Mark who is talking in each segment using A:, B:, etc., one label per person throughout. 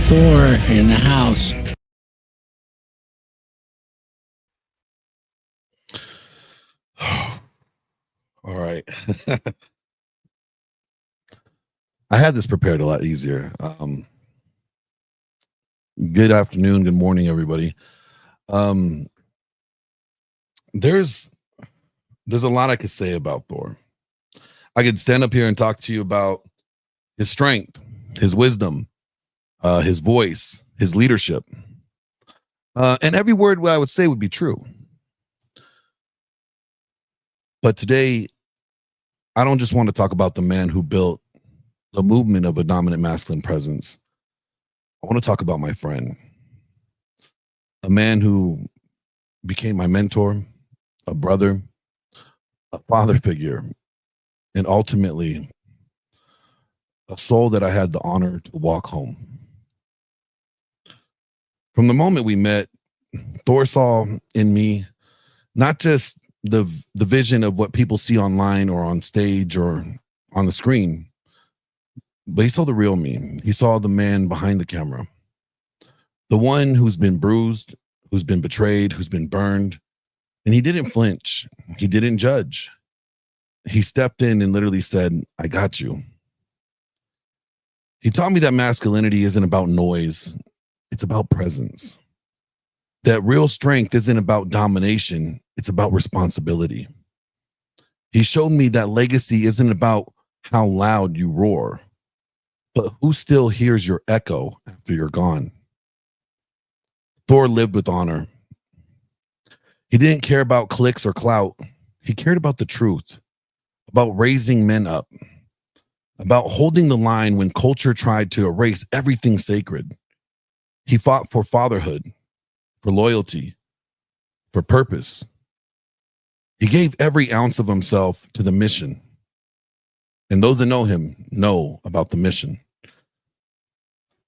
A: Thor in the house.
B: All right. I had this prepared a lot easier. Good afternoon, good morning, everybody. There's a lot I could say about Thor. I could stand up here and talk to you about his strength, his wisdom, his voice, his leadership. And every word what I would say would be true. But today, I don't just want to talk about the man who built the movement of a dominant masculine presence. I want to talk about my friend, a man who became my mentor, a brother, a father figure, and ultimately a soul that I had the honor to walk home. From the moment we met, Thor saw in me not just the vision of what people see online or on stage or on the screen, but he saw the real me. He saw the man behind the camera, the one who's been bruised, who's been betrayed, who's been burned. And he didn't flinch. He didn't judge. He stepped in and literally said, I got you. He taught me that masculinity isn't about noise. It's about presence. That real strength isn't about domination. It's about responsibility. He showed me that legacy isn't about how loud you roar, but who still hears your echo after you're gone. Thor lived with honor. He didn't care about clicks or clout. He cared about the truth, about raising men up, about holding the line when culture tried to erase everything sacred. He fought for fatherhood, for loyalty, for purpose. He gave every ounce of himself to the mission. And those that know him know about the mission.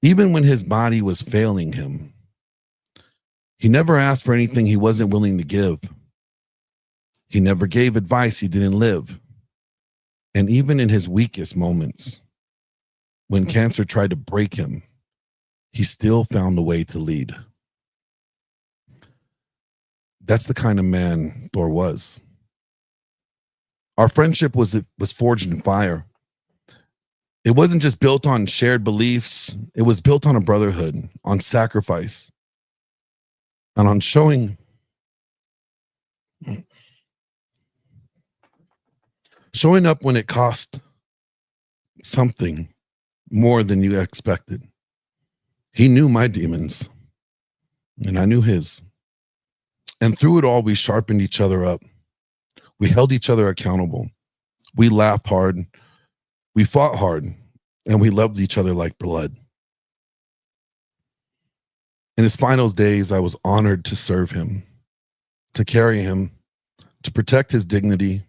B: Even when his body was failing him, he never asked for anything he wasn't willing to give. He never gave advice he didn't live. And even in his weakest moments, when cancer tried to break him, he still found a way to lead. That's the kind of man Thor was. Our friendship was forged in fire. It wasn't just built on shared beliefs. It was built on a brotherhood, on sacrifice, and on showing up when it cost something more than you expected. He knew my demons, and I knew his. And through it all, we sharpened each other up. We held each other accountable. We laughed hard. We fought hard, and we loved each other like blood. In his final days, I was honored to serve him, to carry him, to protect his dignity,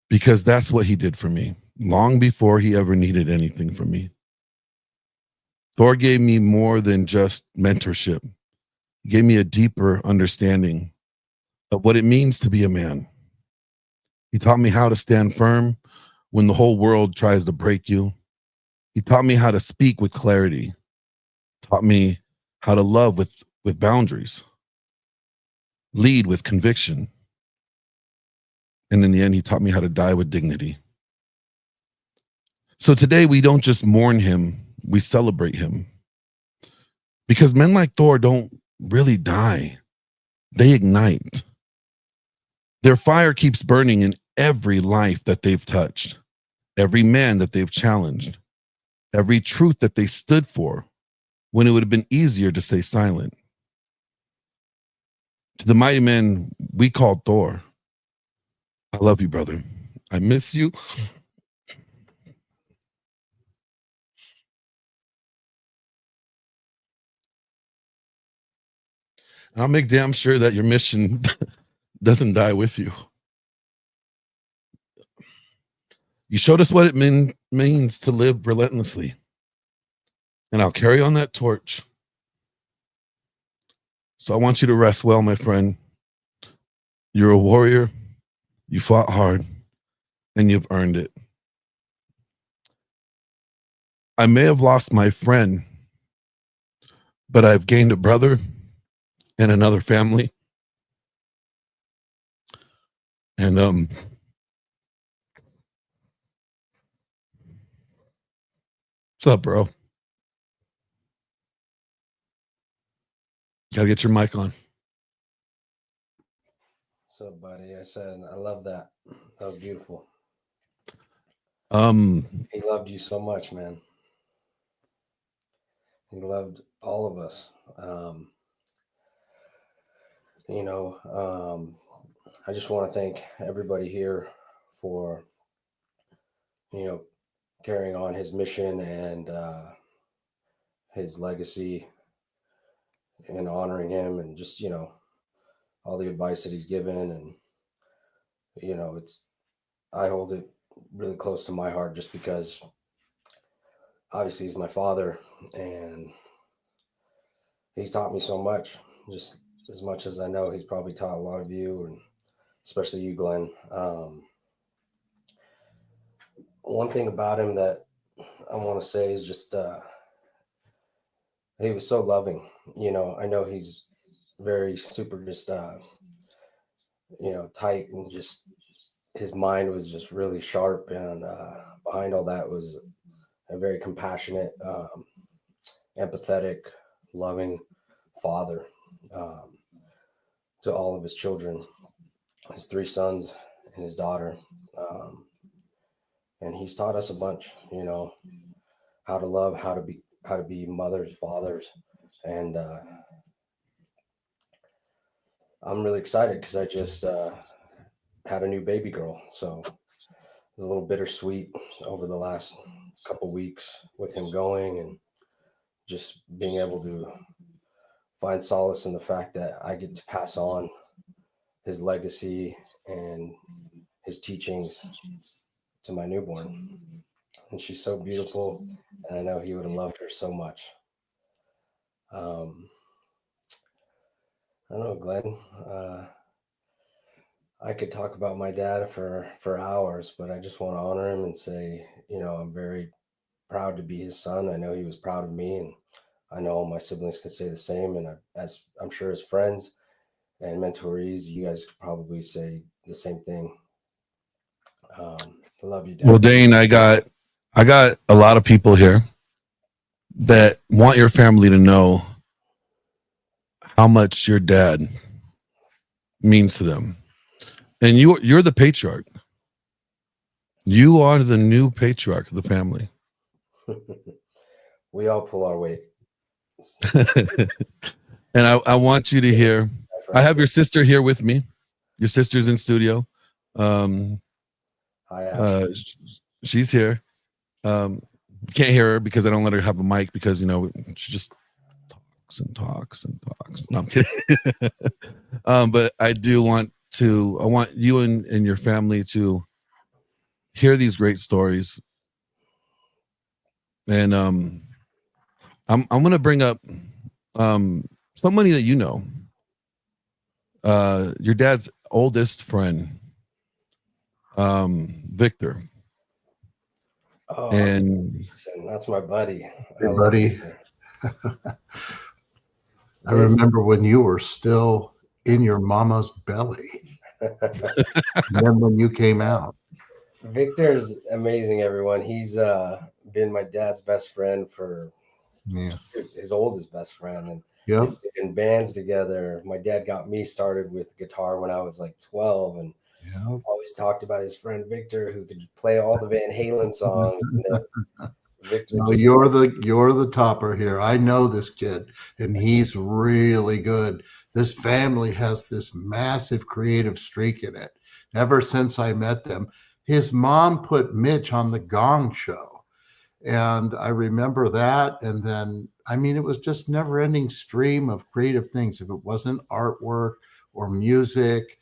B: because that's what he did for me, long before he ever needed anything from me. Thor gave me more than just mentorship. He gave me a deeper understanding of what it means to be a man. He taught me how to stand firm when the whole world tries to break you. He taught me how to speak with clarity. Taught me how to love with boundaries. Lead with conviction. And in the end, he taught me how to die with dignity. So today we don't just mourn him, we celebrate him. Because men like Thor don't really die. They ignite. Their fire keeps burning in every life that they've touched, every man that they've challenged, every truth that they stood for when it would have been easier to stay silent. To the mighty men we called Thor, I love you, brother. I miss you. And I'll make damn sure that your mission doesn't die with you. You showed us what it means to live relentlessly. And I'll carry on that torch. So I want you to rest well, my friend. You're a warrior. You fought hard, and you've earned it. I may have lost my friend, but I've gained a brother and another family. And what's up, bro? Gotta get your mic on.
C: What's up, buddy? I said I love that. That was beautiful. He loved you so much, man. He loved all of us. I just want to thank everybody here for, carrying on his mission and his legacy and honoring him, and just, all the advice that he's given. And, I hold it really close to my heart just because obviously he's my father and he's taught me so much. Just as much as I know he's probably taught a lot of you, and especially you, Glenn. One thing about him that I want to say is just he was so loving. I know he's very super just tight, and just his mind was just really sharp, and behind all that was a very compassionate, empathetic, loving father to all of his children, his 3 sons and his daughter. And he's taught us a bunch, how to love, how to be mothers, fathers. And I'm really excited because I just had a new baby girl. So it was a little bittersweet over the last couple weeks with him going, and just being able to find solace in the fact that I get to pass on his legacy and his teachings to my newborn. And she's so beautiful, and I know he would have loved her so much. I don't know, Glenn. I could talk about my dad for hours, but I just want to honor him and say, I'm very proud to be his son. I know he was proud of me, and I know all my siblings could say the same. And as I'm sure as friends and mentorees, you guys could probably say the same thing. I love you, Dad.
B: Well, Dane, I got a lot of people here that want your family to know how much your dad means to them. And you're the patriarch. You are the new patriarch of the family.
C: We all pull our weight.
B: And I want you to hear, I have your sister here with me. Your sister's in studio.
C: Hi,
B: she's here. Can't hear her because I don't let her have a mic because, she just talks and talks and talks. No, I'm kidding. But I want you and your family to hear these great stories. And I'm going to bring up somebody that you know, your dad's oldest friend, Victor.
C: Oh,
B: and
C: that's my buddy.
D: Hey, buddy. I remember when you were still in your mama's belly. And then when you came out.
C: Victor's amazing, everyone. He's been my dad's best friend for his oldest best friend. And
D: yep.
C: they've been in bands together. My dad got me started with guitar when I was like 12, and always talked about his friend Victor, who could play all the Van Halen songs. Victor,
D: no, you're the topper here. I know this kid, and he's really good. This family has this massive creative streak in it. Ever since I met them, his mom put Mitch on the Gong Show, and I remember that. And then, it was just never-ending stream of creative things. If it wasn't artwork or music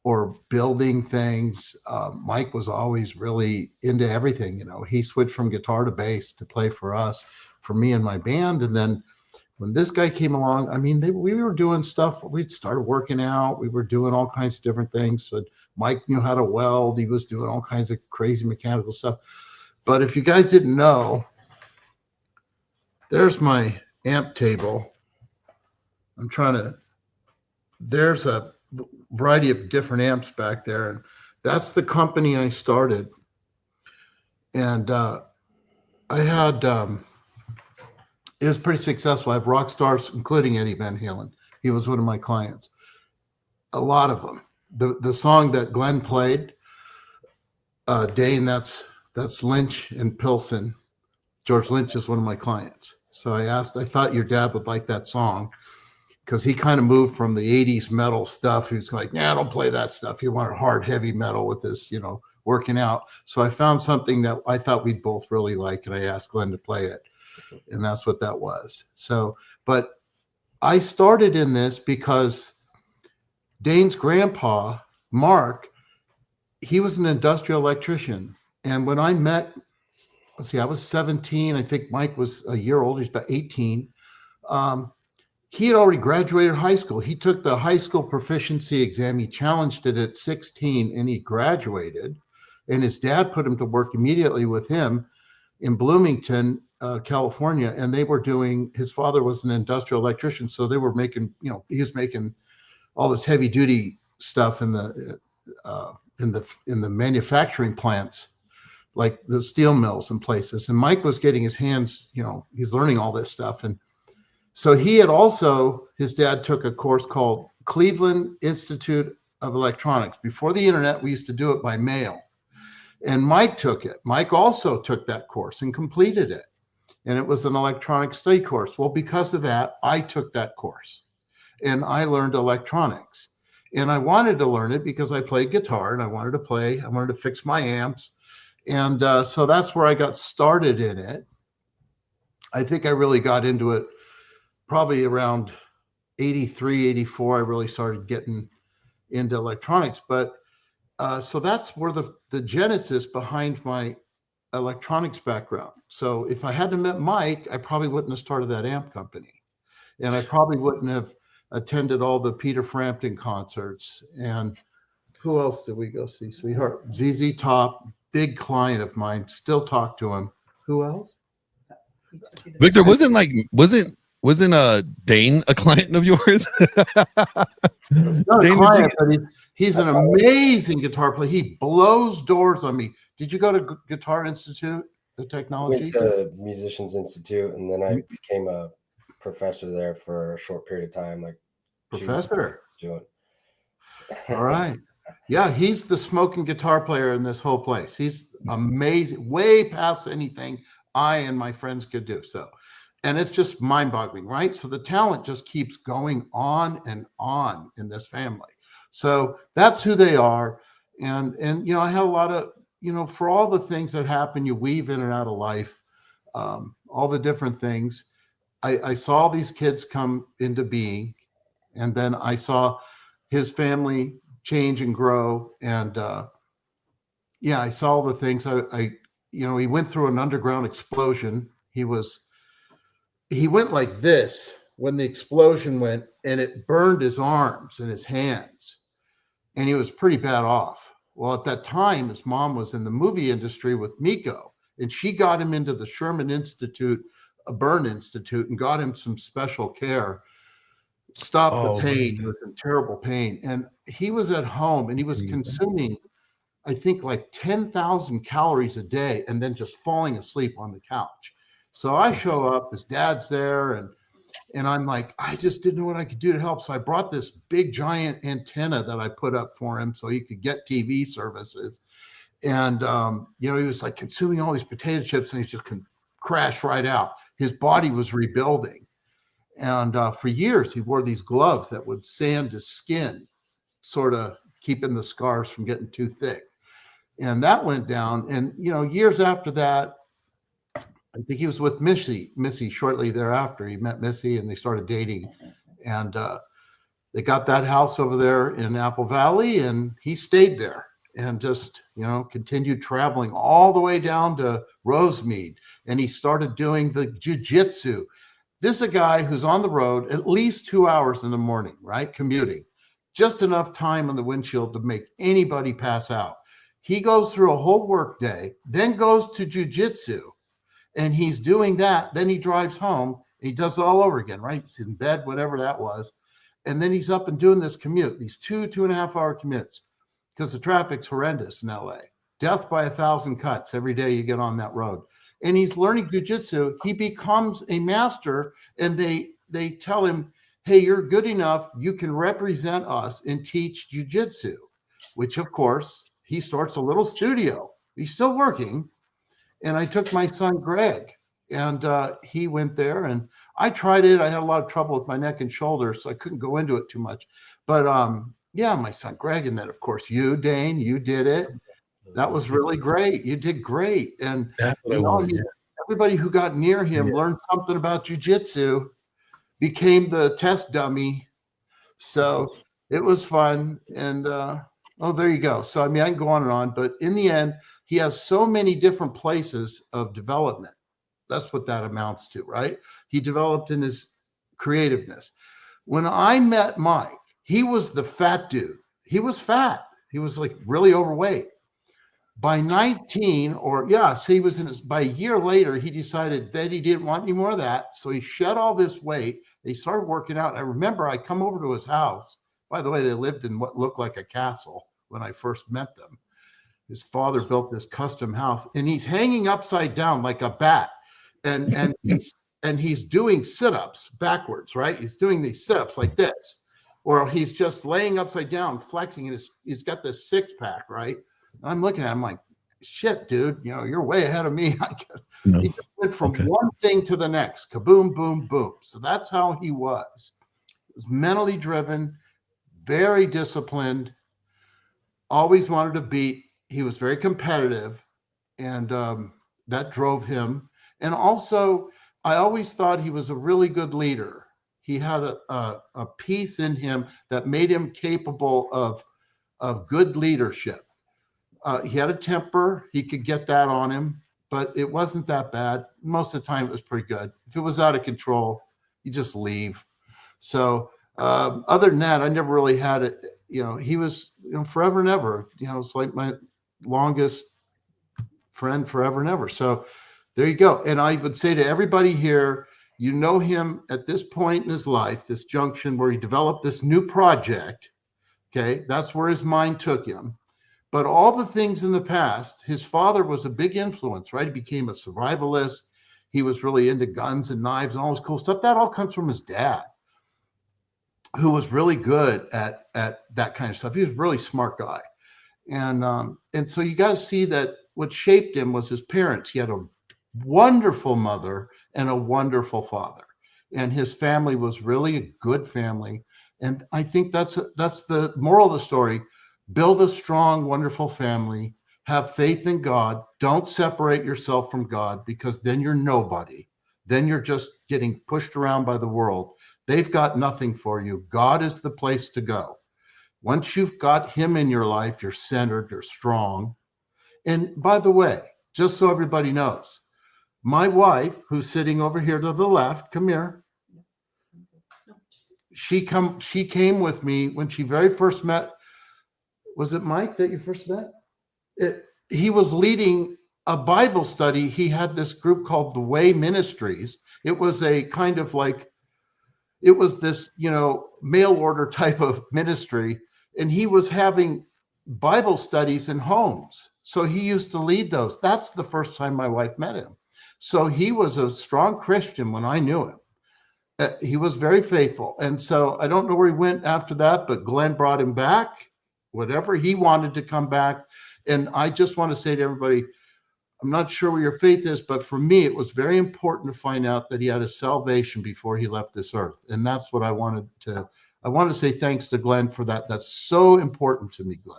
D: or building things, Mike was always really into everything. He switched from guitar to bass to play for us, for me and my band. And then when this guy came along, we were doing stuff. We'd started working out. We were doing all kinds of different things. So Mike knew how to weld. He was doing all kinds of crazy mechanical stuff. But if you guys didn't know, there's my amp table. There's a variety of different amps back there, and that's the company I started. And I had, it was pretty successful. I have rock stars, including Eddie Van Halen. He was one of my clients. A lot of them. The song that Glenn played, Dane, that's Lynch and Pilsen. George Lynch is one of my clients. So I thought your dad would like that song, because he kind of moved from the 80s metal stuff. He was like, nah, don't play that stuff. You want hard, heavy metal with this, working out. So I found something that I thought we'd both really like, and I asked Glenn to play it. And that's what that was. So, but I started in this because Dane's grandpa, Mark, he was an industrial electrician. And when I met, I was 17. I think Mike was a year older. He's about 18. He had already graduated high school. He took the high school proficiency exam. He challenged it at 16 and he graduated. And his dad put him to work immediately with him in Bloomington, California. And they were his father was an industrial electrician. So they were making, he was making all this heavy duty stuff in the manufacturing plants, like the steel mills and places. And Mike was getting his hands, he's learning all this stuff. And so he had his dad took a course called Cleveland Institute of Electronics. Before the internet, we used to do it by mail. And Mike took it. Mike also took that course and completed it. And it was an electronic study course. Well, because of that, I took that course and I learned electronics. And I wanted to learn it because I played guitar and I wanted to fix my amps. And so that's where I got started in it. I think I really got into it probably around 83, 84. I really started getting into electronics. But so that's where the genesis behind my electronics background. So if I hadn't met Mike, I probably wouldn't have started that amp company. And I probably wouldn't have attended all the Peter Frampton concerts. And who else did we go see? Sweetheart, ZZ Top, big client of mine, still talk to him. Who else?
B: Victor, wasn't Dane a client of yours?
D: Not a client, but he's an amazing guitar player. He blows doors on me. Did you go to Guitar Institute, the technology?
C: Went to Musicians Institute, and then I became a professor there for a short period of time. Like
D: professor. All right. Yeah, he's the smoking guitar player in this whole place. He's amazing, way past anything I and my friends could do. So, and it's just mind-boggling, right? So the talent just keeps going on and on in this family. So that's who they are. And I had a lot of, for all the things that happen, you weave in and out of life, all the different things. I saw these kids come into being, and then I saw his family change and grow. And I saw all the things. He went through an underground explosion. He went like this when the explosion went, and it burned his arms and his hands, and he was pretty bad off. Well, at that time, his mom was in the movie industry with Miko, and she got him into the Sherman Institute, a burn institute, and got him some special care. Stopped the pain. He was in terrible pain. And he was at home and he was consuming, I think, like 10,000 calories a day and then just falling asleep on the couch. So I show up, his dad's there, and I'm like, I just didn't know what I could do to help. So I brought this big giant antenna that I put up for him so he could get TV services. And, he was like consuming all these potato chips and he just crashed right out. His body was rebuilding. And for years, he wore these gloves that would sand his skin, sort of keeping the scars from getting too thick. And that went down. And, years after that, I think he was with Missy shortly thereafter. He met Missy and they started dating. And they got that house over there in Apple Valley, and he stayed there and just, continued traveling all the way down to Rosemead. And he started doing the jiu-jitsu. This is a guy who's on the road at least 2 hours in the morning, right? Commuting, just enough time on the windshield to make anybody pass out. He goes through a whole work day, then goes to jiu-jitsu, and he's doing that. Then he drives home And he does it all over again, right? He's in bed, whatever that was. And then he's up and doing this commute, these 2.5 hour commutes, because the traffic's horrendous in LA. Death by 1,000 cuts every day you get on that road. And he's learning jujitsu. He becomes a master, and they tell him, hey, you're good enough. You can represent us and teach jujitsu, which of course he starts a little studio. He's still working. And I took my son, Greg, and he went there, and I tried it. I had a lot of trouble with my neck and shoulders, so I couldn't go into it too much. But yeah, my son, Greg, and then of course you, Dane, you did it. That was really great. You did great. And
B: That's what I wanted.
D: everybody who got near him learned something about jujitsu, became the test dummy. So it was fun. And oh, there you go. So I mean, I can go on and on, but in the end, he has so many different places of development. That's what that amounts to, right? He developed in his creativeness. When I met Mike, he was the fat dude. He was fat. He was like really overweight. By 19, he was in his, by a year later, he decided that he didn't want any more of that. So he shed all this weight. He started working out. I remember I come over to his house. By the way, they lived in what looked like a castle when I first met them. His father built this custom house, and he's hanging upside down like a bat, and he's doing sit-ups backwards, right? He's doing these sit-ups like this, or he's just laying upside down, flexing, and he's got this six-pack, right? And I'm looking at him like, shit, dude, you're way ahead of me. He just went from one thing to the next, kaboom, boom, boom. So that's how he was. He was mentally driven, very disciplined, always wanted to beat. He was very competitive, and that drove him. And also, I always thought he was a really good leader. He had a piece in him that made him capable of good leadership. He had a temper. He could get that on him, but it wasn't that bad. Most of the time, it was pretty good. If it was out of control, you just leave. So other than that, I never really had it. He was forever and ever. It's like my longest friend forever and ever. So there you go. And I would say to everybody here, him at this point in his life, this junction where he developed this new project. Okay, that's where his mind took him. But all the things in the past, his father was a big influence, right? He became a survivalist. He was really into guns and knives and all this cool stuff. That all comes from his dad, who was really good at that kind of stuff. He was a really smart guy. And so you guys see that what shaped him was his parents. He had a wonderful mother and a wonderful father. And his family was really a good family. And I think that's the moral of the story. Build a strong, wonderful family. Have faith in God. Don't separate yourself from God, because then you're nobody. Then you're just getting pushed around by the world. They've got nothing for you. God is the place to go. Once you've got him in your life, you're centered, you're strong. And by the way, just so everybody knows, my wife, who's sitting over here to the left, come here. She came with me when she very first met. Was it Mike that you first met? He was leading a Bible study. He had this group called The Way Ministries. It was a kind of like, it was this, mail order type of ministry. And he was having Bible studies in homes. So he used to lead those. That's the first time my wife met him. So he was a strong Christian when I knew him. He was very faithful. And so I don't know where he went after that, but Glenn brought him back, whatever. He wanted to come back. And I just want to say to everybody, I'm not sure where your faith is, but for me, it was very important to find out that he had a salvation before he left this earth. And that's what I wanted to say thanks to Glenn for that. That's so important to me, Glenn.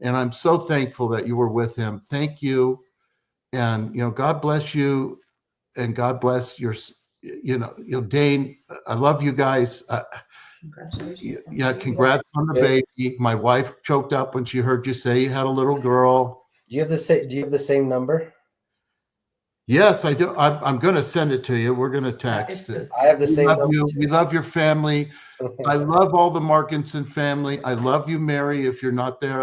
D: And I'm so thankful that you were with him. Thank you. And, God bless you. And God bless your, Dane, I love you guys.
E: Congratulations.
D: Yeah, congrats on the baby. My wife choked up when she heard you say you had a little girl.
C: Do you have the same number?
D: Yes, I do. I'm going to send it to you. We're going to text it.
C: I have the same number.
D: We love your family. I love all the Markinson family. I love you, Mary. If you're not there,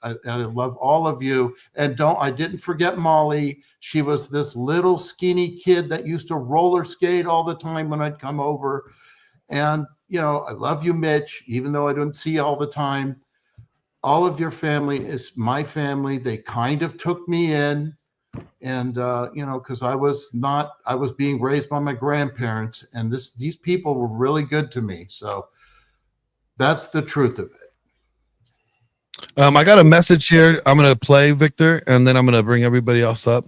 D: I love all of you. And I didn't forget Molly. She was this little skinny kid that used to roller skate all the time when I'd come over. And, I love you, Mitch, even though I don't see you all the time. All of your family is my family. They kind of took me in. And, because I was being raised by my grandparents, and these people were really good to me. So that's the truth of it.
B: I got a message here. I'm going to play, Victor, and then I'm going to bring everybody else up.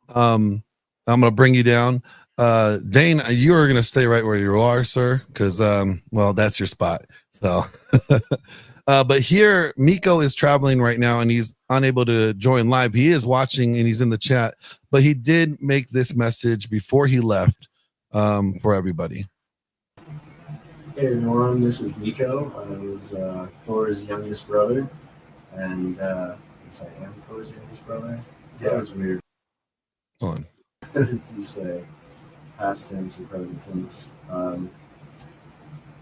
B: I'm going to bring you down. Dane, you are going to stay right where you are, sir, because, that's your spot. So, but here, Miko is traveling right now, and he's unable to join live. He is watching, and he's in the chat, but he did make this message before he left for everybody.
F: Hey everyone, this is Miko. I was Thor's youngest brother, and yes, I am Thor's youngest brother. Yeah. That was weird.
B: Hold
F: You say past tense and present tense.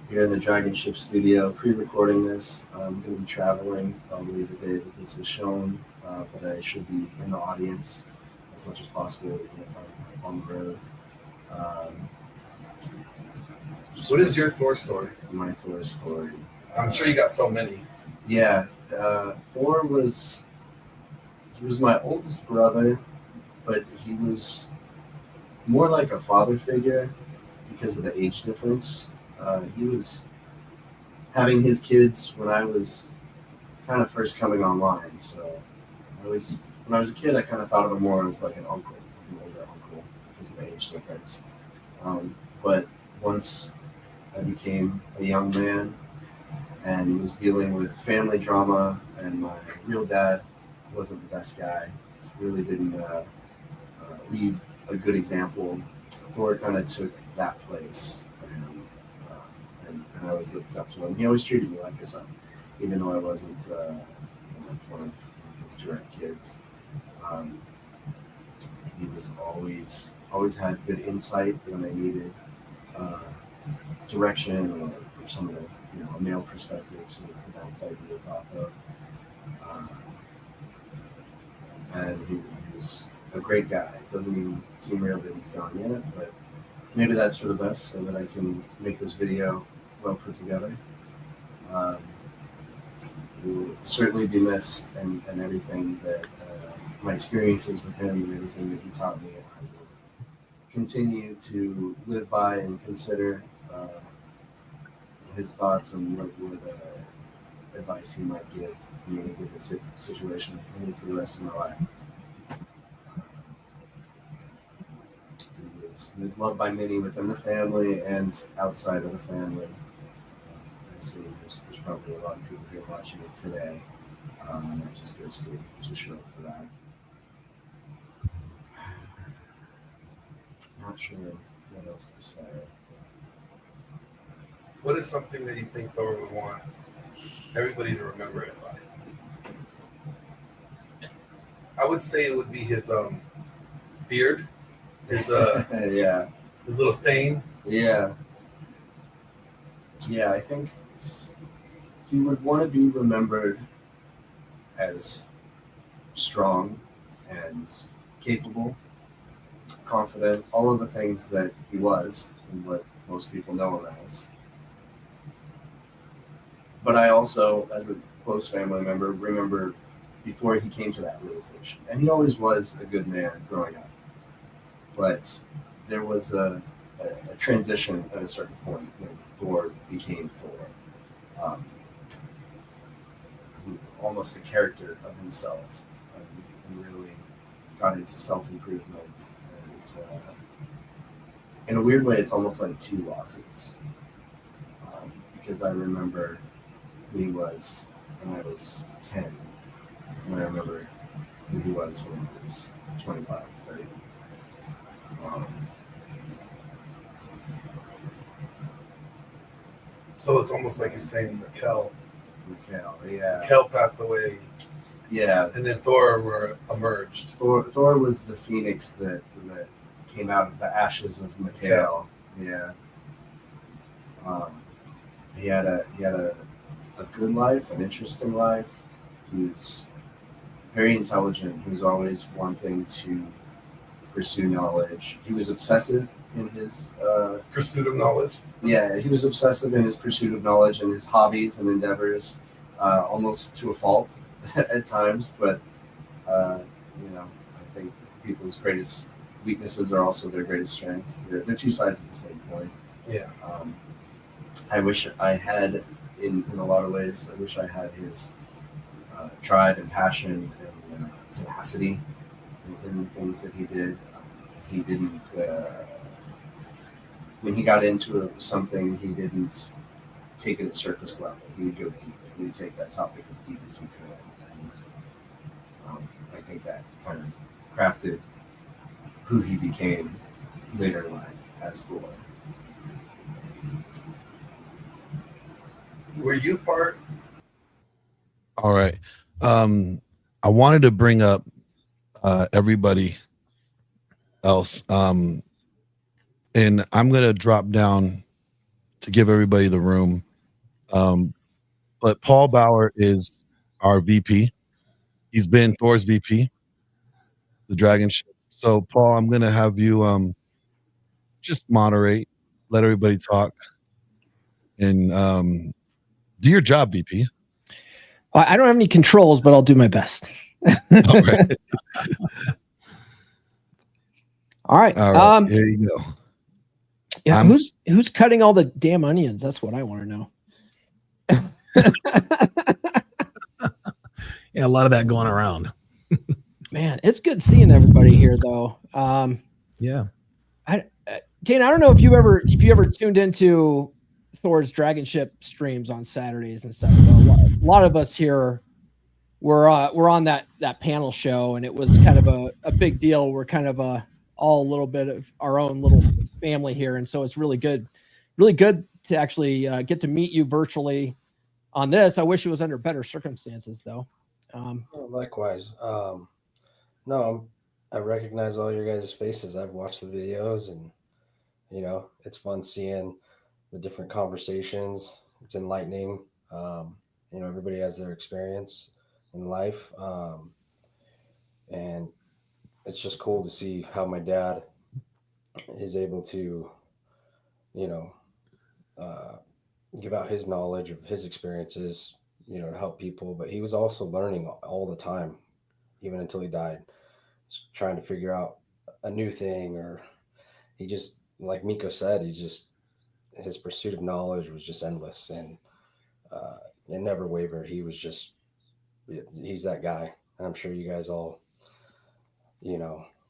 F: Here in the Dragon Ship studio, pre-recording this. I'm going to be traveling probably the day that this is shown, but I should be in the audience as much as possible if I'm on the road.
G: What is your Thor story?
F: My Thor story.
G: I'm sure you got so many.
F: Yeah, Thor was my oldest brother, but he was more like a father figure because of the age difference. He was having his kids when I was kind of first coming online. So when I was a kid, I kind of thought of him more as like an uncle, an older uncle, because of the age difference. But once I became a young man and was dealing with family drama, and my real dad wasn't the best guy, really didn't lead a good example. Thor kind of took that place for him, and I always looked up to him. He always treated me like a son, even though I wasn't one of his direct kids. He was always had good insight when I needed direction or some of the a male perspective to bounce ideas off of. And he was a great guy. It doesn't even seem real that he's gone yet, but maybe that's for the best so that I can make this video well put together. He will certainly be missed, and everything that my experiences with him and everything that he taught me, I will continue to live by and consider his thoughts and what advice he might give me in a given situation for the rest of my life. He was loved by many within the family and outside of the family. I see there's probably a lot of people here watching it today. And that just goes to show for that. Not sure what else to say.
G: What is something that you think Thor would want everybody to remember him by? I would say it would be his beard, his
F: Yeah.
G: his little stain.
F: Yeah. Yeah, I think he would want to be remembered as strong and capable, confident, all of the things that he was and what most people know him as. But I also, as a close family member, remember before he came to that realization. And he always was a good man growing up. But there was a transition at a certain point when Thor became Thor. Almost a character of himself. He really got into self-improvement. And in a weird way, it's almost like two losses. Because I remember who he was when I was 10. And I remember who he was when he was 25, 30.
G: So it's almost like you're saying Mikkel.
F: Yeah.
G: Mikkel passed away.
F: Yeah.
G: And then Thor emerged.
F: Thor was the phoenix that came out of the ashes of Mikkel. Yeah. He had a good life, an interesting life. He was very intelligent. He was always wanting to pursue knowledge. He was obsessive in his
G: Pursuit of knowledge.
F: yeah, he was obsessive in his pursuit of knowledge and his hobbies and endeavors, almost to a fault at times. But you know, I think people's greatest weaknesses are also their greatest strengths. They're two sides of the same coin.
G: Yeah.
F: I wish I had, in a lot of ways, I wish I had his drive and passion and tenacity in the things that he did. He didn't, when he got into something, he didn't take it at surface level. He would go deep. He would take that topic as deep as he could. And I think that kind of crafted who he became later in life as Thor.
G: Were you part?
B: All right. I wanted to bring up everybody else. And I'm going to drop down to give everybody the room. But Paul Bauer is our VP. He's been Thor's VP, the dragon ship. So Paul, I'm going to have you just moderate, let everybody talk, and do your job, VP.
H: I don't have any controls, but I'll do my best.
B: All right.
H: All right.
B: All right. Here you go.
H: Yeah, who's cutting all the damn onions? That's what I want to know.
I: Yeah, a lot of that going around.
H: Man, it's good seeing everybody here, though.
I: Yeah.
H: Dana, I don't know if you ever tuned into Thor's Dragon Ship streams on Saturdays and stuff. A lot of us here were on that panel show, and it was kind of a big deal. We're kind of all a little bit of our own little family here, and so it's really good to actually get to meet you virtually on this. I wish it was under better circumstances, though.
C: Likewise. No, I recognize all your guys' faces. I've watched the videos, and it's fun seeing the different conversations. It's enlightening. Everybody has their experience in life, and it's just cool to see how my dad is able to, give out his knowledge of his experiences, to help people. But he was also learning all the time, even until he died, just trying to figure out a new thing. Or he just, like Miko said, his pursuit of knowledge was just endless, and it never wavered. He's that guy. And I'm sure you guys all,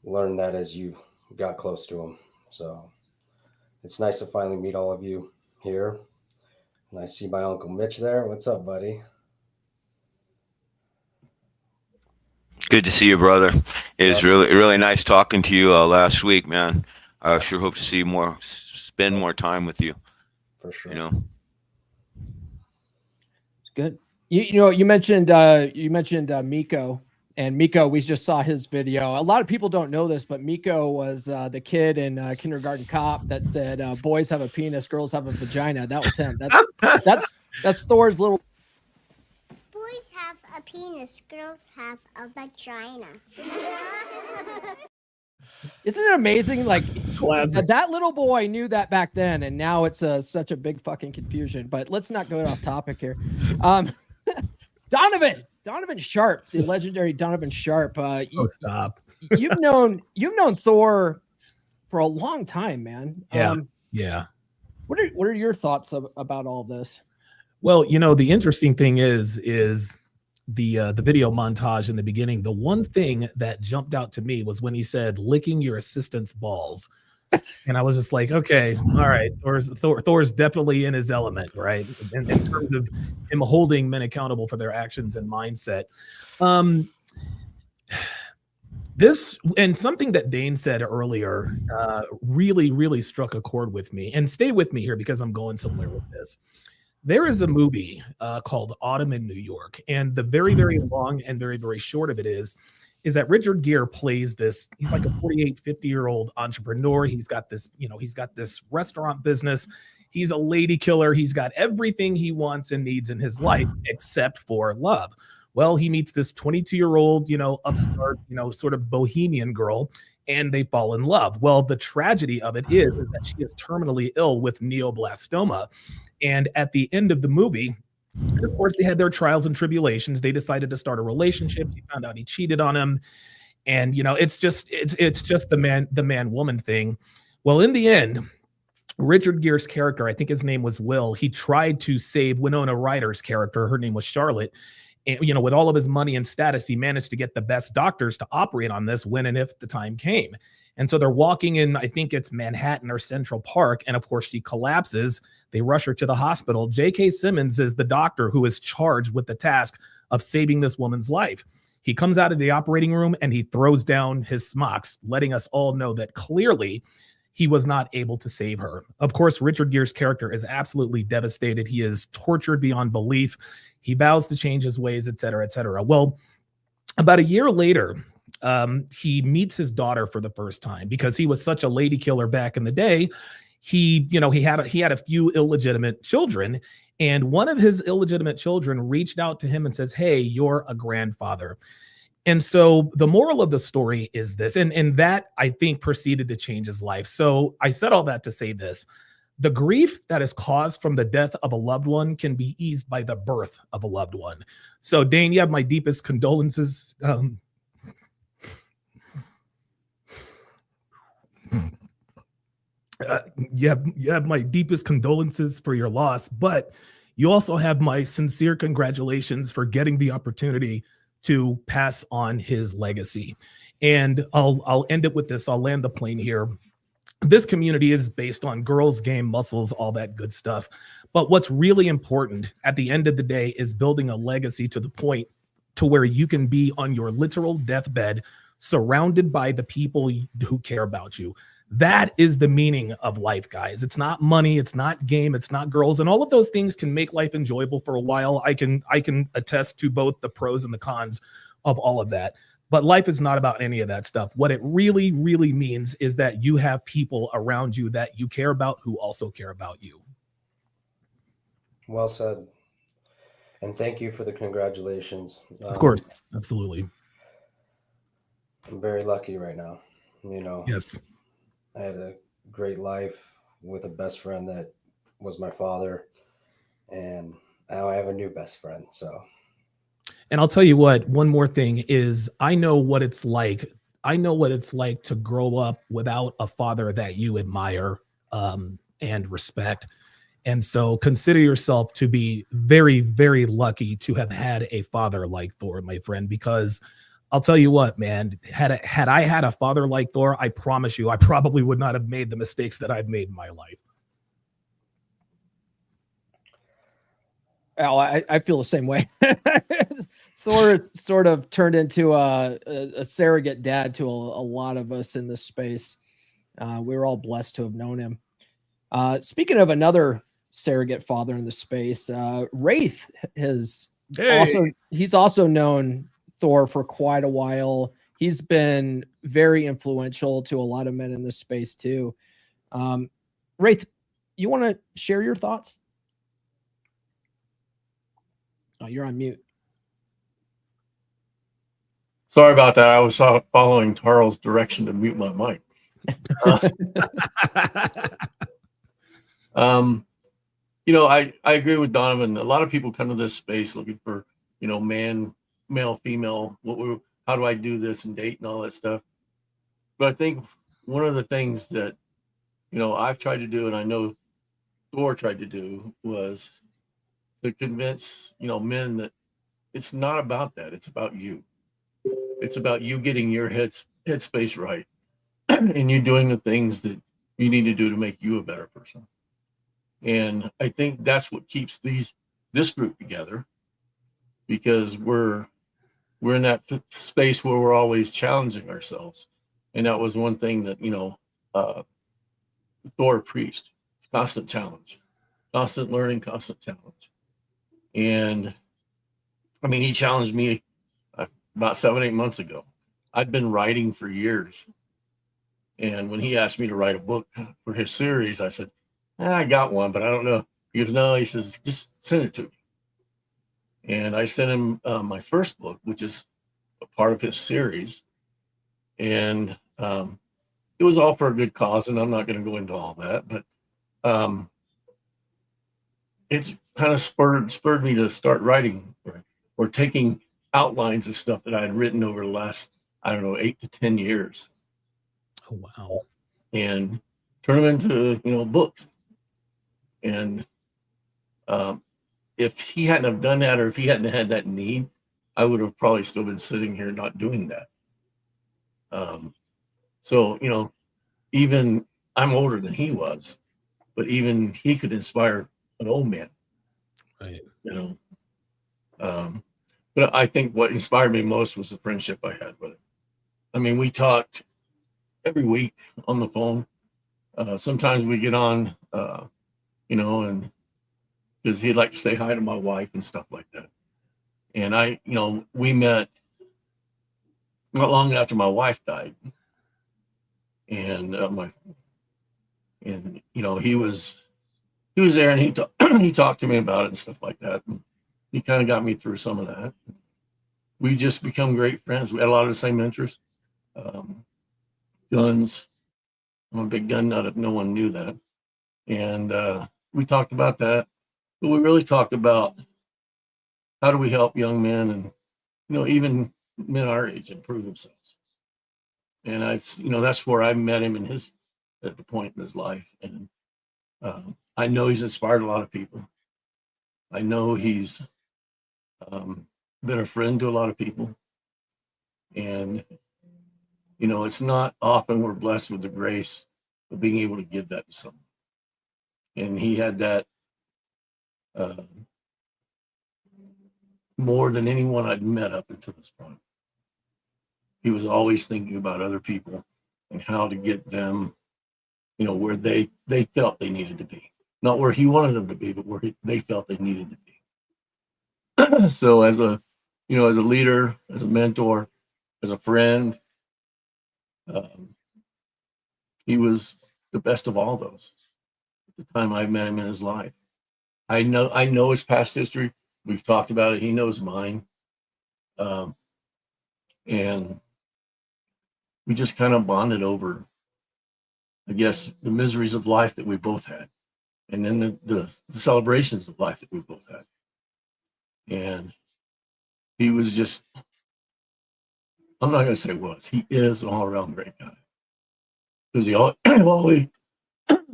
C: learned that as you got close to him. So it's nice to finally meet all of you here. And I see my Uncle Mitch there. What's up, buddy?
J: Good to see you, brother. It was really nice talking to you last week, man. I sure hope to see you spend more time with you.
C: For sure.
H: It's good. You mentioned Miko, and Miko, we just saw his video. A lot of people don't know this, but Miko was the kid in Kindergarten Cop that said, "Boys have a penis, girls have a vagina." That was him. That's Thor's little.
K: Boys have a penis, girls have a vagina.
H: Isn't it amazing? Like,
I: Classic.
H: that little boy knew that back then, and now it's such a big fucking confusion. But let's not go off topic here. Donovan Sharp, the legendary Donovan Sharp.
I: Stop.
H: You've known Thor for a long time, man.
I: Yeah.
H: What are your thoughts about all this?
I: Well, the interesting thing is the video montage in the beginning. The one thing that jumped out to me was when he said licking your assistant's balls. And I was just like, okay, all right. Thor's definitely in his element, right? In terms of him holding men accountable for their actions and mindset. This, and something that Dane said earlier, really, really struck a chord with me. And stay with me here because I'm going somewhere with this. There is a movie called Autumn in New York. And the very, very long and very, very short of it is that Richard Gere plays this. He's like a 48, 50-year-old entrepreneur. He's got this restaurant business. He's a lady killer. He's got everything he wants and needs in his life except for love. Well, he meets this 22-year-old, upstart, sort of bohemian girl, and they fall in love. Well, the tragedy of it is that she is terminally ill with neoblastoma. And at the end of the movie, of course, they had their trials and tribulations. They decided to start a relationship. He found out he cheated on him. And it's just the man woman thing. Well, in the end, Richard Gere's character, I think his name was Will, he tried to save Winona Ryder's character. Her name was Charlotte. And, with all of his money and status, he managed to get the best doctors to operate on this when and if the time came. And so they're walking in, I think it's Manhattan or Central Park. And of course, she collapses. They rush her to the hospital. J.K. Simmons is the doctor who is charged with the task of saving this woman's life. He comes out of the operating room and he throws down his smocks, letting us all know that clearly he was not able to save her. Of course, Richard Gere's character is absolutely devastated. He is tortured beyond belief. He vows to change his ways, et cetera, et cetera. Well, about a year later, he meets his daughter for the first time because he was such a lady killer back in the day. He had a few illegitimate children, and one of his illegitimate children reached out to him and says, "Hey, you're a grandfather." And so the moral of the story is this, and that I think proceeded to change his life. So I said all that to say this: the grief that is caused from the death of a loved one can be eased by the birth of a loved one. So Dane, you have my deepest condolences. You have my deepest condolences for your loss, but you also have my sincere congratulations for getting the opportunity to pass on his legacy. And I'll end it with this. I'll land the plane here. This community is based on girls, game, muscles, all that good stuff. But what's really important at the end of the day is building a legacy to the point to where you can be on your literal deathbed, surrounded by the people who care about you. That is the meaning of life, guys. It's not money, it's not game, it's not girls, and all of those things can make life enjoyable for a while. I can attest to both the pros and the cons of all of that. But life is not about any of that stuff. What it really, really means is that you have people around you that you care about who also care about you.
C: Well said. And thank you for the congratulations.
I: Of course, absolutely.
C: I'm very lucky right now.
I: Yes.
C: I had a great life with a best friend that was my father, and now I have a new best friend. So,
I: and I'll tell you what, one more thing is I know what it's like. I know what it's like to grow up without a father that you admire and respect. And so consider yourself to be very, very lucky to have had a father like Thor, my friend, because I'll tell you what, man, had I had a father like Thor, I promise you, I probably would not have made the mistakes that I've made in my life.
H: Oh, I feel the same way. Thor has sort of turned into a surrogate dad to a lot of us in this space. We were all blessed to have known him. Speaking of another surrogate father in the space, Wraith he's also known Thor for quite a while. He's been very influential to a lot of men in this space too. Wraith, you want to share your thoughts? Oh, you're on mute.
L: Sorry about that. I was following Tarl's direction to mute my mic. I agree with Donovan. A lot of people come to this space looking for, male, female, how do I do this and date and all that stuff. But I think one of the things that, I've tried to do, and I know Thor tried to do, was to convince, men that it's not about that. It's about you. It's about you getting your headspace right and you doing the things that you need to do to make you a better person. And I think that's what keeps this group together, because we're in that space where we're always challenging ourselves. And that was one thing that, Thor preached: constant challenge, constant learning, constant challenge. And I mean, he challenged me about 7-8 months ago. I'd been writing for years. And when he asked me to write a book for his series, I said, I got one, but I don't know. He goes, no, he says, just send it to me. And I sent him my first book, which is a part of his series. And it was all for a good cause, and I'm not going to go into all that, but it's kind of spurred me to start writing or taking outlines of stuff that I had written over the last, I don't know, 8 to 10 years.
I: Oh, wow.
L: And turn them into, books. And if he hadn't have done that, or if he hadn't had that need, I would have probably still been sitting here not doing that. So, even I'm older than he was, but even he could inspire an old man.
I: Right.
L: But I think what inspired me most was the friendship I had with him. I mean, we talked every week on the phone. Sometimes we get on, and because he'd like to say hi to my wife and stuff like that. And we met not long after my wife died, and he was there, and he talked to me about it and stuff like that. And he kind of got me through some of that. We just become great friends. We had a lot of the same interests. Guns. I'm a big gun nut if no one knew that. And we talked about that. But we really talked about how do we help young men and, even men our age improve themselves. And that's where I met him at the point in his life. And I know he's inspired a lot of people. I know he's been a friend to a lot of people. And, it's not often we're blessed with the grace of being able to give that to someone. And he had that more than anyone I'd met up until this point. He was always thinking about other people and how to get them, where they felt they needed to be. Not where he wanted them to be, but where they felt they needed to be. So as a leader, as a mentor, as a friend, he was the best of all those at the time I met him in his life. I know his past history. We've talked about it. He knows mine. And we just kind of bonded over, I guess, the miseries of life that we both had, and then the celebrations of life that we both had. And he was just, I'm not going to say was, he is an all-around great guy. Because he always,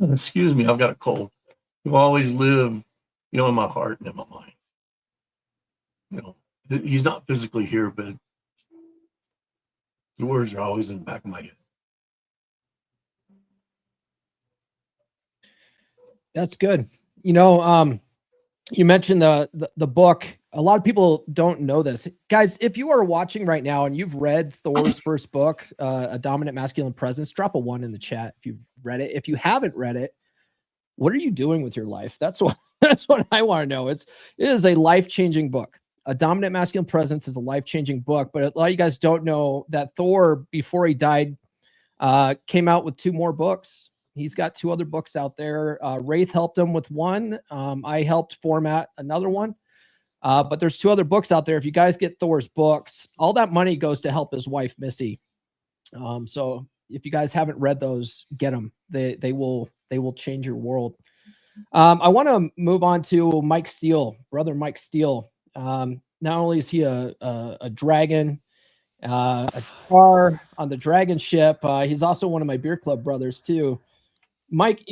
L: excuse me, I've got a cold. He always lived, in my heart and in my mind. He's not physically here, but the words are always in the back of my head.
H: That's good. You mentioned the book. A lot of people don't know this. Guys, if you are watching right now and you've read Thor's first book, A Dominant Masculine Presence, drop a 1 in the chat if you've read it. If you haven't read it, what are you doing with your life? That's what I want to know. It is a life-changing book. A Dominant Masculine Presence is a life-changing book, but a lot of you guys don't know that Thor, before he died, came out with 2 more books. He's got 2 other books out there. Wraith helped him with one. I helped format another one. But there's 2 other books out there. If you guys get Thor's books, all that money goes to help his wife, Missy. So if you guys haven't read those, get them. They will change your world. I want to move on to Mike Steele, brother Mike Steele. Not only is he a dragon, a tar on the dragon ship, he's also one of my beer club brothers too. Mike,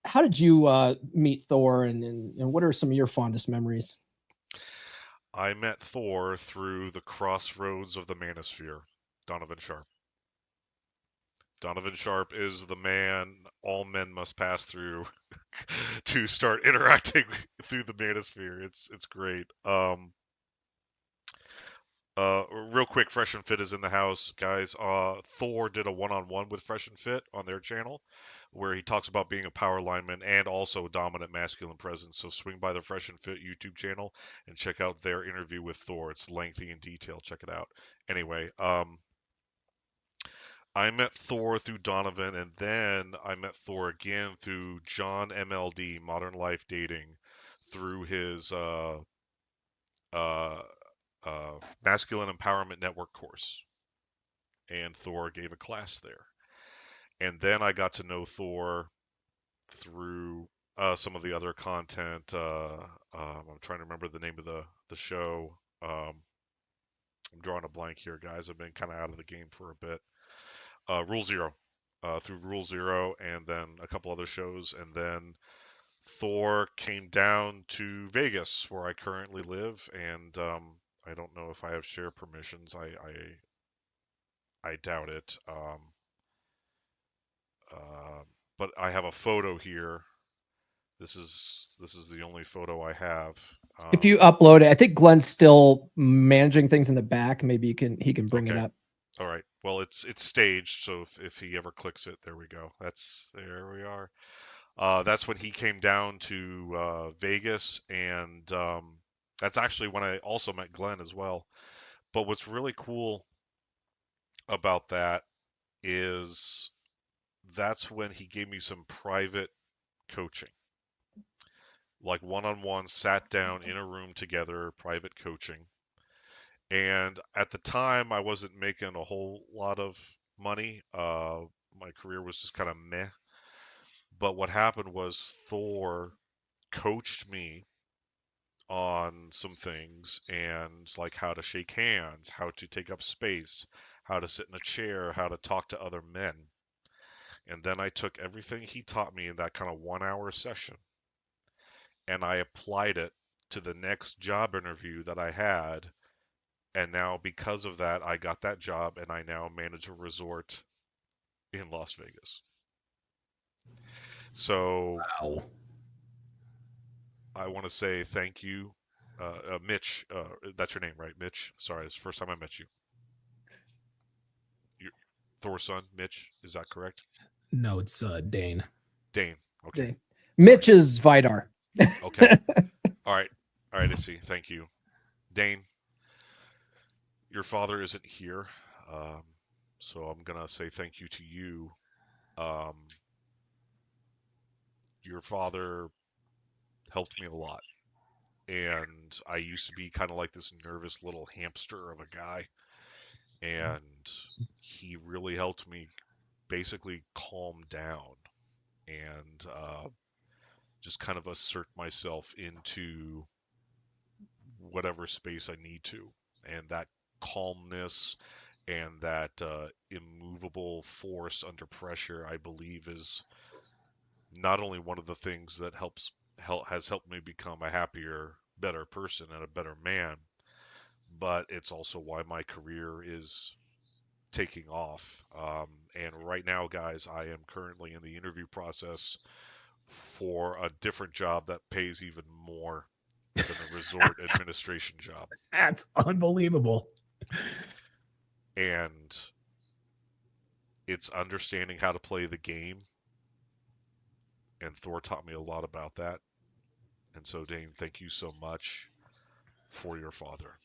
H: how did you meet Thor, and what are some of your fondest memories?
M: I met Thor through the crossroads of the manosphere, Donovan Sharp. Donovan Sharp is the man all men must pass through to start interacting through the manosphere. It's great. Real quick, Fresh and Fit is in the house, guys. Thor did a one-on-one with Fresh and Fit on their channel, where he talks about being a power lineman and also dominant masculine presence. So swing by the Fresh and Fit YouTube channel and check out their interview with Thor. It's lengthy and detailed. Check it out. Anyway, I met Thor through Donovan, and then I met Thor again through John MLD, Modern Life Dating, through his Masculine Empowerment Network course, and Thor gave a class there. And then I got to know Thor through some of the other content. I'm trying to remember the name of the show. I'm drawing a blank here, guys. I've been kind of out of the game for a bit. Rule Zero, through Rule Zero, and then a couple other shows, and then Thor came down to Vegas, where I currently live, and I don't know if I have share permissions. I doubt it. But I have a photo here. This is the only photo I have.
H: If you upload it, I think Glenn's still managing things in the back. Maybe he can bring it
M: Okay.
H: up.
M: All right. Well, it's staged, so if he ever clicks it, there we go. There we are. That's when he came down to Vegas, and that's actually when I also met Glenn as well. But what's really cool about that is that's when he gave me some private coaching, like one-on-one, sat down in a room together, private coaching. And at the time, I wasn't making a whole lot of money. My career was just kind of meh. But what happened was Thor coached me on some things, and like how to shake hands, how to take up space, how to sit in a chair, how to talk to other men. And then I took everything he taught me in that kind of 1 hour session and I applied it to the next job interview that I had. And now, because of that, I got that job, and I now manage a resort in Las Vegas. So,
I: Wow.
M: I want to say thank you, Mitch. That's your name, right, Mitch? Sorry, it's the first time I met you. Thor's son, Mitch. Is that correct?
I: No, it's Dane.
M: Dane. Okay.
H: Dane. Mitch is Vidar.
M: Okay. All right. I see. Thank you, Dane. Your father isn't here, so I'm gonna say thank you to you. Your father helped me a lot, and I used to be kind of like this nervous little hamster of a guy, and he really helped me basically calm down and just kind of assert myself into whatever space I need to, and that calmness and that immovable force under pressure, I believe, is not only one of the things that has helped me become a happier, better person and a better man, but it's also why my career is taking off. And right now, guys, I am currently in the interview process for a different job that pays even more than a resort administration job.
I: That's unbelievable.
M: And it's understanding how to play the game. And Thor taught me a lot about that. And so, Dane, thank you so much for your father.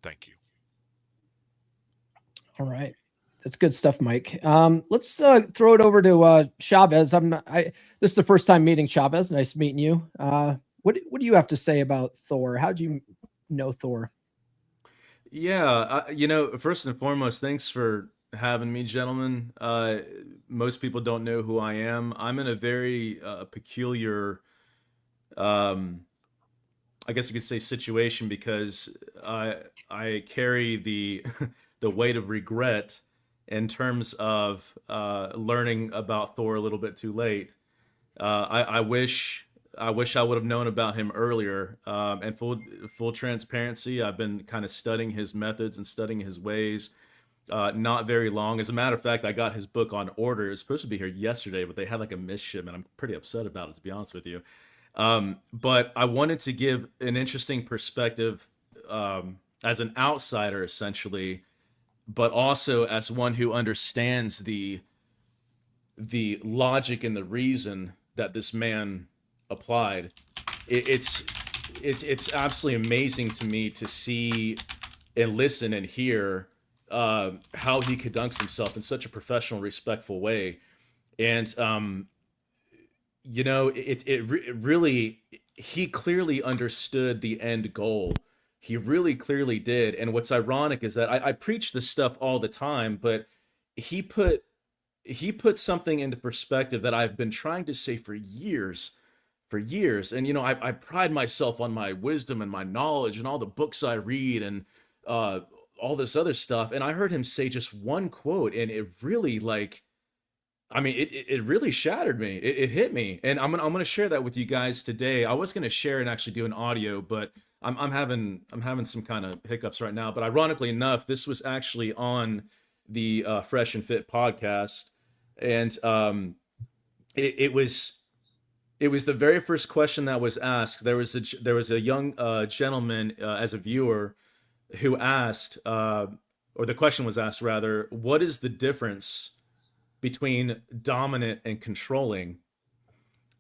M: Thank you.
H: All right. That's good stuff, Mike. Let's throw it over to Chavez. This is the first time meeting Chavez. Nice meeting you. What do you have to say about Thor? How do you know Thor?
N: Yeah, first and foremost, thanks for having me, gentlemen. Most people don't know who I am. I'm in a very peculiar, I guess you could say, situation, because I carry the the weight of regret in terms of learning about Thor a little bit too late. I wish I would have known about him earlier. And full transparency, I've been kind of studying his methods and studying his ways. Not very long. As a matter of fact, I got his book on order. It was supposed to be here yesterday, but they had like a misshipment. I'm pretty upset about it, to be honest with you. But I wanted to give an interesting perspective as an outsider, essentially, but also as one who understands the logic and the reason that this man applied. It's absolutely amazing to me to see and listen and hear how he conducts himself in such a professional, respectful way. And it really, he clearly understood the end goal. He really clearly did. And what's ironic is that I preach this stuff all the time, but he put something into perspective that I've been trying to say for years. And I pride myself on my wisdom and my knowledge and all the books I read and all this other stuff. And I heard him say just one quote, and it really it really shattered me. It hit me, and I'm gonna share that with you guys today. I was gonna share and actually do an audio, but I'm having some kind of hiccups right now. But ironically enough, this was actually on the Fresh and Fit podcast, and it was the very first question that was asked. There was a young gentleman as a viewer who asked, or the question was asked rather, what is the difference between dominant and controlling?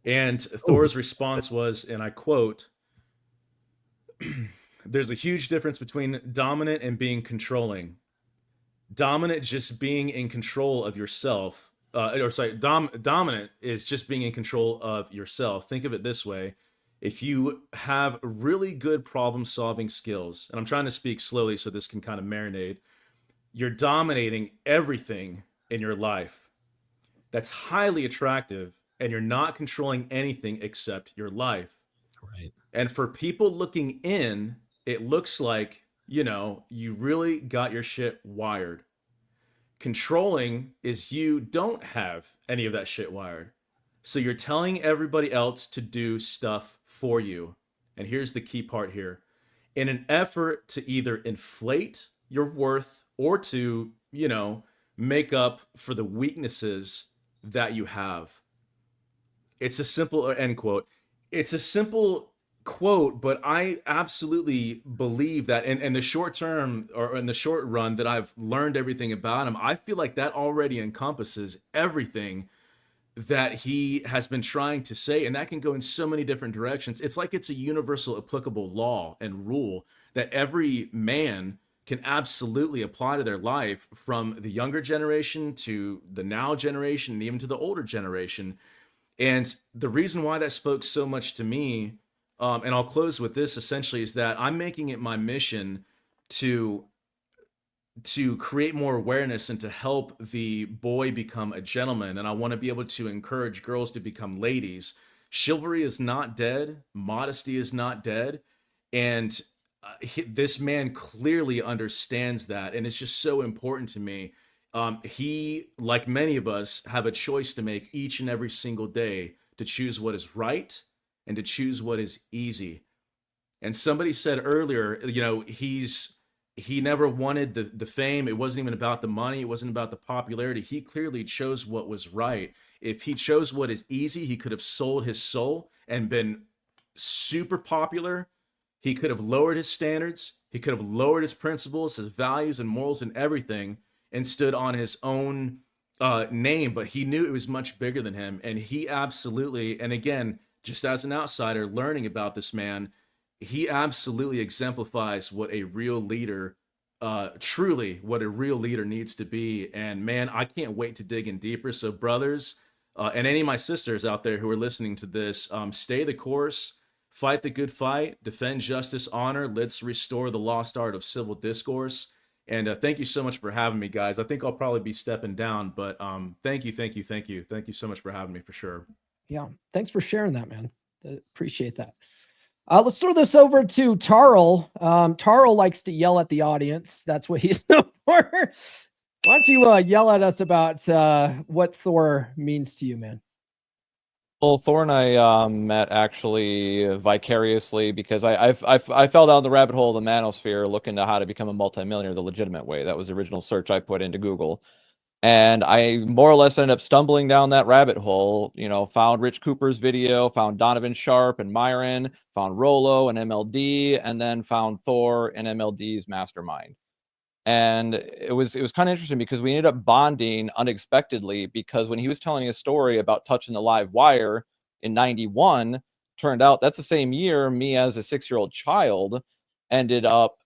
N: And Thor's response was, and I quote, "There's a huge difference between dominant and being controlling. Dominant just being in control of yourself. Dominant is just being in control of yourself. Think of it this way. If you have really good problem solving skills," and I'm trying to speak slowly so this can kind of marinate, "you're dominating everything in your life. That's highly attractive, and you're not controlling anything except your life."
I: Right.
N: And for people looking in, it looks like, you really got your shit wired. Controlling is you don't have any of that shit wired. So you're telling everybody else to do stuff for you. And here's the key part here. In an effort to either inflate your worth or to, make up for the weaknesses that you have. It's a simple end quote. It's a simple quote, but I absolutely believe that in the short term or in the short run that I've learned everything about him, I feel like that already encompasses everything that he has been trying to say, and that can go in so many different directions. It's like it's a universal applicable law and rule that every man can absolutely apply to their life, from the younger generation to the now generation and even to the older generation. And the reason why that spoke so much to me, and I'll close with this essentially, is that I'm making it my mission to create more awareness and to help the boy become a gentleman. And I want to be able to encourage girls to become ladies. Chivalry is not dead. Modesty is not dead. And this man clearly understands that. And it's just so important to me. He, like many of us, have a choice to make each and every single day to choose what is right and to choose what is easy. And somebody said earlier, he never wanted the fame. It wasn't even about the money. It wasn't about the popularity. He clearly chose what was right. If he chose what is easy, he could have sold his soul and been super popular. He could have lowered his standards. He could have lowered his principles, his values and morals and everything, and stood on his own name. But he knew it was much bigger than him. And he absolutely, and again, just as an outsider learning about this man, he absolutely exemplifies what a real leader, truly what a real leader needs to be. And man, I can't wait to dig in deeper. So brothers, and any of my sisters out there who are listening to this, stay the course, fight the good fight, defend justice, honor. Let's restore the lost art of civil discourse. And thank you so much for having me, guys. I think I'll probably be stepping down, but thank you so much for having me, for sure.
H: Yeah, thanks for sharing that, man. Appreciate that. Let's throw this over to Tarl. Tarl likes to yell at the audience. That's what he's known for. Why don't you yell at us about what Thor means to you, man?
O: Well, Thor and I met actually vicariously because I fell down the rabbit hole of the manosphere looking to how to become a multimillionaire the legitimate way. That was the original search I put into Google. And I more or less ended up stumbling down that rabbit hole, found Rich Cooper's video, found Donovan Sharp and Myron, found Rolo and MLD, and then found Thor and MLD's mastermind. And it was kind of interesting because we ended up bonding unexpectedly, because when he was telling a story about touching the live wire in 91, turned out that's the same year me as a 6-year-old child ended up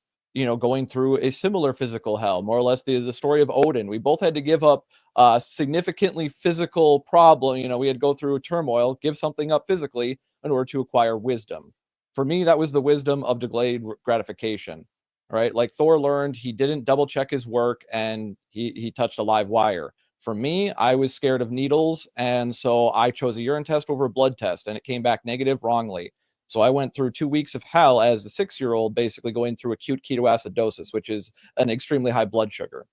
O: going through a similar physical hell, more or less the story of Odin. We both had to give up a significantly physical problem. We had to go through turmoil, give something up physically in order to acquire wisdom. For me, that was the wisdom of delayed gratification, right? Like Thor learned he didn't double check his work and he touched a live wire. For me, I was scared of needles, and so I chose a urine test over a blood test, and it came back negative wrongly. So I went through 2 weeks of hell as a 6-year-old, basically going through acute ketoacidosis, which is an extremely high blood sugar.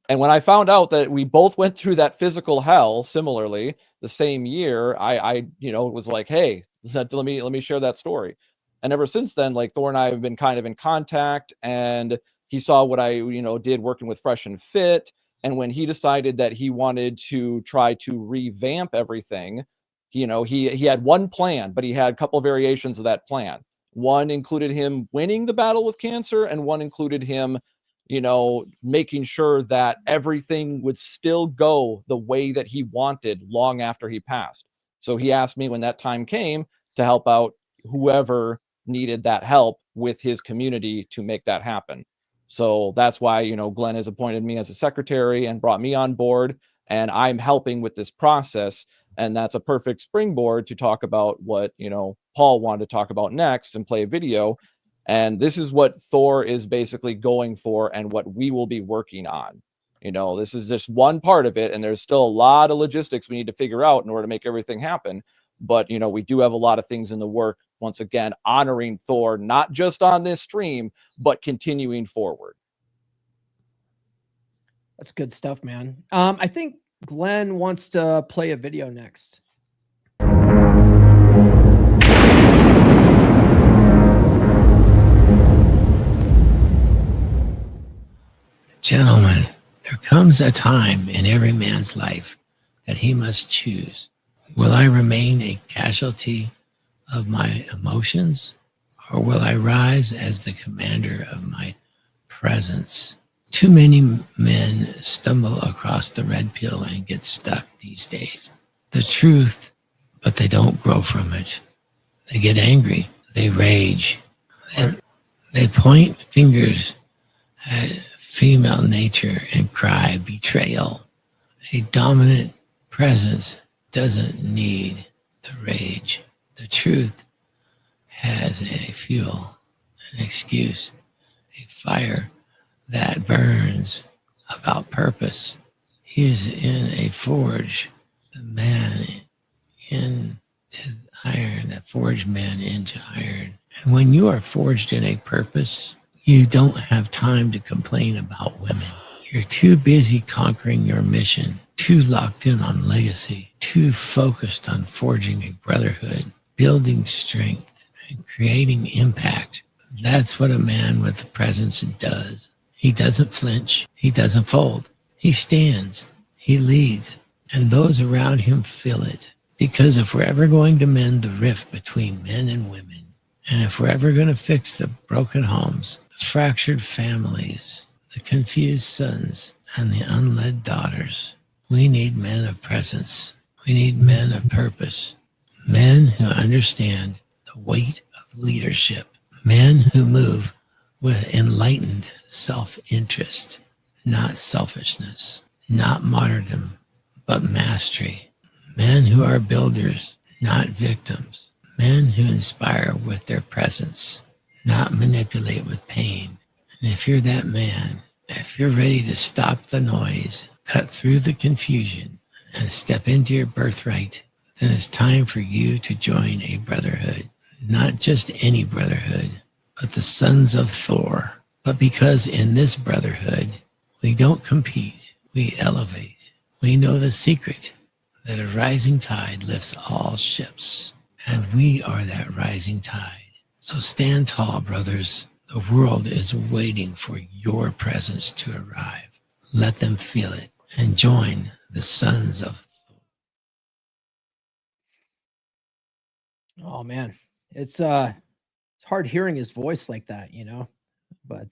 O: And when I found out that we both went through that physical hell similarly the same year, I was like, hey, let me share that story. And ever since then, like Thor and I have been kind of in contact, and he saw what I, did working with Fresh and Fit. And when he decided that he wanted to try to revamp everything, he had one plan, but he had a couple of variations of that plan. One included him winning the battle with cancer, and one included him making sure that everything would still go the way that he wanted long after he passed. So he asked me when that time came to help out whoever needed that help with his community to make that happen. So that's why, Glenn has appointed me as a secretary and brought me on board, and I'm helping with this process. And that's a perfect springboard to talk about what, Paul wanted to talk about next and play a video. And this is what Thor is basically going for and what we will be working on. This is just one part of it, and there's still a lot of logistics we need to figure out in order to make everything happen. But, we do have a lot of things in the work, once again, honoring Thor, not just on this stream, but continuing forward.
H: That's good stuff, man. I think Glenn wants to play a video next.
A: Gentlemen, there comes a time in every man's life that he must choose. Will I remain a casualty of my emotions, or will I rise as the commander of my presence? Too many men stumble across the red pill and get stuck these days. The truth, but they don't grow from it. They get angry. They rage. They point fingers at female nature and cry betrayal. A dominant presence doesn't need the rage. The truth has a fuel, an excuse, a fire that burns about purpose. He is in a forge, the man into iron, that forged man into iron. And when you are forged in a purpose, you don't have time to complain about women. You're too busy conquering your mission, too locked in on legacy, too focused on forging a brotherhood, building strength, and creating impact. That's what a man with presence does. He doesn't flinch. He doesn't fold. He stands. He leads. And those around him feel it. Because if we're ever going to mend the rift between men and women, and if we're ever going to fix the broken homes, the fractured families, the confused sons, and the unled daughters, we need men of presence. We need men of purpose. Men who understand the weight of leadership. Men who move with enlightened self-interest, not selfishness, not martyrdom, but mastery. Men who are builders, not victims. Men who inspire with their presence, not manipulate with pain. And if you're that man, if you're ready to stop the noise, cut through the confusion, and step into your birthright, then it's time for you to join a brotherhood. Not just any brotherhood, but the sons of Thor. But because in this brotherhood, we don't compete, we elevate. We know the secret that a rising tide lifts all ships. And we are that rising tide. So stand tall, brothers. The world is waiting for your presence to arrive. Let them feel it and join the sons of Thor.
H: Oh man, it's hard hearing his voice like that, but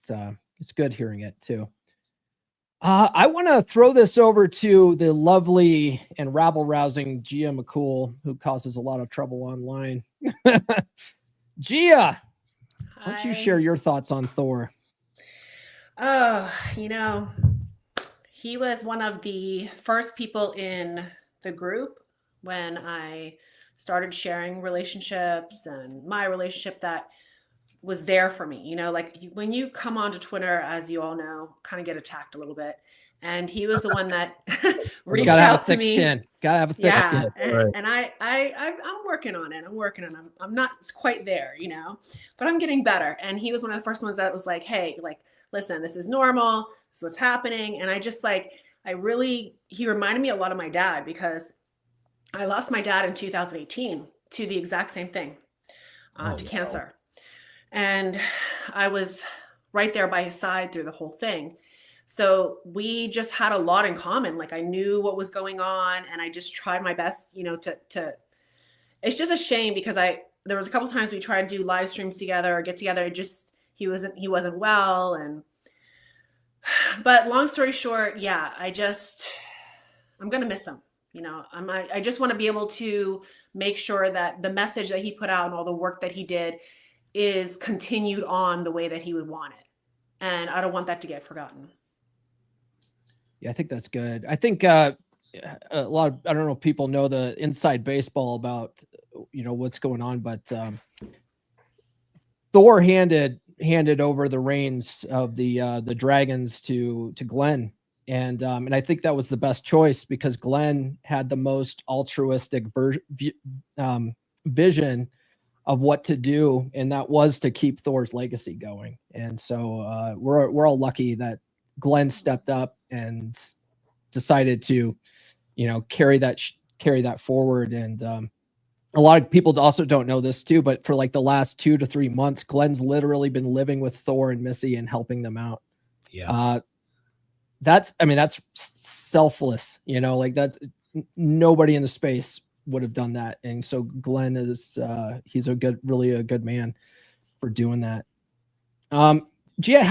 H: it's good hearing it too. I want to throw this over to the lovely and rabble-rousing Gia McCool, who causes a lot of trouble online. Gia, why don't you share your thoughts on Thor?
E: Oh, he was one of the first people in the group when I started sharing relationships and my relationship that was there for me. You know, like when you come onto Twitter, as you all know, kind of get attacked a little bit. And he was the one that reached
H: Gotta have a
E: out to
H: thick
E: me.
H: skin. Gotta have a thick
E: Yeah,
H: skin.
E: and I'm working on it. I'm not quite there, you know, but I'm getting better. And he was one of the first ones that was like, hey, like, listen, this is normal. This is what's happening. And I just like, he reminded me a lot of my dad, because I lost my dad in 2018 to the exact same thing, to cancer. And I was right there by his side through the whole thing. So we just had a lot in common. Like I knew what was going on, and I just tried my best, you know, to it's just a shame because there was a couple times we tried to do live streams together or get together. He wasn't well. But long story short, yeah, I'm going to miss him. You know, I just want to be able to make sure that the message that he put out and all the work that he did is continued on the way that he would want it. And I don't want that to get forgotten.
H: Yeah, I think that's good. I think a lot of, I don't know if people know the inside baseball about, you know, what's going on, but Thor handed over the reins of the dragons to Glenn. And I think that was the best choice because Glenn had the most altruistic vision of what to do, and that was to keep Thor's legacy going. And so we're all lucky that Glenn stepped up and decided to, you know, carry that forward. And a lot of people also don't know this too, but for like the last 2 to 3 months, Glenn's literally been living with Thor and Missy and helping them out.
I: Yeah.
H: That's selfless, you know, like that's nobody in the space would have done that. And so Glenn is, he's really a good man for doing that. Gia,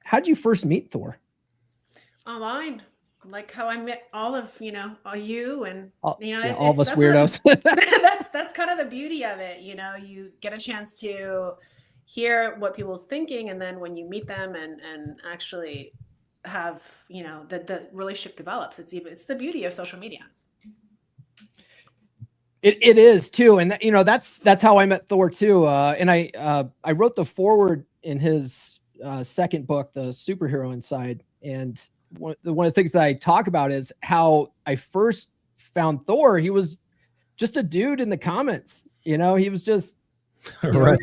H: how'd you first meet Thor?
E: Online, like how I met all of, you know, all you and, you know,
H: all of us weirdos.
E: That's kind of the beauty of it. You know, you get a chance to hear what people's thinking. And then when you meet them and actually have, you know, the relationship develops, it's the beauty of social media.
H: It is too. And you know, that's how I met Thor too. And I wrote the foreword in his second book, The Superhero Inside. And one of the things that I talk about is how I first found Thor. He was just a dude in the comments, you know, he was just, right.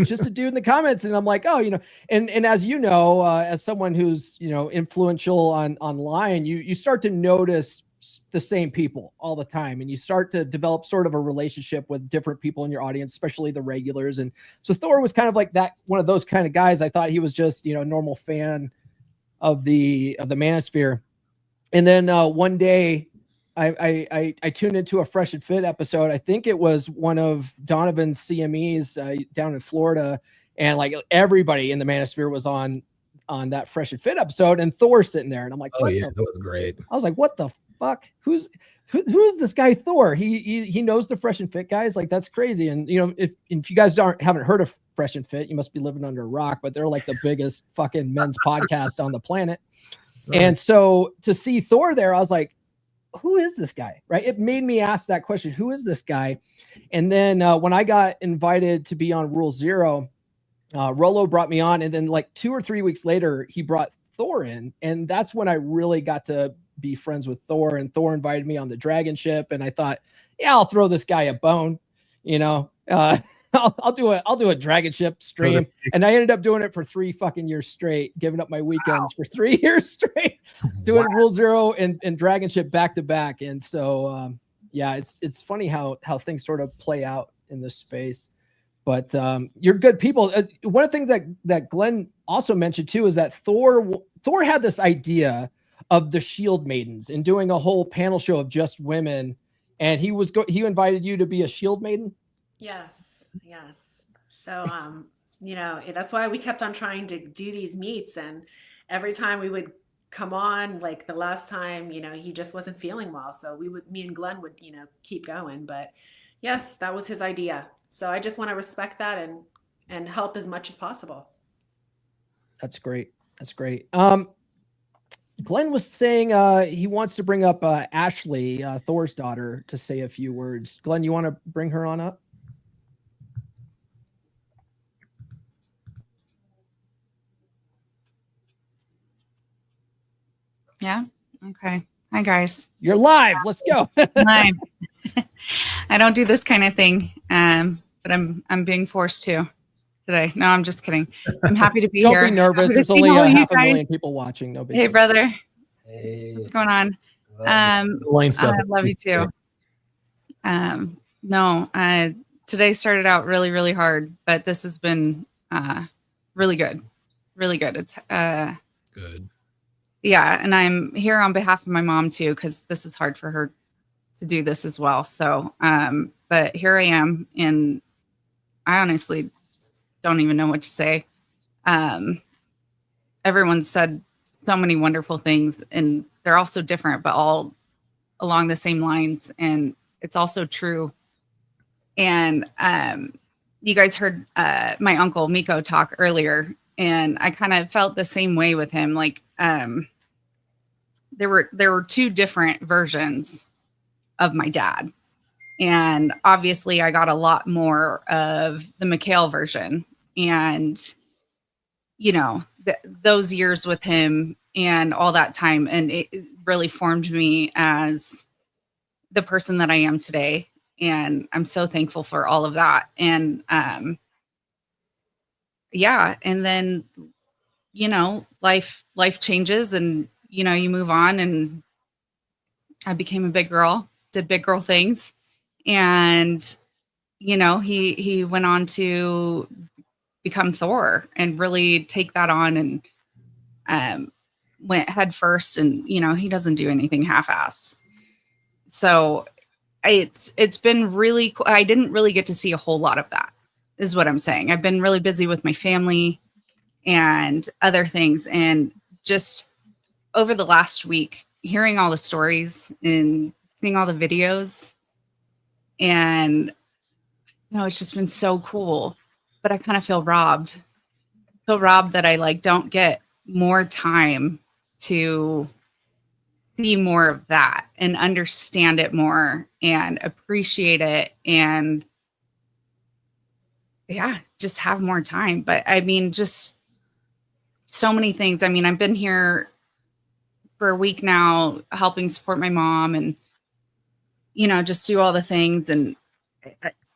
H: Just a dude in the comments. And I'm like, oh, you know, and as you know, as someone who's, you know, influential online, you start to notice the same people all the time. And you start to develop sort of a relationship with different people in your audience, especially the regulars. And so Thor was kind of like that, one of those kind of guys. I thought he was just, you know, a normal fan of the Manosphere. And then one day I tuned into a Fresh and Fit episode. I think it was one of Donovan's CMEs down in Florida. And like everybody in the Manosphere was on that Fresh and Fit episode, and Thor sitting there. And I'm like,
I: oh yeah, that was great.
H: I was like, what the fuck? Who's this guy Thor? He knows the Fresh and Fit guys. Like, that's crazy. And you know, if you guys haven't heard of Fresh and Fit, you must be living under a rock, but they're like the biggest fucking men's podcast on the planet. Right. And so to see Thor there, I was like, who is this guy? Right. It made me ask that question. Who is this guy? And then when I got invited to be on Rule Zero, Rolo brought me on. And then like 2 or 3 weeks later, he brought Thor in. And that's when I really got to be friends with Thor. And Thor invited me on the Dragon Ship. And I thought, yeah, I'll throw this guy a bone, you know, I'll do a Dragon Ship stream. And I ended up doing it for 3 fucking years straight, giving up my weekends for 3 years straight, doing Rule Zero and Dragon Ship back to back. And so, yeah, it's funny how things sort of play out in this space, but you're good people. One of the things that Glenn also mentioned too, is that Thor had this idea of the Shield Maidens and doing a whole panel show of just women. And he invited you to be a Shield Maiden.
E: Yes. So, you know, that's why we kept on trying to do these meets. And every time we would come on, like the last time, you know, he just wasn't feeling well. So me and Glenn would, you know, keep going. But yes, that was his idea. So I just want to respect that and help as much as possible.
H: That's great. Glenn was saying he wants to bring up Ashley, Thor's daughter, to say a few words. Glenn, you want to bring her on up?
P: Yeah. Okay. Hi guys.
H: You're live. Let's go.
P: Live. I don't do this kind of thing, but I'm being forced to today. No, I'm just kidding. I'm happy to be
H: Don't
P: here.
H: be nervous.
P: Happy to
H: There's
P: see
H: only
P: all you
H: half a
P: guys.
H: million people watching. No big
P: Hey,
H: deal.
P: brother.
C: Hey,
P: What's going on?
I: Lane stuff.
P: I love you too. No, today started out really, really hard, but this has been really good. Really good. It's
I: Good.
P: yeah, and I'm here on behalf of my mom too, because this is hard for her to do this as well. So, but here I am, and I honestly don't even know what to say. Everyone said so many wonderful things, and they're all so different, but all along the same lines, and it's also true. And you guys heard my uncle Miko talk earlier, and I kind of felt the same way with him. Like there were two different versions of my dad, and obviously I got a lot more of the Mikhail version. And you know, those years with him and all that time, and it really formed me as the person that I am today. And I'm so thankful for all of that. And yeah, and then you know, life changes, and you know, you move on, and I became a big girl, did big girl things, and you know, he went on to become Thor and really take that on, and went head first, and you know, he doesn't do anything half-ass. So it's been really cool. I didn't really get to see a whole lot of that, is what I'm saying. I've been really busy with my family and other things, and just over the last week, hearing all the stories and seeing all the videos, and you know, it's just been so cool. But I kind of feel robbed that I like don't get more time to see more of that and understand it more and appreciate it, and yeah, just have more time. But I mean, just so many things. I mean, I've been here for a week now helping support my mom, and you know, just do all the things, and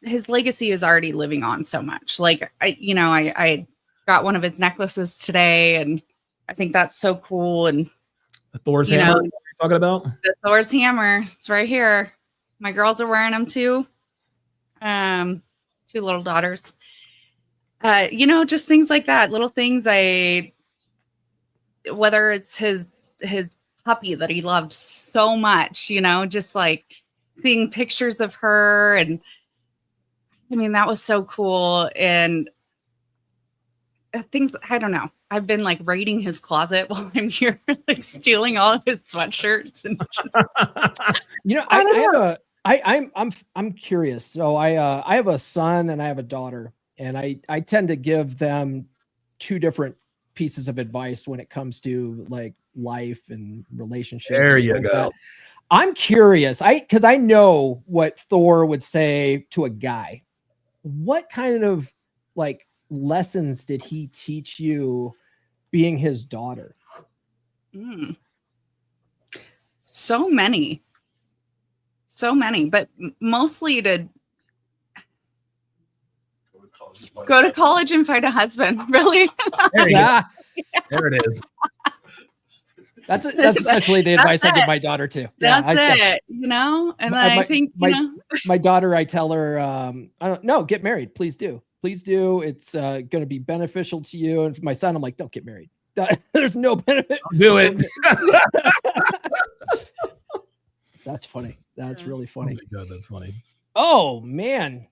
P: his legacy is already living on so much. Like I got one of his necklaces today, and I think that's so cool. And
I: The Thor's
P: you
I: hammer
P: know,
I: you're talking about?
P: the Thor's hammer, it's right here. My girls are wearing them too. Two little daughters. You know, just things like that, little things. Whether it's his puppy that he loved so much, you know, just like seeing pictures of her, and I mean, that was so cool. And things, I don't know. I've been like raiding his closet while I'm here, like stealing all of his sweatshirts, and just,
H: You know, I'm curious. So I have a son and I have a daughter, and I tend to give them two different pieces of advice when it comes to like life and relationships.
I: There
H: and
I: you
H: stuff like
I: go.
H: that. I'm curious. Because I know what Thor would say to a guy. What kind of like lessons did he teach you being his daughter?
P: so many, but mostly to go to college and find a husband. Really?
I: There you
H: Yeah.
I: go. There it is.
H: That's essentially the advice I give my daughter too. Yeah,
P: That's it, you know? And I think, you know,
H: my daughter, I tell her, I don't know, get married. Please do. Please do. It's going to be beneficial to you. And for my son, I'm like, don't get married. There's no benefit.
I: Do it.
H: That's funny. That's really funny.
I: Oh my God, that's funny.
H: Oh man.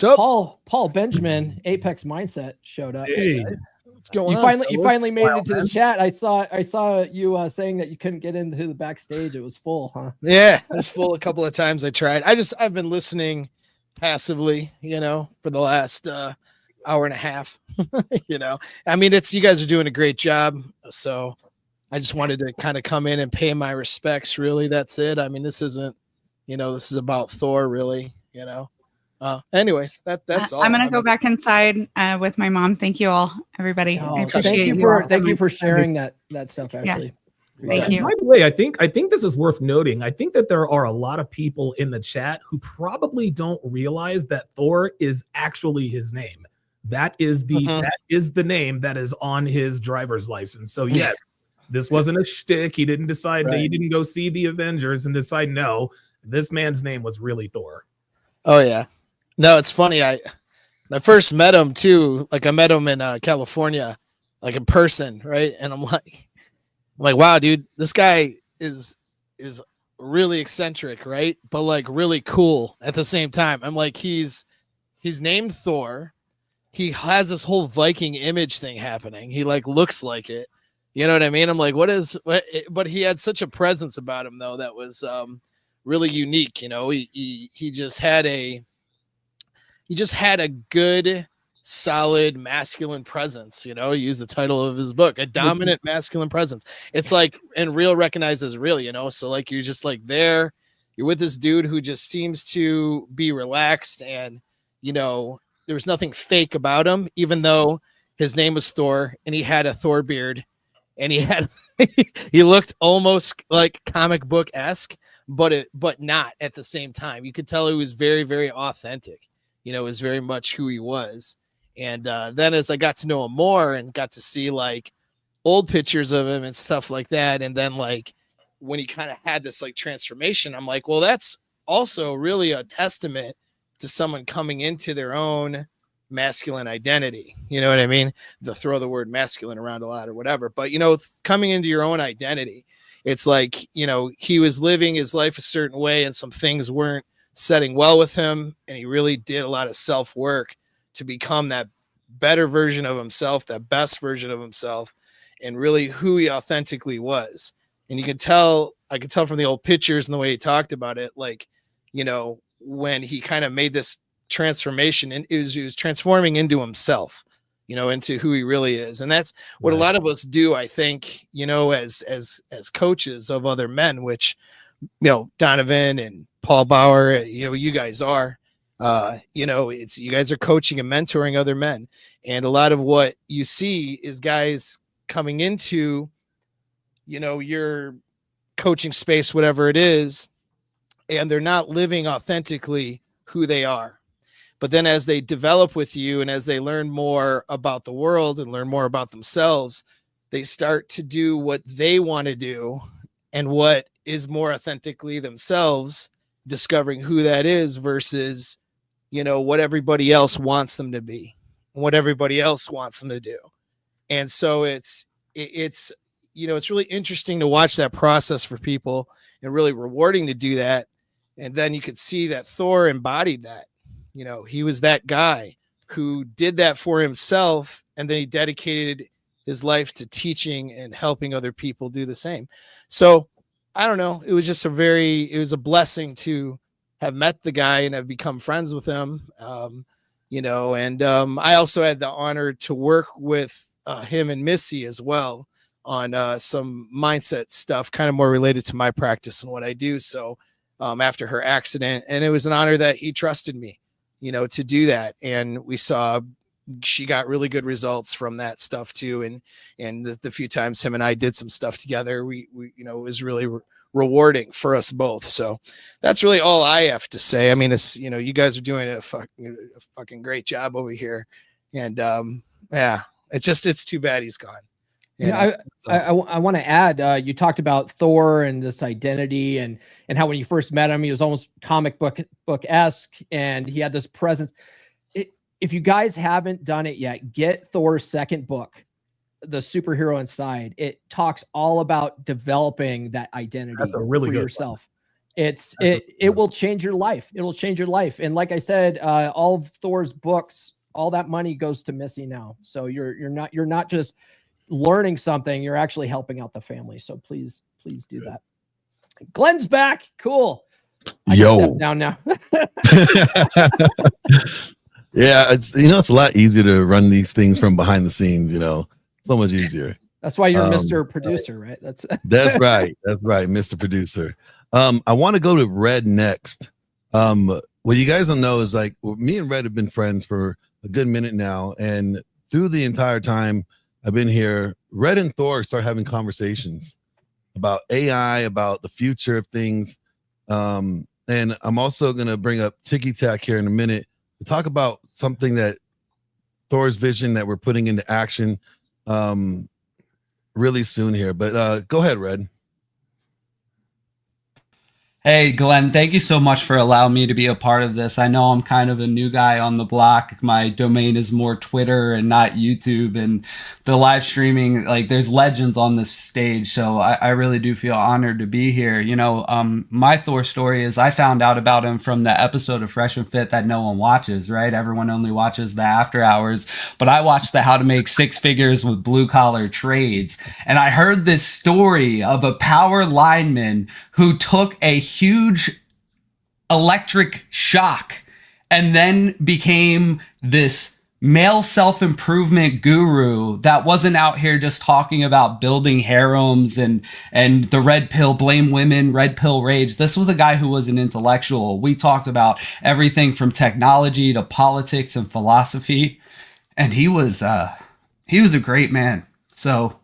H: Paul Benjamin, Apex Mindset showed up.
I: Hey,
Q: what's going
H: on? You
Q: fellas?
H: finally made
Q: Wow,
H: it into
Q: man.
H: the chat. I saw you saying that you couldn't get into the backstage. It was full, huh?
Q: Yeah, it was full a couple of times I tried. I've been listening passively, you know, for the last hour and a half. You know, I mean, you guys are doing a great job. So I just wanted to kind of come in and pay my respects. Really, that's it. I mean, this isn't, this is about Thor, really. Anyways, that's all.
P: I'm gonna go back inside with my mom. Thank you all, everybody. I appreciate
H: thank you for sharing that stuff,
P: Yeah.
H: Ashley.
P: Thank you.
I: By the way, I think this is worth noting. I think that there are a lot of people in the chat who probably don't realize that Thor is actually his name. That is the name that is on his driver's license. So yes, this wasn't a shtick. He didn't decide that he didn't go see the Avengers and decide no. This man's name was really Thor.
Q: Oh yeah. No, it's funny. I first met him too. Like I met him in California, like in person, right? And I'm like, wow, dude, this guy is really eccentric, right? But like really cool at the same time. I'm like, he's named Thor. He has this whole Viking image thing happening. He like looks like it. You know what I mean? I'm like, what? But he had such a presence about him though that was really unique. He just had a good, solid masculine presence. He used the title of his book, a dominant masculine presence. It's like, and real recognizes real, so like you're just like there, you're with this dude who just seems to be relaxed, and there was nothing fake about him, even though his name was Thor and he had a Thor beard and he looked almost like comic book-esque, but not at the same time. You could tell he was very, very authentic. It was very much who he was. And then as I got to know him more and got to see like old pictures of him and stuff like that, and then like when he kind of had this like transformation, I'm like, well, that's also really a testament to someone coming into their own masculine identity. You know what I mean? They'll throw the word masculine around a lot or whatever, but coming into your own identity, it's like, he was living his life a certain way and some things weren't setting well with him, and he really did a lot of self-work to become that better version of himself, that best version of himself, and really who he authentically was. And I could tell from the old pictures and the way he talked about it, like, when he kind of made this transformation, and he was transforming into himself, into who he really is. And that's what a lot of us do, I think, as coaches of other men, which, Donovan and Paul Bauer, you guys are, it's, you guys are coaching and mentoring other men. And a lot of what you see is guys coming into, your coaching space, whatever it is, and they're not living authentically who they are. But then as they develop with you and as they learn more about the world and learn more about themselves, they start to do what they want to do and what is more authentically themselves, discovering who that is versus, what everybody else wants them to be, what everybody else wants them to do. And so it's really interesting to watch that process for people, and really rewarding to do that. And then you could see that Thor embodied that. He was that guy who did that for himself, and then he dedicated his life to teaching and helping other people do the same. So I don't know. It was just it was a blessing to have met the guy and have become friends with him. And I also had the honor to work with him and Missy as well on some mindset stuff, kind of more related to my practice and what I do. So after her accident, and it was an honor that he trusted me, to do that. And we saw she got really good results from that stuff too. And the few times him and I did some stuff together, we it was really rewarding for us both. So that's really all I have to say. I mean, it's, you guys are doing a fucking great job over here. And it's too bad he's gone.
H: I want to add, you talked about Thor and this identity and how when you first met him, he was almost comic book-esque, and he had this presence. If you guys haven't done it yet, get Thor's second book, The Superhero Inside. It talks all about developing that identity.
I: That's a really
H: for
I: good
H: yourself. One. It will change your life. It will change your life. And like I said, all of Thor's books, all that money goes to Missy now. So you're not just learning something, you're actually helping out the family. So please do that. Glenn's back. Cool. I can step down now.
B: Yeah, it's it's a lot easier to run these things from behind the scenes, so much easier.
H: That's why you're Mr. Producer, right?
B: That's right. That's right, Mr. Producer. I want to go to Red next. What you guys don't know is like me and Red have been friends for a good minute now, and through the entire time I've been here, Red and Thor start having conversations about AI, about the future of things. And I'm also going to bring up Tiki Tack here in a minute to talk about something that Thor's vision that we're putting into action really soon here. But go ahead, Red.
R: Hey, Glenn, thank you so much for allowing me to be a part of this. I know I'm kind of a new guy on the block. My domain is more Twitter and not YouTube, and the live streaming, like there's legends on this stage. So I really do feel honored to be here. You know, my Thor story is I found out about him from the episode of Fresh and Fit that no one watches, right? Everyone only watches the after hours, but I watched the How to Make Six Figures with Blue Collar Trades. And I heard this story of a power lineman who took a huge electric shock and then became this male self-improvement guru that wasn't out here just talking about building harems and the red pill, blame women, red pill rage. This was a guy who was an intellectual. We talked about everything from technology to politics and philosophy, and he was a great man. So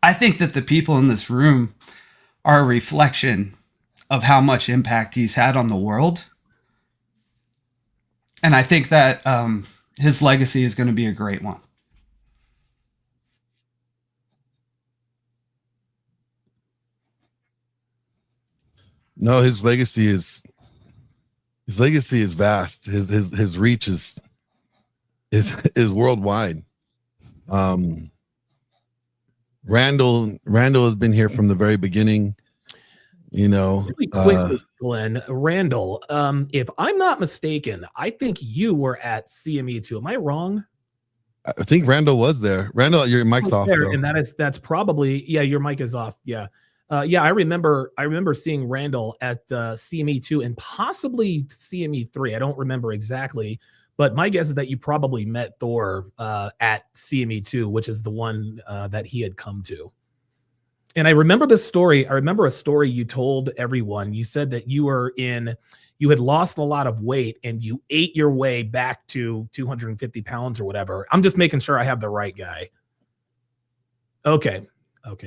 R: I think that the people in this room are a reflection of how much impact he's had on the world. And I think that his legacy is going to be a great one.
B: No, his legacy is vast. His reach is worldwide. Randall has been here from the very beginning. You know,
I: really quickly, Glenn, Randall, if I'm not mistaken, I think you were at CME too. Am I wrong?
B: I think Randall was there. Randall, your mic's off.
I: There, and that's probably, yeah, your mic is off. Yeah. I remember seeing Randall at CME 2 and possibly CME 3. I don't remember exactly, but my guess is that you probably met Thor at CME 2, which is the one that he had come to. And I remember this story. I remember a story you told everyone. You said that you had lost a lot of weight and you ate your way back to 250 pounds or whatever. I'm just making sure I have the right guy. Okay.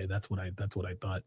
I: That's what I thought.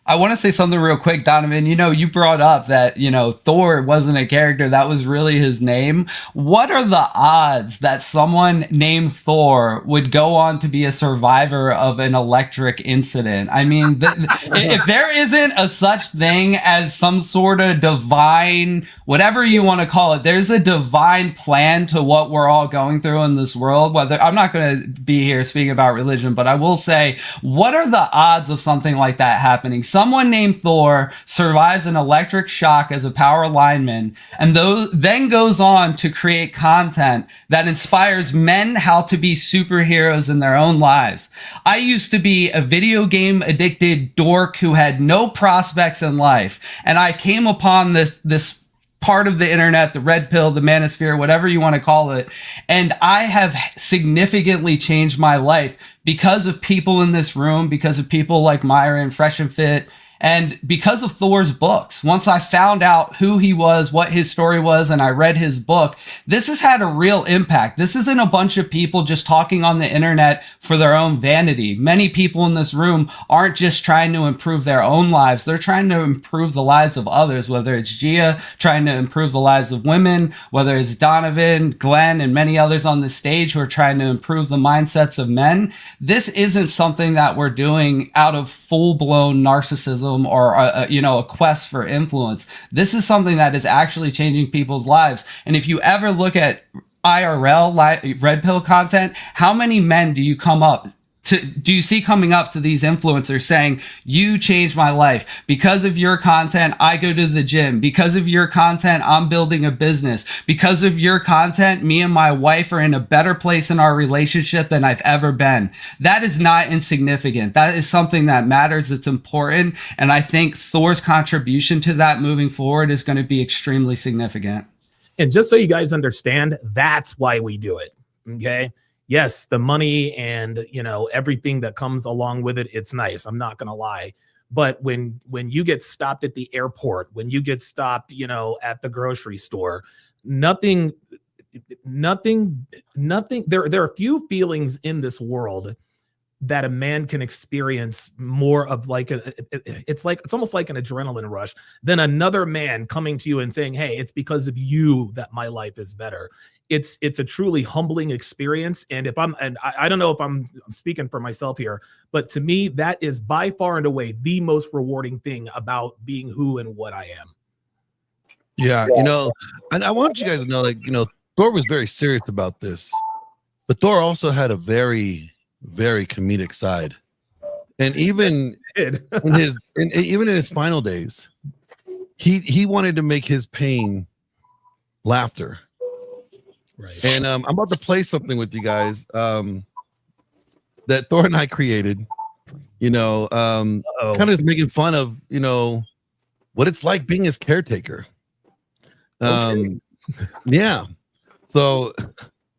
R: I want to say something real quick, Donovan. You know, you brought up that, you know, Thor wasn't a character. That was really his name. What are the odds that someone named Thor would go on to be a survivor of an electric incident? I mean, if there isn't a such thing as some sort of divine, whatever you want to call it, there's a divine plan to what we're all going through in this world. Whether I'm not going to be here speaking about religion, but I will say, what are the odds of something like that happening? Someone named Thor survives an electric shock as a power lineman and then goes on to create content that inspires men how to be superheroes in their own lives. I used to be a video game addicted dork who had no prospects in life, and I came upon this part of the internet, the red pill, the manosphere, whatever you want to call it, and I have significantly changed my life because of people in this room, because of people like Myra and Fresh and Fit, and because of Thor's books. Once I found out who he was, what his story was, and I read his book, this has had a real impact. This isn't a bunch of people just talking on the internet for their own vanity. Many people in this room aren't just trying to improve their own lives. They're trying to improve the lives of others, whether it's Gia trying to improve the lives of women, whether it's Donovan, Glenn, and many others on the stage who are trying to improve the mindsets of men. This isn't something that we're doing out of full-blown narcissism or a quest for influence. This is something that is actually changing people's lives. And if you ever look at IRL red pill content, how many men do you see coming up to these influencers saying, you changed my life because of your content? I go to the gym because of your content. I'm building a business because of your content. Me and my wife are in a better place in our relationship than I've ever been. That is not insignificant. That is something that matters. It's important. And I think Thor's contribution to that moving forward is going to be extremely significant.
I: And just so you guys understand, that's why we do it. Okay. yes, the money and, you know, everything that comes along with it, it's nice. I'm not going to lie. But when you get stopped at the airport, when you get stopped, you know, at the grocery store, nothing there are few feelings in this world that a man can experience more of, like it's almost like an adrenaline rush than another man coming to you and saying, hey, it's because of you that my life is better. It's a truly humbling experience. And I don't know if I'm speaking for myself here, but to me, that is by far and away the most rewarding thing about being who and what I am.
B: Yeah, you know, and I want you guys to know, like, you know, Thor was very serious about this, but Thor also had a very, very comedic side. And even even in his final days, he wanted to make his pain laughter.
I: Right.
B: And I'm about to play something with you guys that Thor and I created, you know, kind of just making fun of, you know, what it's like being his caretaker. Yeah. So,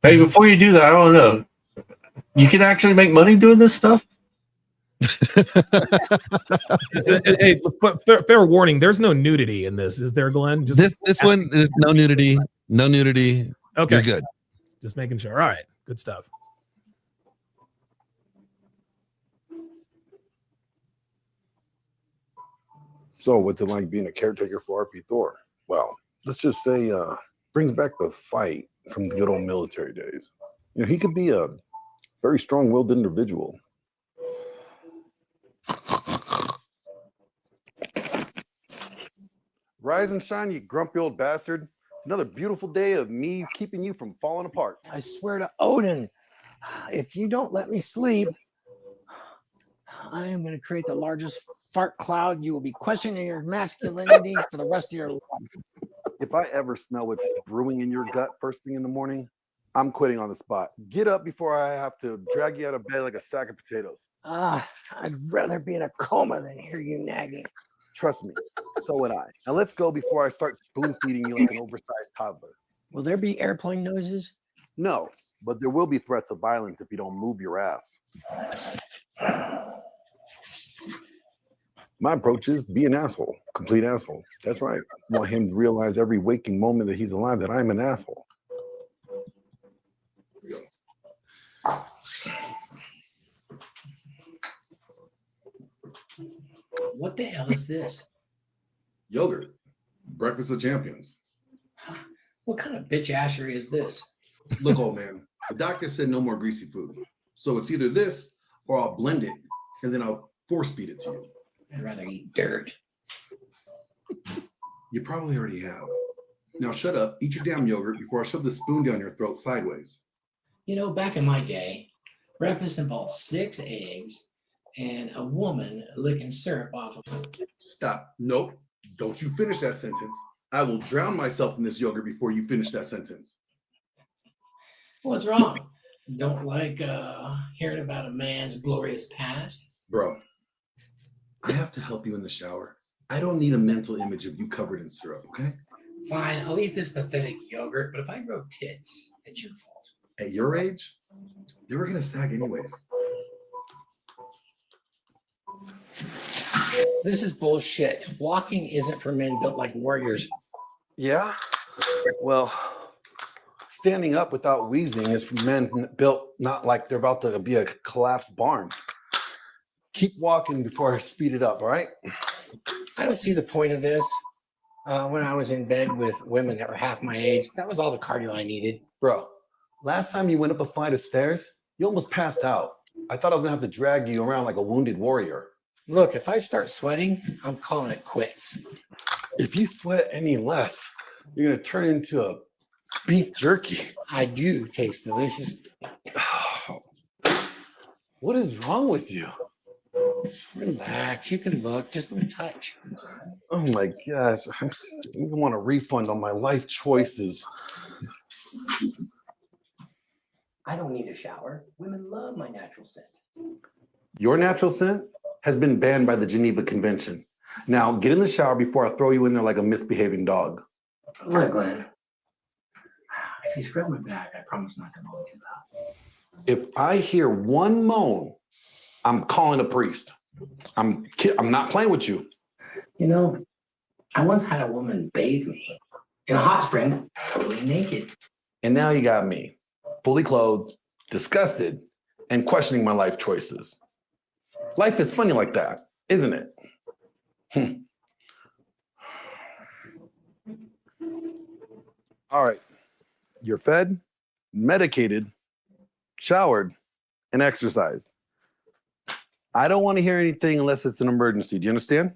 L: hey, before you do that, I don't know. You can actually make money doing this stuff.
I: Hey, fair warning. There's no nudity in this, is there, Glenn?
B: This one is no nudity. No nudity.
I: Okay,
B: you're good.
I: Just making sure. All right, good stuff.
S: So, what's it like being a caretaker for RP Thor? Well, let's just say brings back the fight from the good old military days. You know, he could be a very strong-willed individual. Rise and shine, you grumpy old bastard. It's another beautiful day of me keeping you from falling apart.
T: I swear to Odin, if you don't let me sleep, I am going to create the largest fart cloud. You will be questioning your masculinity for the rest of your life.
S: If I ever smell what's brewing in your gut first thing in the morning, I'm quitting on the spot. Get up before I have to drag you out of bed like a sack of potatoes.
T: I'd rather be in a coma than hear you nagging.
S: Trust me, so would I. Now let's go before I start spoon feeding you like an oversized toddler.
T: Will there be airplane noises?
S: No, but there will be threats of violence if you don't move your ass. My approach is be an asshole, complete asshole. That's right. I want him to realize every waking moment that he's alive that I'm an asshole.
A: What the hell is this?
B: Yogurt. Breakfast of champions.
A: What kind of bitch assery is this?
B: Look, old man, the doctor said no more greasy food. So it's either this or I'll blend it and then I'll force feed it to you.
A: I'd rather eat dirt.
B: You probably already have. Now shut up, eat your damn yogurt before I shove the spoon down your throat sideways.
A: You know, back in my day, breakfast involved 6 eggs and a woman licking syrup off of it.
B: Stop. Nope. Don't you finish that sentence. I will drown myself in this yogurt before you finish that sentence.
A: What's wrong? Don't like hearing about a man's glorious past?
B: Bro, I have to help you in the shower. I don't need a mental image of you covered in syrup, okay?
A: Fine, I'll eat this pathetic yogurt, but if I grow tits, it's your fault.
B: At your age, they were gonna sag anyways.
A: This is bullshit. Walking isn't for men built like warriors.
S: Yeah? Well, standing up without wheezing is for men built not like they're about to be a collapsed barn. Keep walking before I speed it up, all right?
A: I don't see the point of this. When I was in bed with women that were half my age, that was all the cardio I needed.
S: Bro, last time you went up a flight of stairs, you almost passed out. I thought I was gonna have to drag you around like a wounded warrior.
A: Look, if I start sweating, I'm calling it quits.
S: If you sweat any less, you're gonna turn into a beef jerky.
A: I do taste delicious.
S: What is wrong with you?
A: Relax, you can look, just a touch.
S: Oh my gosh, I want a refund on my life choices.
A: I don't need a shower. Women love my natural scent.
S: Your natural scent has been banned by the Geneva Convention. Now get in the shower before I throw you in there like a misbehaving dog.
A: Look, Glenn, if you scrub my back, I promise not to mow you out.
S: If I hear one moan, I'm calling a priest. I'm not playing with you.
T: You know, I once had a woman bathe me in a hot spring, totally naked.
S: And now you got me, fully clothed, disgusted, and questioning my life choices. Life is funny like that, isn't it? All right. You're fed, medicated, showered, and exercised. I don't want to hear anything unless it's an emergency. Do you understand?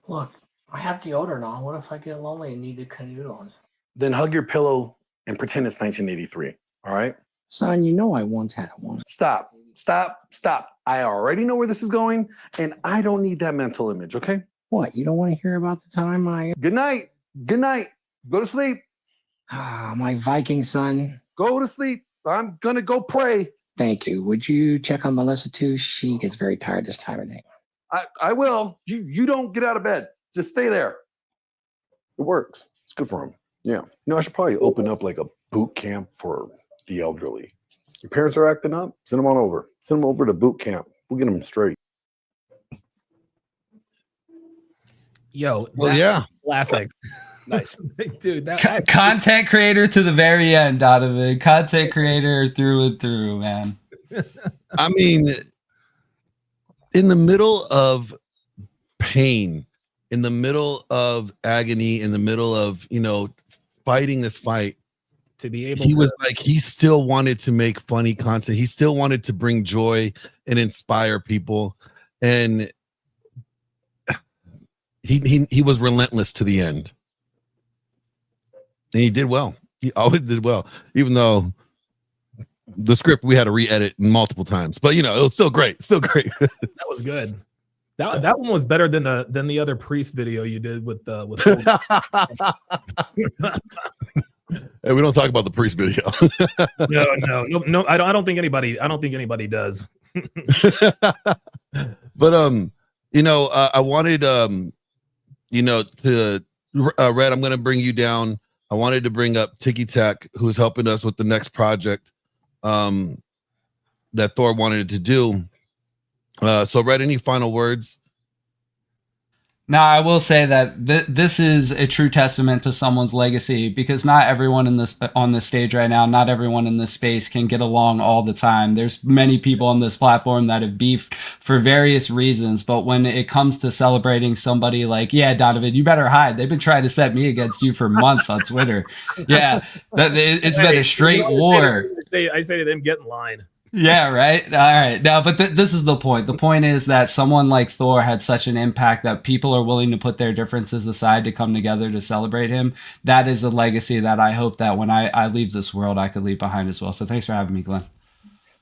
T: Look, I have deodorant on. What if I get lonely and need to canoe on?
S: Then hug your pillow and pretend it's 1983. All right?
T: Son, you know I once had one.
S: Stop. I already know where this is going, and I don't need that mental image, okay?
T: What, you don't want to hear about the time I...
S: Good night. Good night. Go to sleep.
T: Ah, my Viking son.
S: Go to sleep. I'm going to go pray.
T: Thank you. Would you check on Melissa too? She gets very tired this time of day.
S: I will. You don't get out of bed. Just stay there. It works. It's good for him. Yeah. You know, I should probably open up like a boot camp for the elderly. Your parents are acting up? Send them on over. Send them over to boot camp. We'll get them straight.
I: Yo,
B: well, yeah,
I: classic.
Q: Nice,
I: dude. That
R: Content creator to the very end, Donovan. Content creator through and through, man.
B: I mean, in the middle of pain, in the middle of agony, in the middle of, fighting this fight,
I: to be able
B: he was like, he still wanted to make funny content. He still wanted to bring joy and inspire people. And he was relentless to the end. And he did well. He always did well, even though the script we had to re-edit multiple times. But it was still great. Still great.
I: That was good. That one was better than the other priest video you did with
B: Hey, we don't talk about the priest video.
I: No. I don't think anybody does.
B: But I wanted to Red, I'm going to bring you down. I wanted to bring up Tiki Tac, who's helping us with the next project that Thor wanted to do. So Red, any final words?
R: No, I will say that this is a true testament to someone's legacy, because not everyone on this stage right now, not everyone in this space can get along all the time. There's many people on this platform that have beefed for various reasons, but when it comes to celebrating somebody like, yeah, Donovan, you better hide. They've been trying to set me against you for months on Twitter. Yeah, it's been a straight war.
I: I say to them, get in line.
R: Yeah, right. All right. Now, but this is the point. The point is that someone like Thor had such an impact that people are willing to put their differences aside to come together to celebrate him. That is a legacy that I hope that when I leave this world, I could leave behind as well. So thanks for having me, Glenn.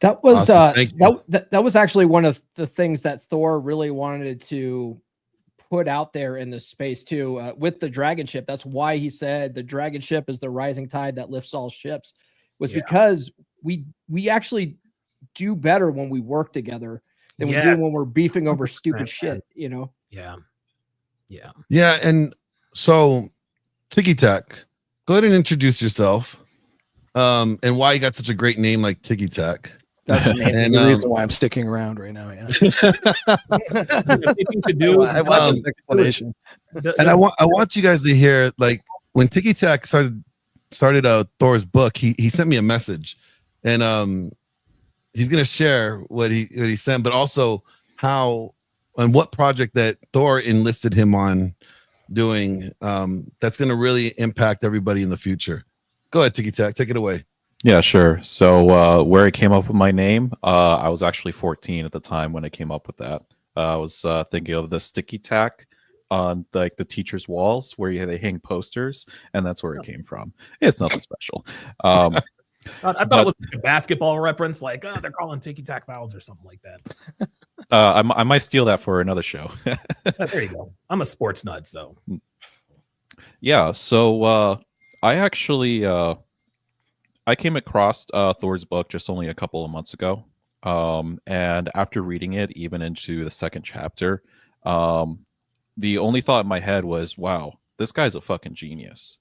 H: That was
B: Awesome.
H: that was actually one of the things that Thor really wanted to put out there in this space too, with the dragon ship. That's why he said the dragon ship is the rising tide that lifts all ships, was because we actually do better when we work together than we do when we're beefing over stupid shit,
I: Yeah.
B: And so Tiki Tac, go ahead and introduce yourself, and why you got such a great name like Tiki Tac.
Q: That's the reason why I'm sticking around right now. Yeah. I want this explanation.
B: And I want you guys to hear, like, when Tiki Tac started Thor's book, he sent me a message, and he's gonna share what he sent, but also how and what project that Thor enlisted him on doing. That's gonna really impact everybody in the future. Go ahead, Tiki Tac, take it away.
U: Yeah, sure. So where I came up with my name, I was actually 14 at the time when I came up with that. I was thinking of the sticky tack on the teachers' walls where they hang posters, and that's where it came from. It's nothing special.
I: I thought it was like a basketball reference, like they're calling ticky-tack fouls or something like that.
U: I might steal that for another show.
I: There you go. I'm a sports nut, so.
U: Yeah, so I actually I came across Thor's book just only a couple of months ago, and after reading it, even into the second chapter, the only thought in my head was, "Wow, this guy's a fucking genius."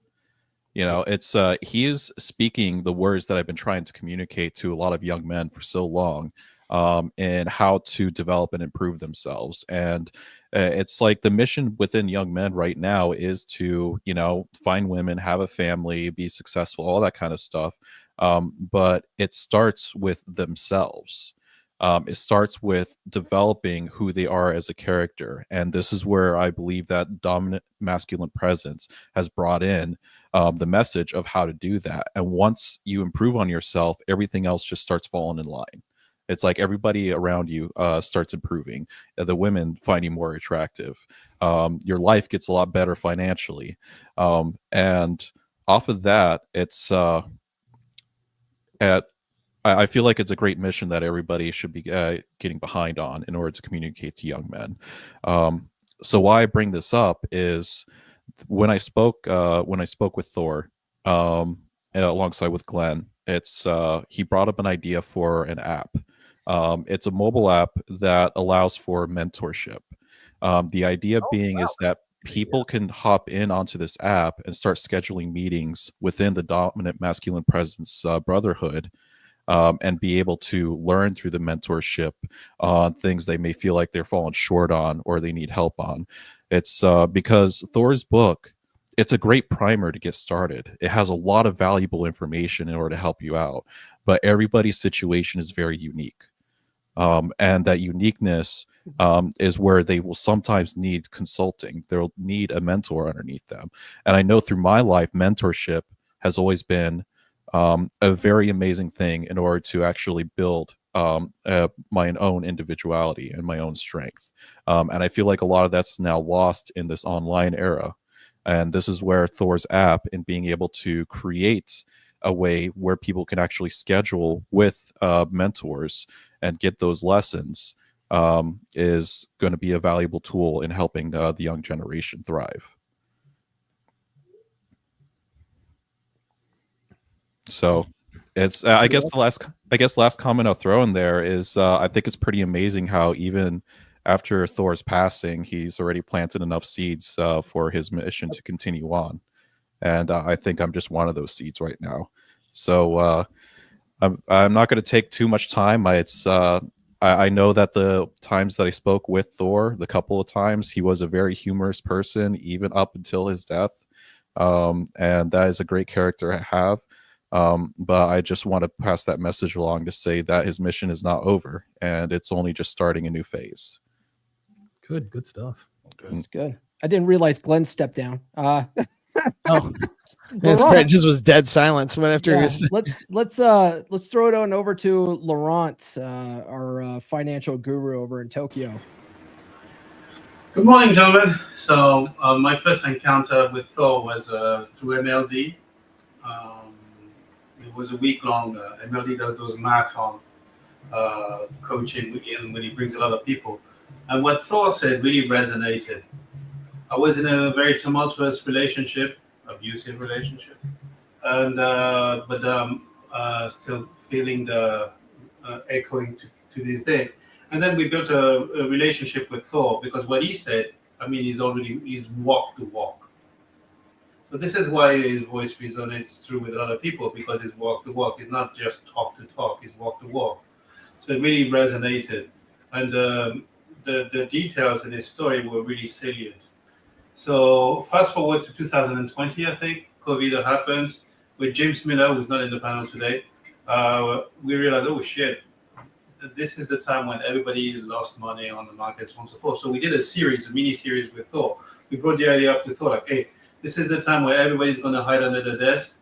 U: You know, it's he is speaking the words that I've been trying to communicate to a lot of young men for so long, and how to develop and improve themselves. And it's like the mission within young men right now is to, you know, find women, have a family, be successful, all that kind of stuff. But it starts with themselves. It starts with developing who they are as a character. And this is where I believe that dominant masculine presence has brought in the message of how to do that. And once you improve on yourself, everything else just starts falling in line. It's like everybody around you starts improving. The women find you more attractive. Your life gets a lot better financially. And off of that, it's I feel like it's a great mission that everybody should be getting behind on in order to communicate to young men. So why I bring this up is when I spoke with Thor, alongside with Glenn, it's he brought up an idea for an app. It's a mobile app that allows for mentorship. The idea being is that people can hop in onto this app and start scheduling meetings within the dominant masculine presence brotherhood, and be able to learn through the mentorship on things they may feel like they're falling short on or they need help on. It's because Thor's book, it's a great primer to get started. It has a lot of valuable information in order to help you out, but everybody's situation is very unique. And that uniqueness is where they will sometimes need consulting. They'll need a mentor underneath them. And I know through my life, mentorship has always been a very amazing thing in order to actually build my own individuality and my own strength. And I feel like a lot of that's now lost in this online era. And this is where Thor's app and being able to create a way where people can actually schedule with mentors and get those lessons is going to be a valuable tool in helping the young generation thrive. So it's I guess last comment I'll throw in there is I think it's pretty amazing how even after Thor's passing, he's already planted enough seeds for his mission to continue on. And I think I'm just one of those seeds right now. So I'm not going to take too much time. I know that the times that I spoke with Thor, the couple of times, he was a very humorous person, even up until his death. And that is a great character to have. But I just want to pass that message along to say that his mission is not over and it's only just starting a new phase.
I: Good stuff.
H: That's good. I didn't realize Glenn stepped down.
Q: Oh, that's right. It just was dead silence. But after
H: let's throw it on over to Laurent, our financial guru over in Tokyo.
D: Good morning, gentlemen. So my first encounter with Thor was through MLD. It was a week-long. MLD does those marathon coaching when he brings a lot of people. And what Thor said really resonated. I was in a very tumultuous relationship, abusive relationship, and but still feeling the echoing to this day. And then we built a relationship with Thor because what he said, I mean, he's walked the walk. So this is why his voice resonates through with a lot of people, because he's walked the walk. He's not just talk to talk, he's walked the walk. So it really resonated. And the details in his story were really salient. So fast forward to 2020, I think, COVID happens. With James Miller, who's not in the panel today, we realized, oh shit, this is the time when everybody lost money on the markets, so on and so forth. So we did a mini series with Thor. We brought the idea up to Thor, like, hey, this is the time where everybody's going to hide under the desk.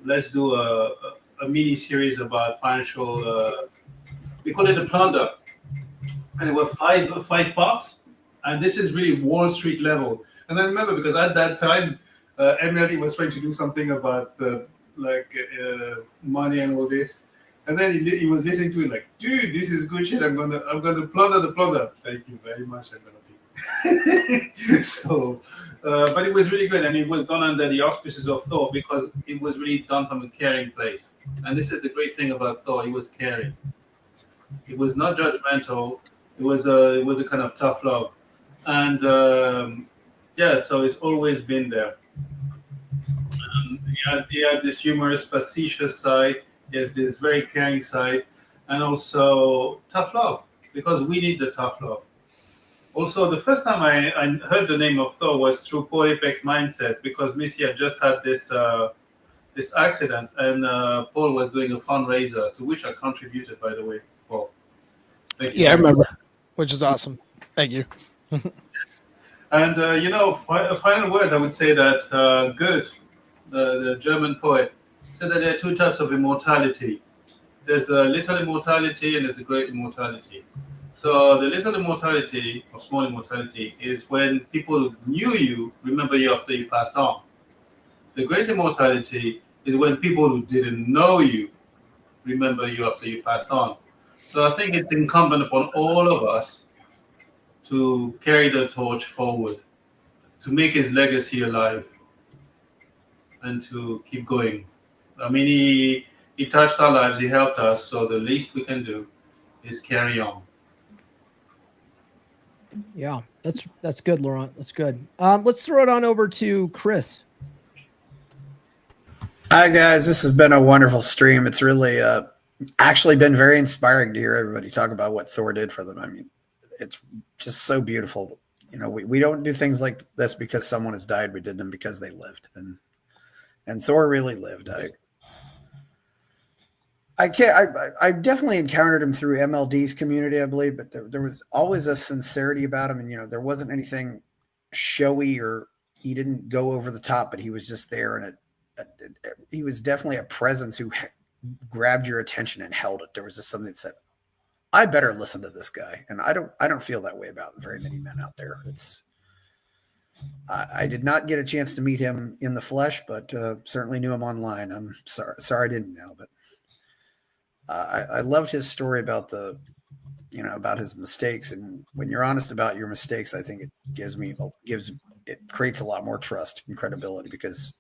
D: Let's do a mini series about financial, we call it the plunder. And it was five parts. And this is really Wall Street level. And I remember because at that time, MLD was trying to do something about money and all this. And then he was listening to it like, dude, this is good shit. I'm gonna plunder the plunder. Thank you very much. I'm gonna do. So, but it was really good, and it was done under the auspices of Thor because it was really done from a caring place. And this is the great thing about Thor. He was caring. It was not judgmental. It was a kind of tough love, and so it's always been there. He had this humorous, facetious side. He has this very caring side, and also tough love, because we need the tough love. Also, the first time I heard the name of Thor was through Paul Apex Mindset, because Missy had just had this accident, and Paul was doing a fundraiser to which I contributed, by the way, Paul. Thank you.
Q: Yeah, I remember, which is awesome. Thank you.
D: And final words, I would say that Goethe, the German poet, said that there are two types of immortality. There's a little immortality and there's a great immortality. So the little immortality or small immortality is when people who knew you remember you after you passed on. The great immortality is when people who didn't know you remember you after you passed on. So I think it's incumbent upon all of us to carry the torch forward, to make his legacy alive, and to keep going. I mean, he touched our lives, he helped us, so the least we can do is carry on.
H: Yeah, that's good, Laurent. That's good. Let's throw it on over to Chris.
F: Hi guys, this has been a wonderful stream. It's really actually been very inspiring to hear everybody talk about what Thor did for them. I mean, it's just so beautiful. You know, we don't do things like this because someone has died. We did them because they lived, and Thor really lived. I definitely encountered him through MLD's community, I believe, but there was always a sincerity about him, and there wasn't anything showy, or he didn't go over the top, but he was just there, and he was definitely a presence who grabbed your attention and held it. There was just something that said, I better listen to this guy. And I don't feel that way about very many men out there. I did not get a chance to meet him in the flesh, but certainly knew him online. I'm sorry I didn't know, but I loved his story about about his mistakes. And when you're honest about your mistakes, I think it creates a lot more trust and credibility, because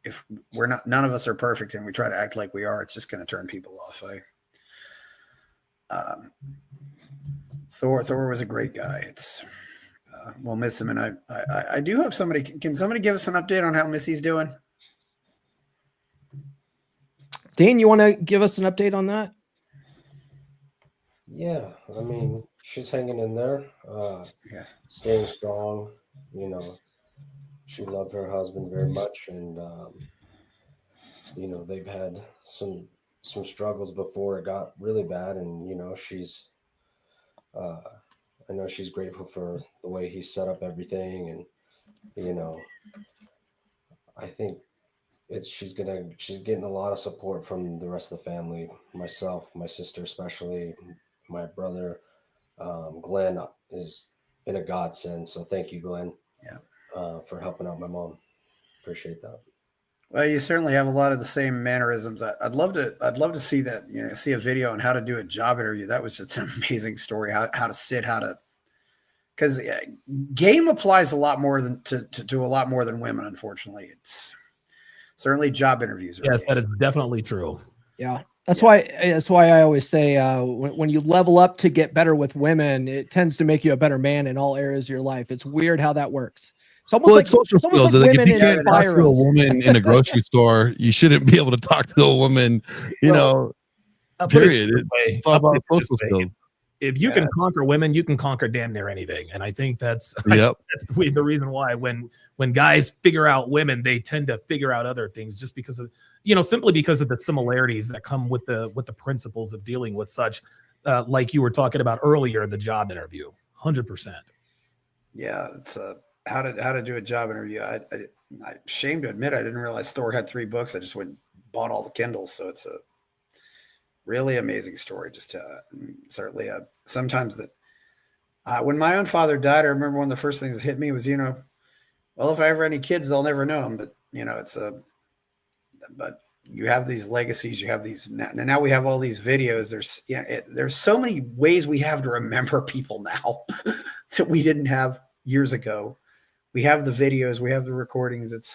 F: if none of us are perfect and we try to act like we are, it's just going to turn people off. Thor was a great guy. We'll miss him. And I do have somebody, can somebody give us an update on how Missy's doing?
H: Dane, you want to give us an update on that?
C: Yeah, I mean, she's hanging in there, staying strong. She loved her husband very much, and they've had some struggles before it got really bad, and she's I know she's grateful for the way he set up everything, and I think she's getting a lot of support from the rest of the family, myself, my sister especially, my brother. Glenn is been a godsend, so thank you, Glenn. For helping out my mom. Appreciate that.
F: Well, you certainly have a lot of the same mannerisms. I'd love to see that, see a video on how to do a job interview. That was just an amazing story. How to sit, because game applies a lot more than to a lot more than women. Unfortunately, it's certainly job interviews.
I: Yes, that is definitely true.
H: Yeah. That's why I always say when you level up to get better with women, it tends to make you a better man in all areas of your life. It's weird how that works. It's almost like
B: social
H: it's almost
B: skills.
H: like
B: Like if you can't talk to a woman in a grocery store, you shouldn't be able to talk to a woman.
I: I'll put it
B: Period.
I: this way.
B: It's all
I: I'll put
B: about
I: it this
B: social
I: way.
B: skills.
I: If you can conquer women, you can conquer damn near anything. And I think that's
B: Yep.
I: that's the reason why when guys figure out women, they tend to figure out other things just because of simply because of the similarities that come with the principles of dealing with such like you were talking about earlier, the job interview. 100%.
F: Yeah, it's how to do a job interview. I'm ashamed to admit I didn't realize Thor had 3 books. I just went and bought all the Kindles, so it's a really amazing story. Just certainly sometimes that when my own father died, I remember one of the first things that hit me was well, if I ever have any kids, they'll never know them. But it's but you have these legacies, you have these now we have all these videos. There's so many ways we have to remember people now that we didn't have years ago. We have the videos, we have the recordings. It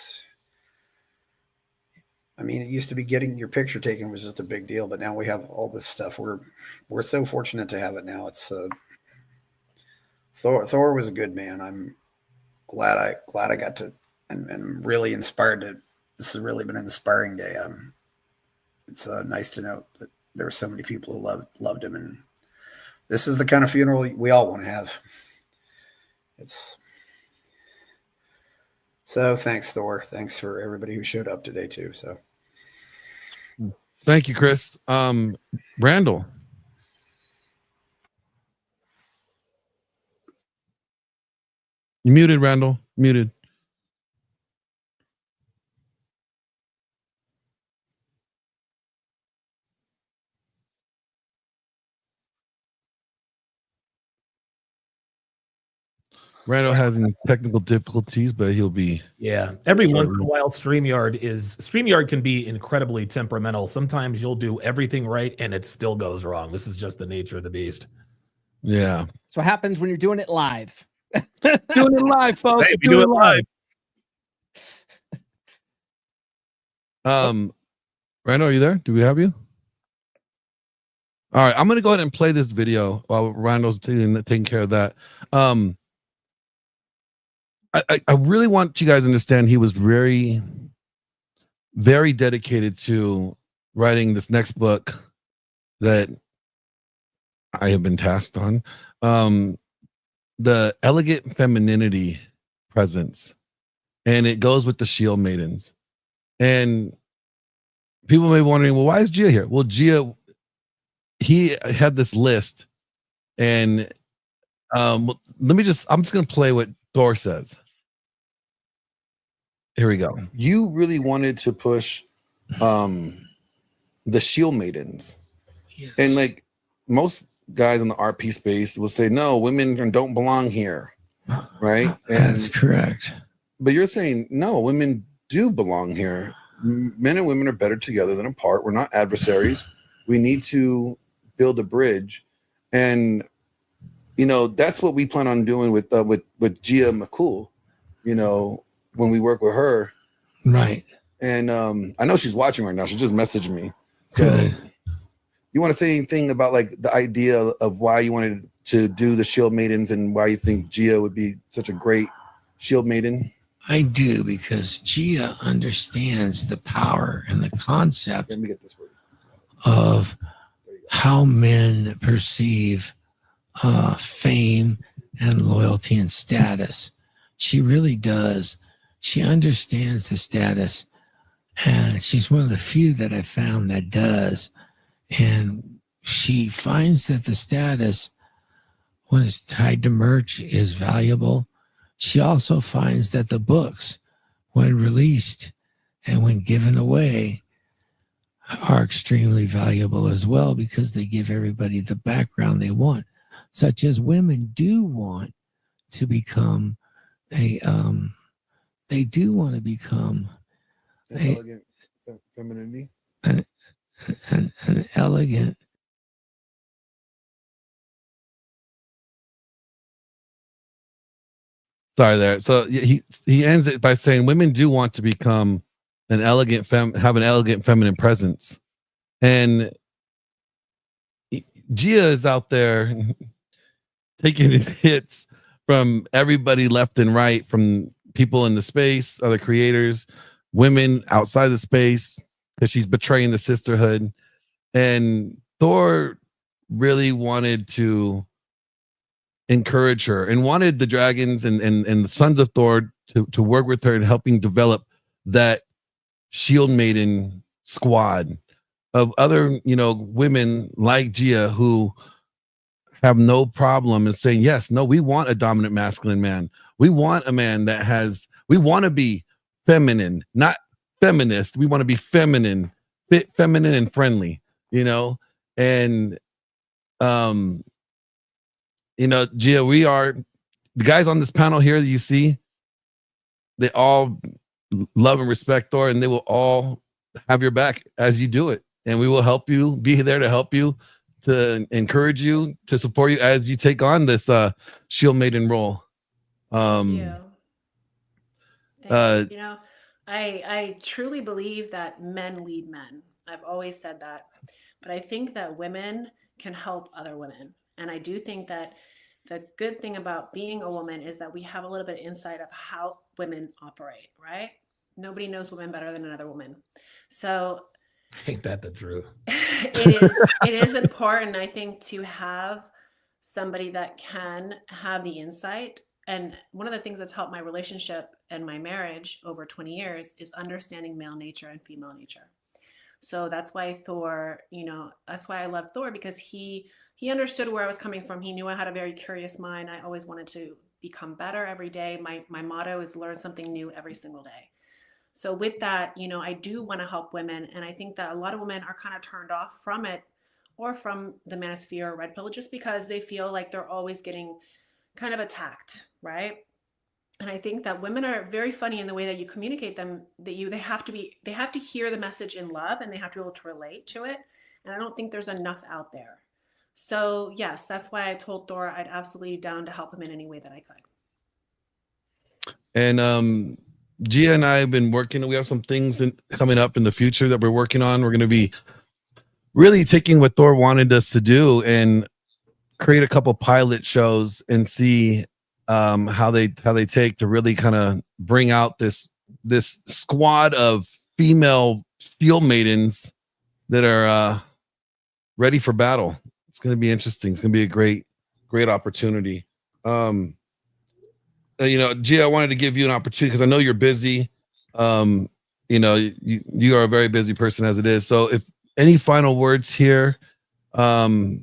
F: used to be getting your picture taken was just a big deal, but now we have all this stuff. We're so fortunate to have it now. It's Thor was a good man. I'm glad I got to, and really inspired to this has really been an inspiring day. It's nice to know that there were so many people who loved him, and this is the kind of funeral we all want to have. So thanks, Thor. Thanks for everybody who showed up today too. So
B: thank you, Chris. Randall. You muted, Randall. Muted. Randall has any technical difficulties, but he'll be.
I: Yeah. Every once in a while, StreamYard can be incredibly temperamental. Sometimes you'll do everything right and it still goes wrong. This is just the nature of the beast.
B: Yeah.
H: So what happens when you're doing it live?
B: Doing it live, folks.
I: Hey,
B: doing it live. Randall, are you there? Do we have you? All right. I'm going to go ahead and play this video while Randall's taking care of that. I really want you guys to understand he was very, very dedicated to writing this next book that I have been tasked on. The elegant femininity presence. And it goes with the Shield Maidens. And people may be wondering, well, why is Gia here? Well, Gia, he had this list. And I'm just going to play what Thor says. Here we go. You really wanted to push the Shield Maidens. Yes. And like most guys in the RP space will say, no, women don't belong here. Right?
A: That's correct.
B: But you're saying, no, women do belong here. Men and women are better together than apart. We're not adversaries. We need to build a bridge. And, you know, that's what we plan on doing with Gia McCool, you know, when we work with her.
A: Right.
B: And I know she's watching right now. She just messaged me. So
A: good.
B: You want to say anything about like the idea of why you wanted to do the Shield Maidens and why you think Gia would be such a great Shield Maiden?
A: I do, because Gia understands the power and the concept of how men perceive fame and loyalty and status. She really does. She understands the status, and she's one of the few that I found that does. And she finds that the status, when it's tied to merch, is valuable. She also finds that the books, when released and when given away, are extremely valuable as well, because they give everybody the background they want, such as women do want to become they do want to become
B: elegant femininity,
A: an elegant.
B: Sorry there. So he ends it by saying women do want to become an elegant have an elegant feminine presence. And Gia is out there taking hits from everybody left and right, from people in the space, other creators, women outside the space, because she's betraying the sisterhood. And Thor really wanted to encourage her and wanted the dragons and the sons of Thor to work with her in helping develop that Shield Maiden squad of other, you know, women like Gia who have no problem in saying, yes, no, we want a dominant masculine man. We want a man that has, we want to be feminine, not feminist. We want to be feminine, feminine and friendly, you know? And, you know, Gia, we are, the guys on this panel here that you see, they all love and respect Thor, and they will all have your back as you do it. And we will help you, be there to help you, to encourage you, to support you as you take on this Shield Maiden role.
E: Thank you. You know, I truly believe that men lead men. I've always said that. But I think that women can help other women. And I do think that the good thing about being a woman is that we have a little bit of insight of how women operate, right? nobody knows women better than another woman. So
I: Ain't that the truth?
E: it is important, I think, to have somebody that can have the insight. And one of the things that's helped my relationship and my marriage over 20 years is understanding male nature and female nature. So that's why Thor, that's why I love Thor, because he understood where I was coming from. He knew I had a very curious mind. I always wanted to become better every day. My motto is learn something new every single day. So with that, I do want to help women. And I think that a lot of women are kind of turned off from it, or from the manosphere or red pill, just because they feel like they're always getting kind of attacked, right? And I think that women are very funny in the way that you communicate them, that they have to hear the message in love, and they have to be able to relate to it. And I don't think there's enough out there. So yes, that's why I told Thor I'd absolutely down to help him in any way that I could.
B: And Gia and I have been working. We have some things coming up in the future that we're working on. We're going to be really taking what Thor wanted us to do and create a couple pilot shows and see how they take to really kind of bring out this squad of female Shield Maidens that are ready for battle. It's going to be interesting. It's going to be a great opportunity. Gia, I wanted to give you an opportunity because I know you're busy. You are a very busy person as it is. So if any final words here, and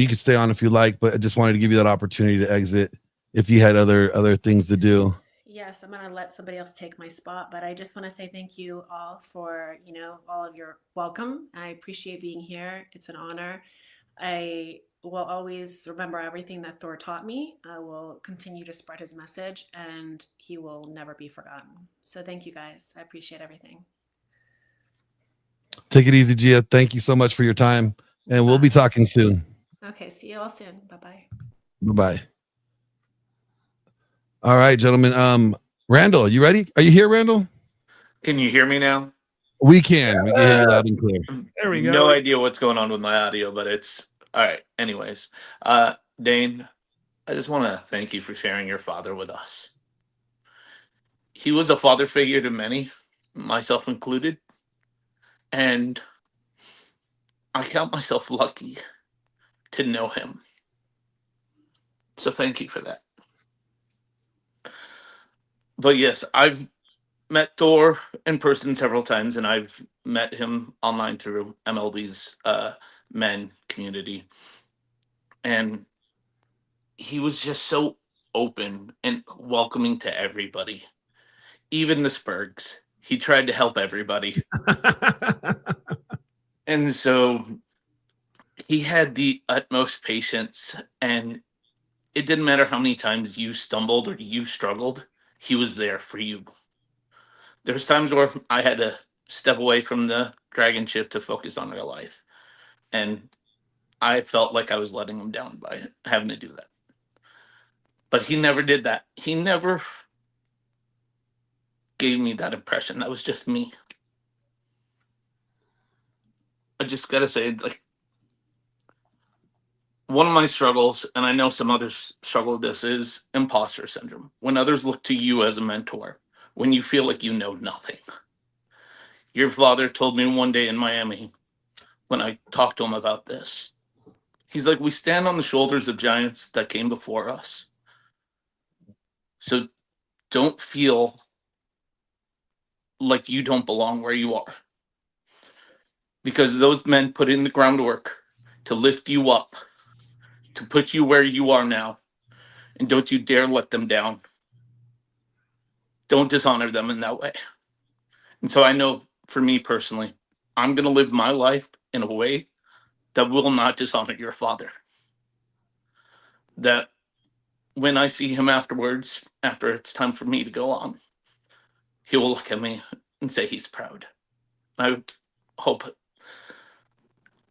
B: you can stay on if you like, but I just wanted to give you that opportunity to exit if you had other things to do.
E: Yes, I'm going to let somebody else take my spot, but I just want to say thank you all for, all of your welcome. I appreciate being here. It's an honor. I will always remember everything that Thor taught me. I will continue to spread his message, and he will never be forgotten. So thank you guys. I appreciate everything.
B: Take it easy, Gia. Thank you so much for your time, and we'll be talking soon.
E: Okay, see you all soon. Bye-bye.
B: Bye-bye. All right, gentlemen. Randall, you ready? Are you here, Randall?
G: Can you hear me now?
B: We can hear you loud and clear.
I: There we go.
G: No idea what's going on with my audio, but it's all right. Anyways, Dane, I just want to thank you for sharing your father with us. He was a father figure to many, myself included, and I count myself lucky to know him. So thank you for that. But yes, I've met Thor in person several times, and I've met him online through MLB's men community. And he was just so open and welcoming to everybody, even the Spurgs. He tried to help everybody. And so he had the utmost patience, and it didn't matter how many times you stumbled or you struggled, he was there for you. There's times where I had to step away from the dragon ship to focus on real life. And I felt like I was letting him down by having to do that. But he never did that. He never gave me that impression. That was just me. I just gotta say, like, one of my struggles, and I know some others struggle with this, is imposter syndrome. When others look to you as a mentor, when you feel like you know nothing. Your father told me one day in Miami, when I talked to him about this, he's like, we stand on the shoulders of giants that came before us. So don't feel like you don't belong where you are. Because those men put in the groundwork to lift you up, to put you where you are now. And don't you dare let them down. Don't dishonor them in that way. And so I know for me personally, I'm going to live my life in a way that will not dishonor your father. That when I see him afterwards, after it's time for me to go on, he will look at me and say he's proud. I hope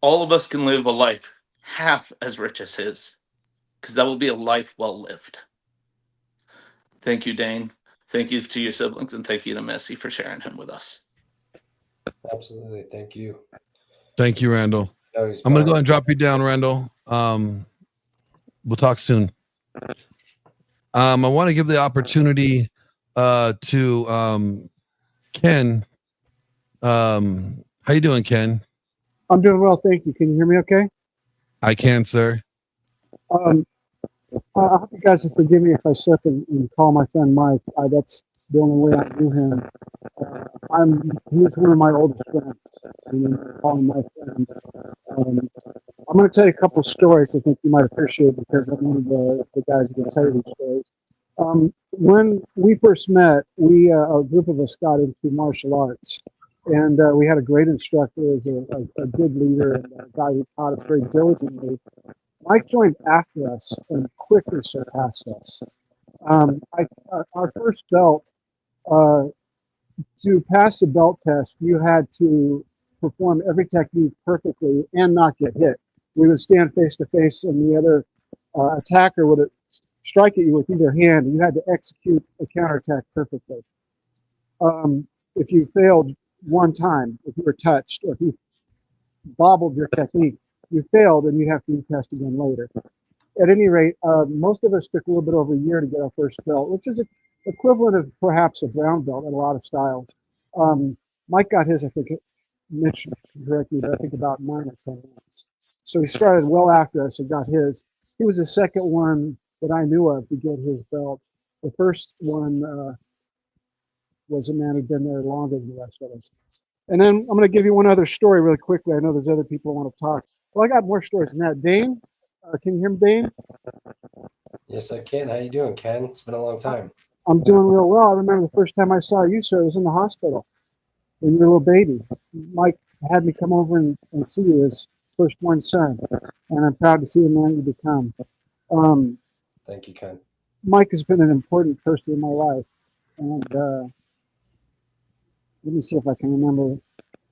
G: all of us can live a life half as rich as his, because that will be a life well lived. Thank you, Dane. Thank you to your siblings, and thank you to Missy for sharing him with us.
C: Absolutely. Thank you.
B: Thank you, Randall.
C: No,
B: I'm going to go and drop you down, Randall. We'll talk soon. I want to give the opportunity to Ken. How you doing, Ken?
J: I'm doing well, thank you. Can you hear me okay?
B: I can, sir.
J: I hope you guys will forgive me if I slip and call my friend Mike. That's the only way I knew him. He was one of my oldest friends, and I'm calling my friend. I'm going to tell you a couple of stories I think you might appreciate because I'm one of the guys who can tell you these stories. When we first met, a group of us got into martial arts, and we had a great instructor, as a good leader, and a guy who taught us very diligently. Mike joined after us and quickly surpassed us. Our first belt, to pass the belt test, you had to perform every technique perfectly and not get hit. We would stand face to face, and the other attacker would strike at you with either hand, and you had to execute a counterattack perfectly. If you failed one time, if you were touched, or if you bobbled your technique, you failed, and you have to retest again later. At any rate, most of us took a little bit over a year to get our first belt, which is equivalent of perhaps a brown belt in a lot of styles. Mike got his, I think, Mitch correct me, but I think about 9 or 10 months. So he started well after us and got his. He was the second one that I knew of to get his belt. The first one was a man who'd been there longer than the rest of us. And then I'm going to give you one other story really quickly. I know there's other people who want to talk. Well, I got more stories than that. Dane, can you hear me, Dane?
C: Yes, I can. How you doing, Ken? It's been a long time.
J: I'm doing real well. I remember the first time I saw you, sir, was in the hospital when you were a little baby. Mike had me come over and see you, his firstborn son, and I'm proud to see the man you become.
C: Thank you, Ken.
J: Mike has been an important person in my life, and let me see if I can remember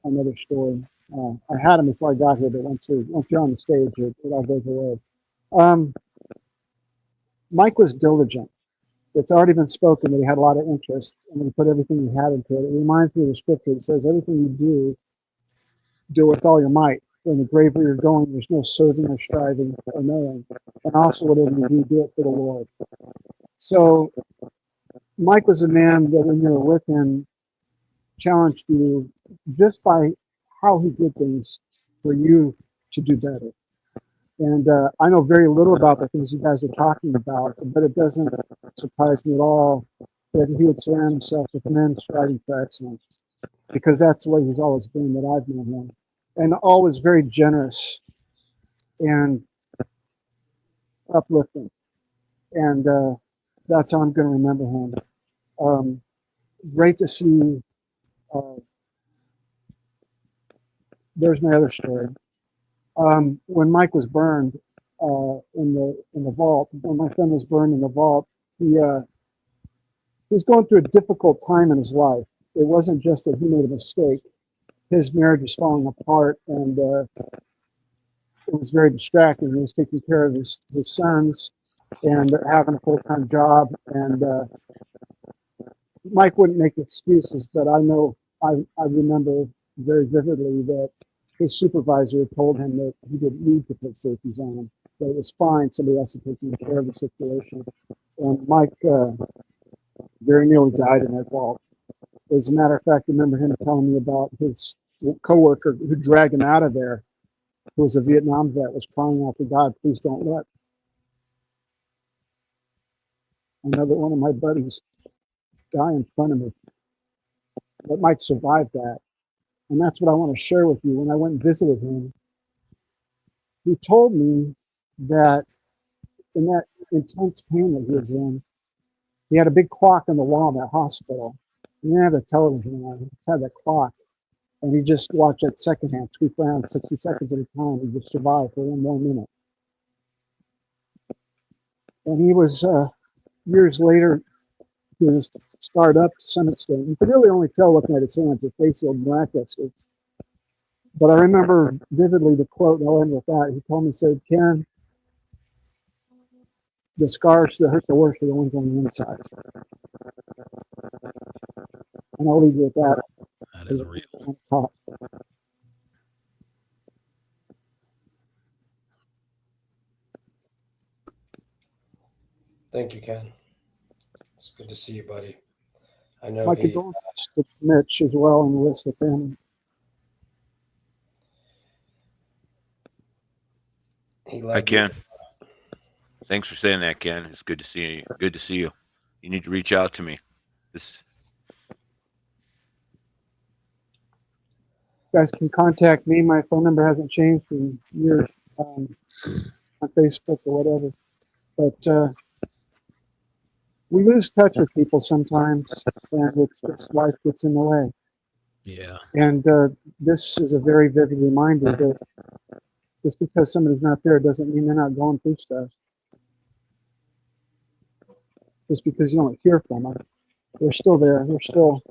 J: another story. I had him before I got here, but once you're on the stage, it all goes away. Mike was diligent. It's already been spoken that he had a lot of interest, and he put everything he had into it. It reminds me of the scripture that says, everything you do with all your might. In the grave where you're going, there's no serving or striving or knowing. And also, whatever you do it for the Lord. So, Mike was a man that when you were with him, challenged you just by how he did things for you to do better. And I know very little about the things you guys are talking about, but it doesn't surprise me at all that he would surround himself with men striving for excellence, because that's the way he's always been that I've known him. And always very generous and uplifting. And that's how I'm going to remember him. Great to see. There's my other story. When Mike was burned in the vault, when my friend was burned in the vault, he was going through a difficult time in his life. It wasn't just that he made a mistake. His marriage was falling apart, and it was very distracting. He was taking care of his sons and having a full-time job. And Mike wouldn't make excuses, but I know I remember very vividly that his supervisor had told him that he didn't need to put safeties on him, that it was fine, somebody else had taken care of the situation. And Mike very nearly died in that vault. As a matter of fact, I remember him telling me about his coworker who dragged him out of there, who was a Vietnam vet, was crying out to God, please don't let another one of my buddies die in front of me that might survive that. And that's what I want to share with you. When I went and visited him, he told me that in that intense pain that he was in, he had a big clock on the wall in that hospital. He didn't have a television on, he just had that clock. And he just watched that second hand sweep around 60 seconds at a time. He just survived for 1 more minute. And he was, years later, he was scarred up to some extent. You could really only tell looking at his hands, his face healed miraculously. But I remember vividly the quote, and I'll end with that. He told me, said, Ken, the scars that hurt the worst are the ones on the inside. And I'll leave you with that.
I: That is real.
C: Thank you, Ken. It's good to see you, buddy. I know
J: My
C: he
J: condolences to Mitch as well and the rest of the family.
C: he
K: Hi,
C: loved
K: Ken. Thanks for saying that, Ken. It's good to see you. Good to see you. You need to reach out to me. This
J: You guys can contact me. My phone number hasn't changed in years, on Facebook or whatever. But we lose touch with people sometimes, and it's just life gets in the way.
I: Yeah.
J: And this is a very vivid reminder that just because somebody's not there doesn't mean they're not going through stuff. Just because you don't hear from them, they're still there. They're still.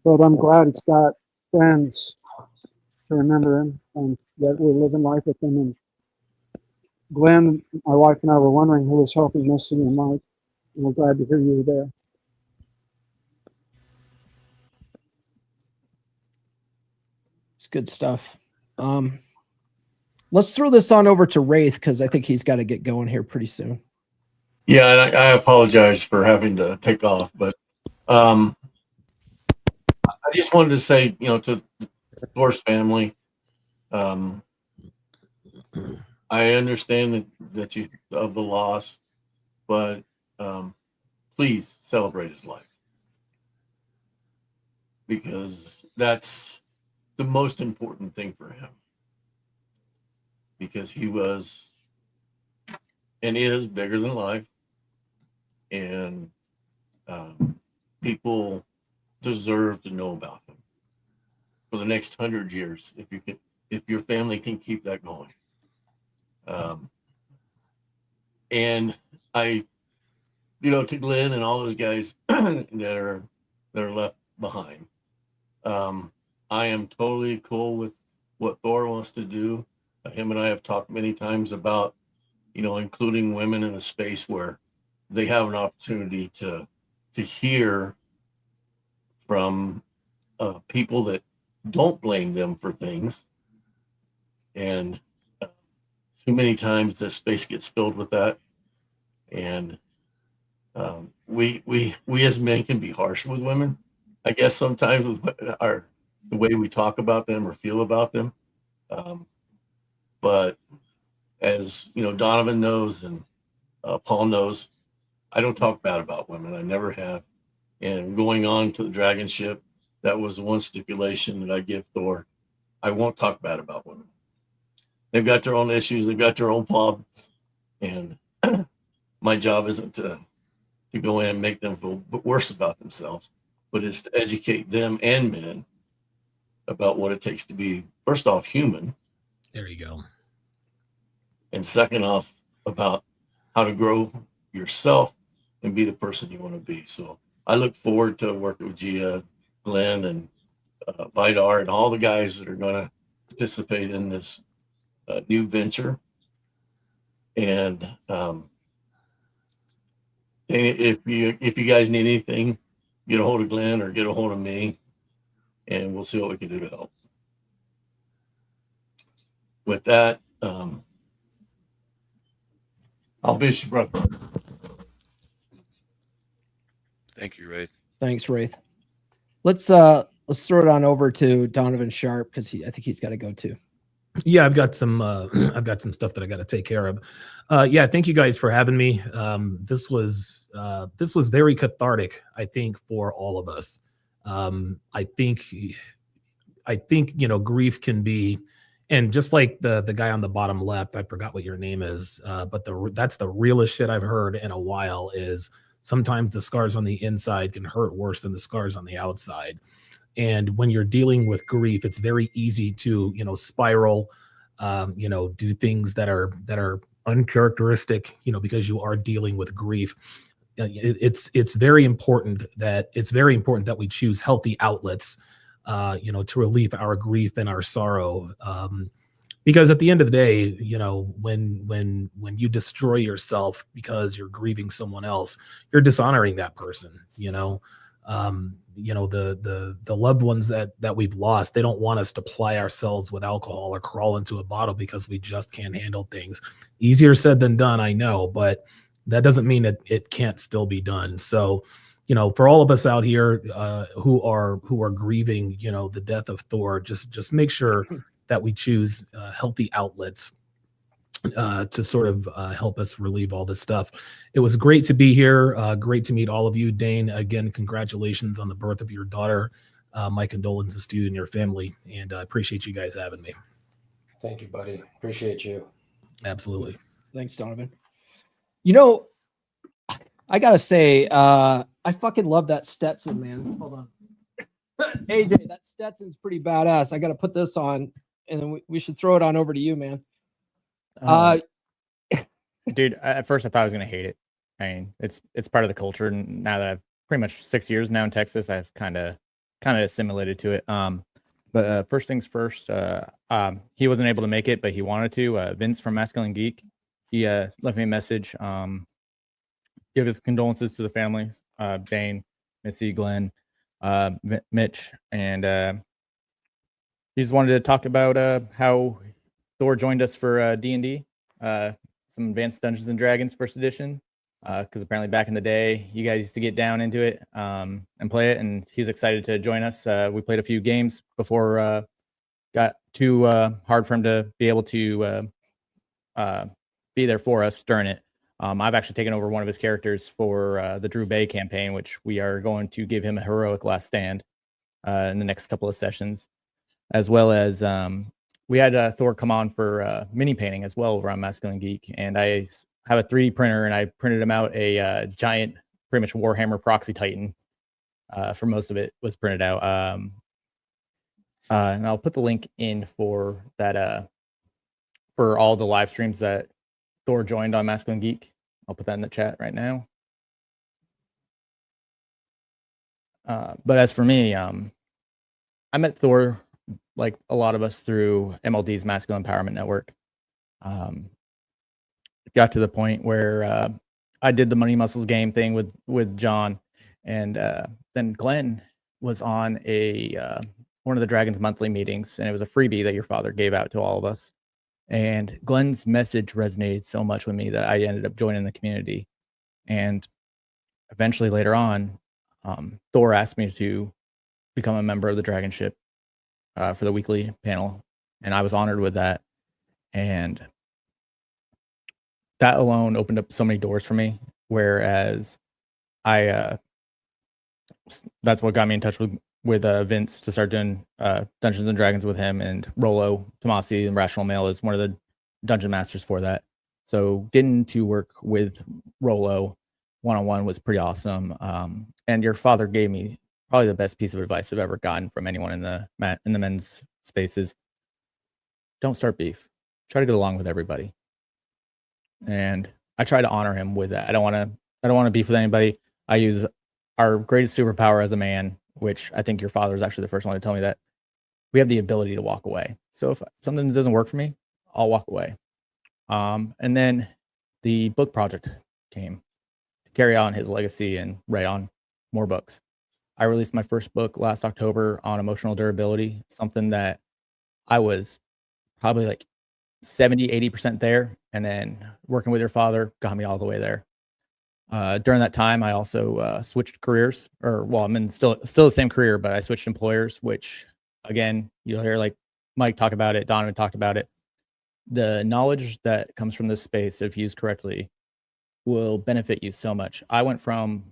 J: But I'm glad it's got friends to remember him and that we're living life with him. And Glenn, my wife and I were wondering who was helping Missy and Mike, and we're glad to hear you were there.
H: It's good stuff. Let's throw this on over to Wraith because I think he's got to get going here pretty soon.
L: Yeah, and I apologize for having to take off, but I just wanted to say, to Thor's family, I understand that you of the loss, but please celebrate his life because that's the most important thing for him. Because he was and is bigger than life, and people deserve to know about him for the next 100 years if your family can keep that going. And I, to Glenn and all those guys that are left behind, I am totally cool with what Thor wants to do. Him and I have talked many times about, including women in a space where they have an opportunity to hear from people that don't blame them for things. And too many times the space gets filled with that. And we as men can be harsh with women, I guess, sometimes with the way we talk about them or feel about them. But as Donovan knows and Paul knows, I don't talk bad about women. I never have. And going on to the dragon ship, that was one stipulation that I give Thor. I won't talk bad about women. They've got their own issues. They've got their own problems. And my job isn't to go in and make them feel worse about themselves, but it's to educate them and men about what it takes to be, first off, human.
I: There you go.
L: And second off, about how to grow yourself and be the person you want to be. So I look forward to working with Gia, Glenn, and Vidar, and all the guys that are going to participate in this new venture. And if you guys need anything, get a hold of Glenn or get a hold of me, and we'll see what we can do to help. With that, I'll miss you, brother.
K: Thank you, Wraith.
H: Thanks, Wraith. Let's throw it on over to Donovan Sharp because I think he's got to go too.
I: Yeah, I've got some stuff that I got to take care of. Yeah, thank you guys for having me. This was very cathartic, I think, for all of us. I think grief can be, and just like the guy on the bottom left, I forgot what your name is, but that's the realest shit I've heard in a while. Is sometimes the scars on the inside can hurt worse than the scars on the outside. And when you're dealing with grief, it's very easy to, spiral, do things that are uncharacteristic, because you are dealing with grief. It's very important that we choose healthy outlets, to relieve our grief and our sorrow. Because at the end of the day, when you destroy yourself because you're grieving someone else, you're dishonoring that person. The loved ones that we've lost, they don't want us to ply ourselves with alcohol or crawl into a bottle because we just can't handle things. Easier said than done, I know, but that doesn't mean that it can't still be done. So, for all of us out here who are grieving, the death of Thor, just make sure that we choose healthy outlets to sort of help us relieve all this stuff. It was great to be here. Great to meet all of you. Dane, again, congratulations on the birth of your daughter. My condolences to you and your family, and I appreciate you guys having me.
C: Thank you, buddy. Appreciate you.
I: Absolutely.
H: Thanks, Donovan. I gotta say, I fucking love that Stetson, man. Hold on. AJ, that Stetson's pretty badass. I gotta put this on, and then we should throw it on over to you, man.
M: Dude, at first I thought I was gonna hate it. I mean, it's part of the culture, and now that I've pretty much 6 years now in Texas, I've kind of assimilated to it. But first things first, he wasn't able to make it, but he wanted to. Vince from Masculine Geek, he left me a message. Give his condolences to the families, Dane, Missy, Glenn, Mitch, and he just wanted to talk about how Thor joined us for D&D, some Advanced Dungeons and Dragons First Edition, because apparently back in the day, you guys used to get down into it and play it, and he's excited to join us. We played a few games before got too hard for him to be able to be there for us during it. I've actually taken over one of his characters for the Drew Bay campaign, which we are going to give him a heroic last stand in the next couple of sessions, as well as we had Thor come on for mini painting as well over on Masculine Geek, and I have a 3D printer, and I printed him out a giant, pretty much Warhammer Proxy Titan. For most of it was printed out, and I'll put the link in for that for all the live streams that Thor joined on Masculine Geek. I'll put that in the chat right now. But as for me, I met Thor, like a lot of us, through MLD's Masculine Empowerment Network. Got to the point where I did the Money Muscles game thing with John, and then Glenn was on one of the Dragons monthly meetings, and it was a freebie that your father gave out to all of us. And Glenn's message resonated so much with me that I ended up joining the community. And eventually later on, Thor asked me to become a member of the Dragon Ship for the weekly panel. And I was honored with that. And that alone opened up so many doors for me. Whereas that's what got me in touch with Vince to start doing Dungeons and Dragons with him, and Rolo Tomasi and Rational Mail is one of the dungeon masters for that. So getting to work with Rolo one-on-one was pretty awesome. And your father gave me probably the best piece of advice I've ever gotten from anyone in the men's spaces. Don't start beef. Try to get along with everybody. And I try to honor him with that. I don't want to beef with anybody. I use our greatest superpower as a man, which I think your father was actually the first one to tell me, that we have the ability to walk away. So if something doesn't work for me, I'll walk away. And then the book project came to carry on his legacy and write on more books. I released my first book last October on emotional durability, something that I was probably like 70, 80% there. And then working with your father got me all the way there. During that time, I also switched careers, I'm in still the same career, but I switched employers, which again, you'll hear like Mike talk about it, Donovan talked about it. The knowledge that comes from this space, if used correctly, will benefit you so much. I went from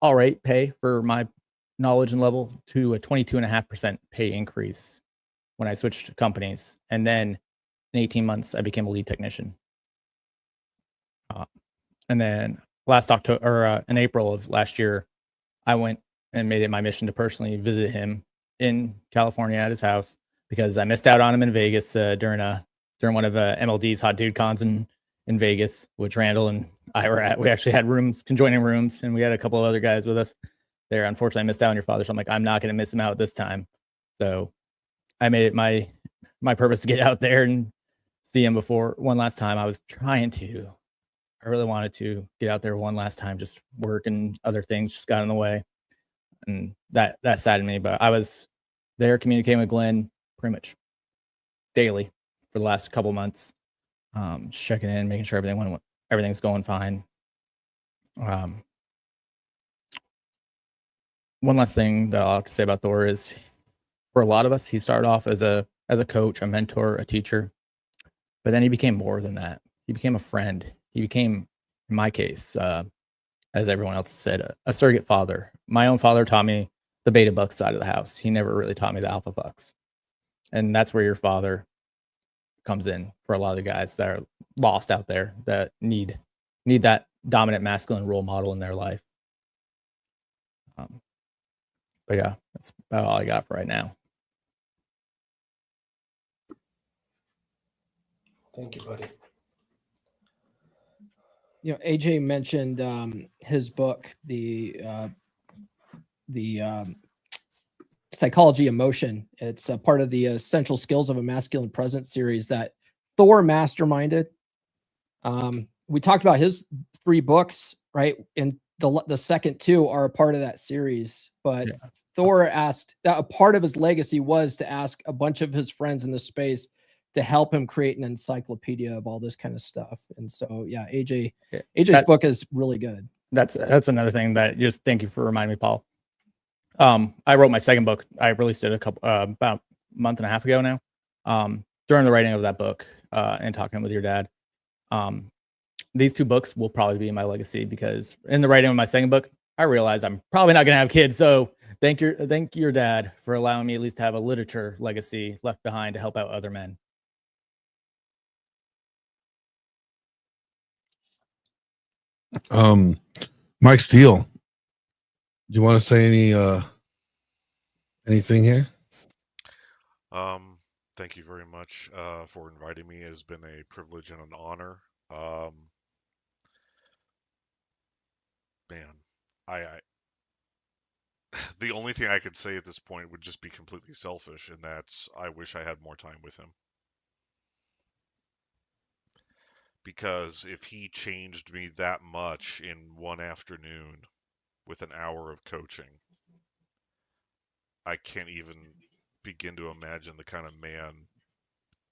M: all right pay for my knowledge and level to a 22.5% pay increase when I switched companies. And then in 18 months, I became a lead technician. And then last October, in April of last year, I went and made it my mission to personally visit him in California at his house, because I missed out on him in Vegas during one of MLD's Hot Dude Cons in Vegas, which Randall and I were at. We actually had conjoining rooms, and we had a couple of other guys with us there. Unfortunately, I missed out on your father, so I'm like, I'm not going to miss him out this time. So I made it my purpose to get out there and see him before one last time. I really wanted to get out there one last time, just work and other things just got in the way. And that saddened me, but I was there communicating with Glenn pretty much daily for the last couple months, just checking in, making sure everything everything's going fine. One last thing that I'll have to say about Thor is, for a lot of us, he started off as a coach, a mentor, a teacher, but then he became more than that. He became a friend. He became, in my case, as everyone else said, a surrogate father. My own father taught me the beta buck side of the house. He never really taught me the alpha bucks, and that's where your father comes in for a lot of the guys that are lost out there that need that dominant masculine role model in their life. But yeah, that's about all I got for right now.
C: Thank you, buddy.
H: You know, AJ mentioned his book, the Psychology Emotion. It's a part of the Essential Skills of a Masculine Presence series that Thor masterminded. We talked about his 3 books, right? And the second 2 are a part of that series. But yeah. Thor asked that a part of his legacy was to ask a bunch of his friends in the space to help him create an encyclopedia of all this kind of stuff. And so, yeah, AJ's book is really good.
M: That's another thing that, just thank you for reminding me, Paul. I wrote my second book. I released it about a month and a half ago now. During the writing of that book and talking with your dad, these 2 books will probably be my legacy, because in the writing of my second book, I realized I'm probably not going to have kids. So thank your dad for allowing me at least to have a literature legacy left behind to help out other men.
B: Mike Steele, do you want to say anything here?
N: Thank you very much for inviting me. It has been a privilege and an honor. Man, I the only thing I could say at this point would just be completely selfish, and that's I wish I had more time with him. Because if he changed me that much in one afternoon with an hour of coaching, I can't even begin to imagine the kind of man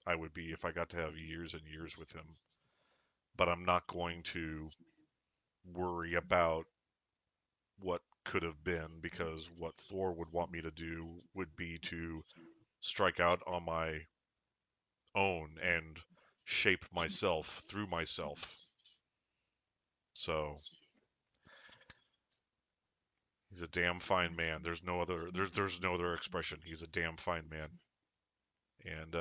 N: I would be if I got to have years and years with him. But I'm not going to worry about what could have been, because what Thor would want me to do would be to strike out on my own and shape myself through myself. So he's a damn fine man. There's no other expression. He's a damn fine man. And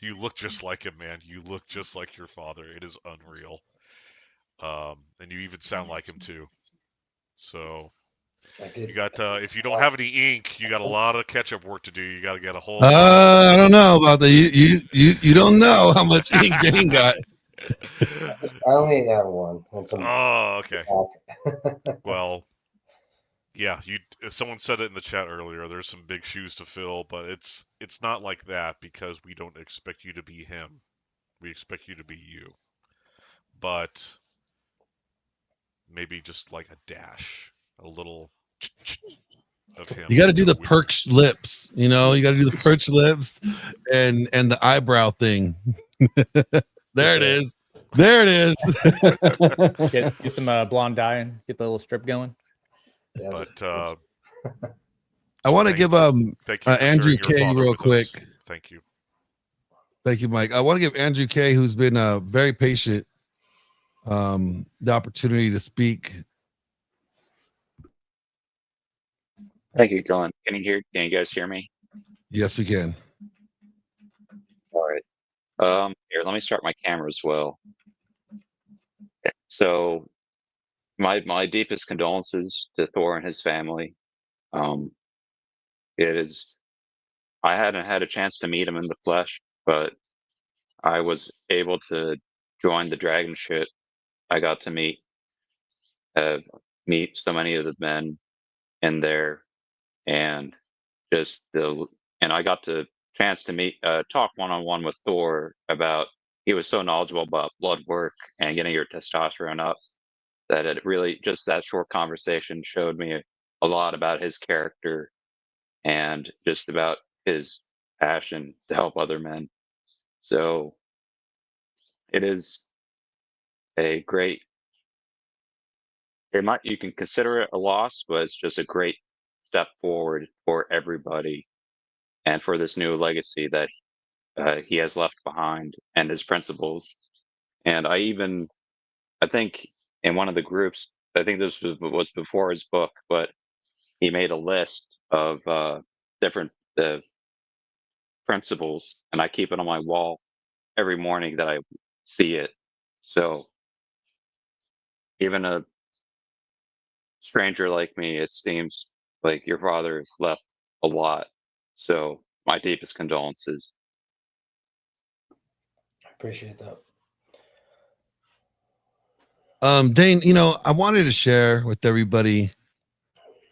N: you look just like him, man. You look just like your father. It is unreal. And you even sound like him too. So you got if you don't have any ink, you got a lot of catch-up work to do. You got to get a whole.
B: I don't know about that. You don't know how much ink Dane got.
C: I only have one.
N: Oh, okay. Well, yeah. Someone said it in the chat earlier. There's some big shoes to fill, but it's not like that, because we don't expect you to be him. We expect you to be you. But maybe just like a dash, a little of him.
B: You got to do the perched lips, you know. You got to do the perched lips and the eyebrow thing. There it is. There it is.
M: Get some blonde dye and get the little strip going.
N: But
B: I want to give Andrew K real quick.
N: Thank you.
B: Thank you, Mike. I want to give Andrew K, who's been very patient, the opportunity to speak.
V: Thank you, Dylan. Can you guys hear me?
B: Yes, we can.
V: All right. Here, let me start my camera as well. So my deepest condolences to Thor and his family. I hadn't had a chance to meet him in the flesh, but I was able to join the dragon shit. I got to meet so many of the men in there, and I got the chance to talk one-on-one with Thor about, he was so knowledgeable about blood work and getting your testosterone up, that it really, just that short conversation showed me a lot about his character and just about his passion to help other men. So it is a great. You can consider it a loss, but it's just a great step forward for everybody and for this new legacy that he has left behind and his principles. And I think in one of the groups, I think this was before his book, but he made a list of different principles, and I keep it on my wall every morning that I see it. So even a stranger like me, it seems like your father left a lot. So my deepest condolences.
C: I appreciate that.
B: Dane, you know, I wanted to share with everybody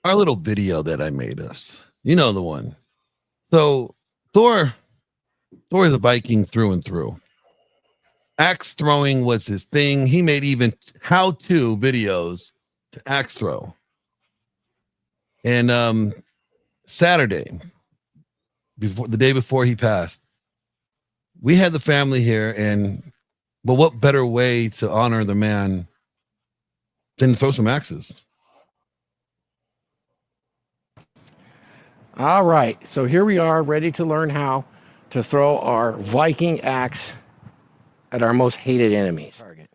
B: our little video that I made us. You know the one. So Thor is a Viking through and through. Axe throwing was his thing. He made even how-to videos to axe throw. And Saturday, before the day before he passed, we had the family here, but what better way to honor the man than to throw some axes?
T: All right, so here we are, ready to learn how to throw our Viking axe at our most hated enemies. Target.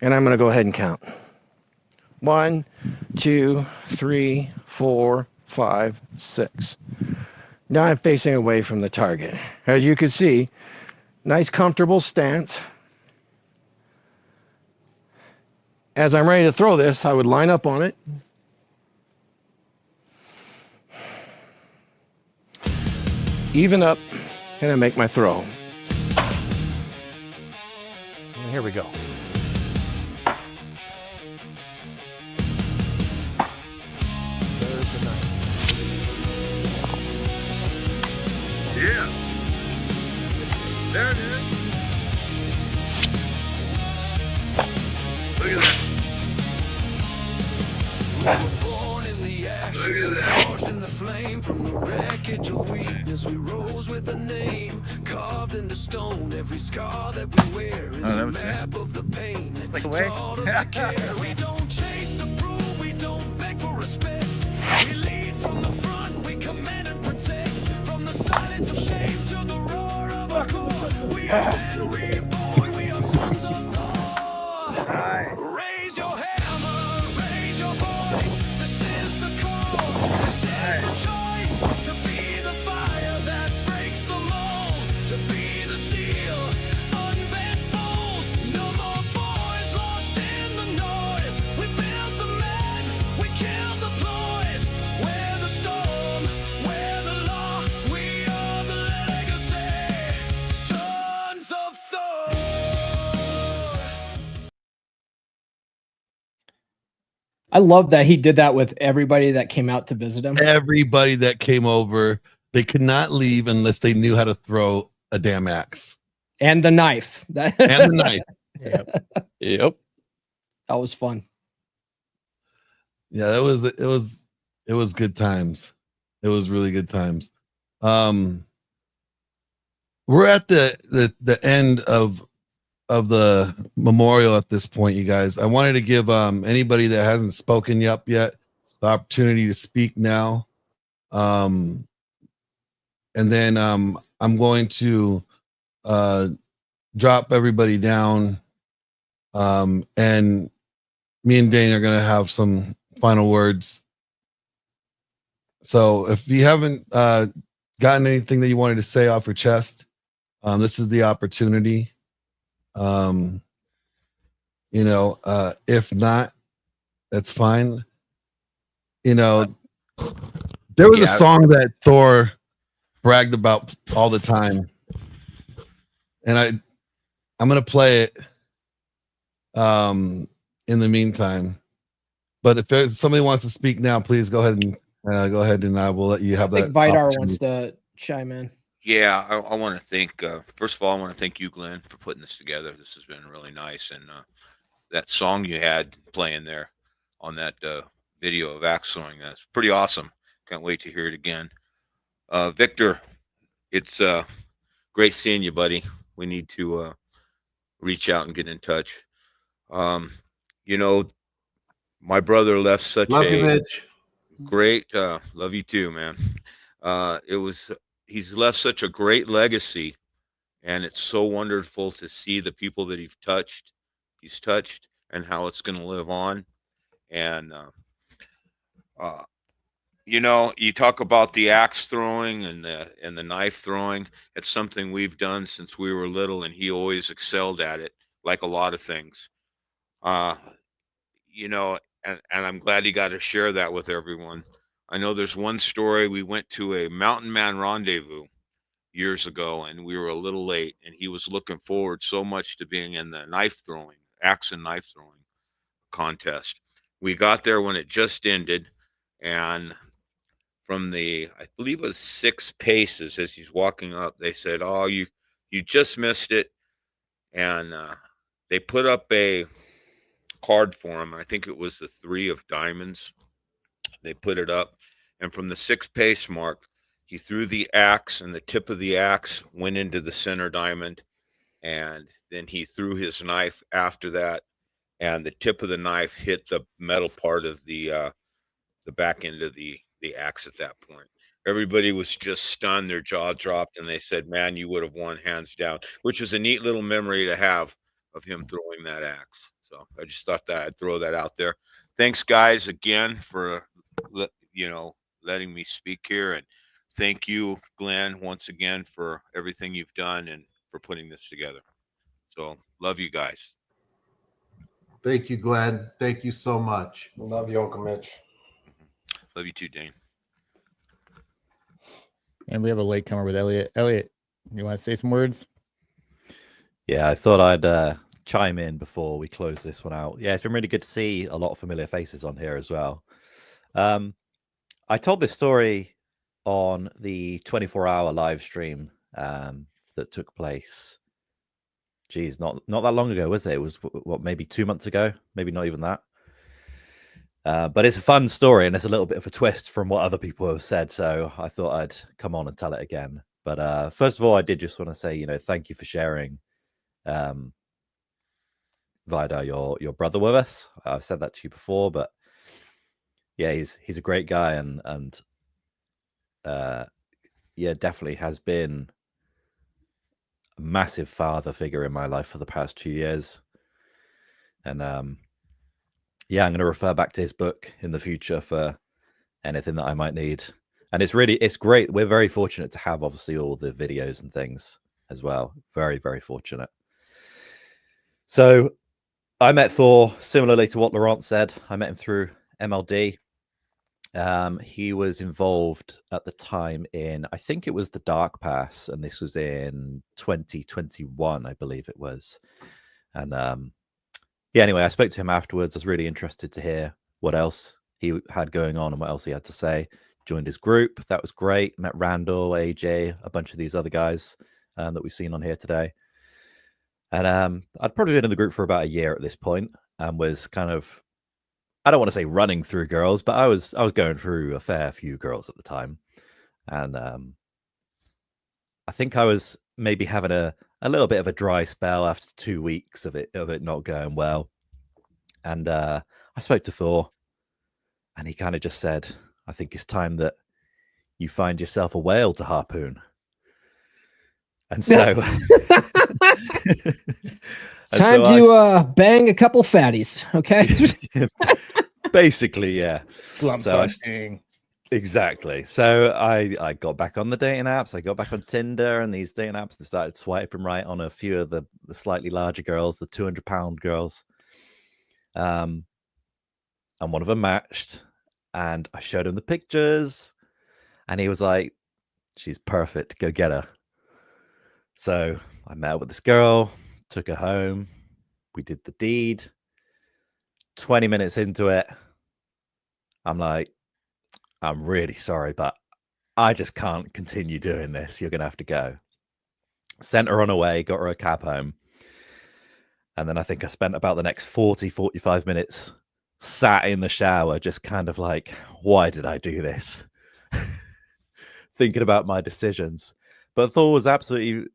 T: And I'm going to go ahead and count. 1, 2, 3, 4, 5, 6. Now I'm facing away from the target. As you can see, nice comfortable stance. As I'm ready to throw this, I would line up on it. Even up, and I make my throw. And here we go. There's the knife.
B: Yeah. There it is. Look at that. Look at that.
O: In the flame from the wreckage of weakness, we rose with a name carved into stone. Every scar that we wear is a map of the pain that taught us to care. We don't chase approval, we don't beg for respect. We lead from the front, we command and protect. From the silence of shame to the roar of a core, we are men reborn, we are sons of Thor. Raise your hammer, raise your voice. This is the call. This is the choice. To be the fire that breaks the mold. To be the steel, unbent bold. No more boys lost in the noise. We build the men, we kill the ploys. We're the storm, we're the law. We are the legacy. Sons of Thor.
H: I love that he did that with everybody that came out to visit him.
B: Everybody that came over, they could not leave unless they knew how to throw a damn axe.
H: And the knife.
B: And the knife.
H: Yep. That was fun.
B: Yeah, it was good times. It was really good times. We're at the end of the memorial at this point, you guys. I wanted to give anybody that hasn't spoken yet the opportunity to speak now. And then I'm going to drop everybody down. And me and Dane are going to have some final words. So if you haven't gotten anything that you wanted to say off your chest, this is the opportunity. If not, that's fine. There was a song that Thor bragged about all the time, and I'm gonna play it in the meantime. But if there's somebody wants to speak now, please go ahead and I will let you have
H: I
B: that.
H: think Vidar wants to chime in.
K: Yeah, I want to thank, first of all, I want to thank you, Glenn, for putting this together. This has been really nice. And that song you had playing there on that video of axe throwing, that's pretty awesome. Can't wait to hear it again. Victor, it's great seeing you, buddy. We need to reach out and get in touch. You know, my brother left such
P: Love you,
K: a
P: Mitch.
K: great love you too, man. He's left such a great legacy, and it's so wonderful to see the people that he's touched, and how it's going to live on. And uh, you know, you talk about the axe throwing and the knife throwing. It's something we've done since we were little, and he always excelled at it, like a lot of things. Uh, you know, and I'm glad he got to share that with everyone. I know there's one story. We went to a mountain man rendezvous years ago, and we were a little late, and he was looking forward so much to being in the axe and knife throwing contest. We got there when it just ended, and from the, I believe it was 6 paces as he's walking up, they said, "Oh, you just missed it," and they put up a card for him. I think it was the 3 of diamonds. They put it up, and from the 6 pace mark, he threw the axe, and the tip of the axe went into the center diamond, and then he threw his knife after that, and the tip of the knife hit the metal part of the back end of the axe at that point. Everybody was just stunned, their jaw dropped, and they said, "Man, you would have won hands down," which was a neat little memory to have of him throwing that axe. So I just thought that I'd throw that out there. Thanks, guys, again for letting me speak here, and thank you, Glenn, once again for everything you've done and for putting this together. So love you guys.
P: Thank you, Glenn. Thank you so much.
C: Love you, Uncle Mitch.
K: Love you too, Dane.
M: And we have a latecomer with Elliot. Elliot, you want to say some words?
S: Yeah, I thought I'd chime in before we close this one out. Yeah, it's been really good to see a lot of familiar faces on here as well. I told this story on the 24-hour live stream that took place. Geez, not that long ago, was it? It was what, maybe 2 months ago, maybe not even that. But it's a fun story, and it's a little bit of a twist from what other people have said. So I thought I'd come on and tell it again. But first of all, I did just want to say, thank you for sharing, Vida, your brother with us. I've said that to you before, but yeah, he's a great guy, and yeah, definitely has been a massive father figure in my life for the past 2 years. And yeah, I'm going to refer back to his book in the future for anything that I might need. And it's great. We're very fortunate to have, obviously, all the videos and things as well. Very, very fortunate. So I met Thor similarly to what Laurent said. I met him through MLD. He was involved at the time in, I think it was the Dark Pass, and this was in 2021, I believe it was. And yeah, anyway, I spoke to him afterwards. I was really interested to hear what else he had going on and what else he had to say. Joined his group. That was great. Met Randall, AJ, a bunch of these other guys that we've seen on here today. And I'd probably been in the group for about a year at this point, and was kind of, I don't want to say running through girls, but I was going through a fair few girls at the time. And I think I was maybe having a little bit of a dry spell after 2 weeks of it not going well. And I spoke to Thor, and he kind of just said, "I think it's time that you find yourself a whale to harpoon." And so
H: time to bang a couple fatties, okay?
S: Basically, yeah.
M: Slump
S: So
M: busting.
S: Exactly. So I got back on the dating apps. I got back on Tinder and these dating apps, and started swiping right on a few of the slightly larger girls, the 200-pound girls. And one of them matched, and I showed him the pictures, and he was like, "She's perfect. Go get her." So I met up with this girl, took her home. We did the deed. 20 minutes into it, I'm like, "I'm really sorry, but I just can't continue doing this. You're going to have to go." Sent her on her way, got her a cab home. And then I think I spent about the next 45 minutes sat in the shower, just kind of like, why did I do this? Thinking about my decisions. But Thor was absolutely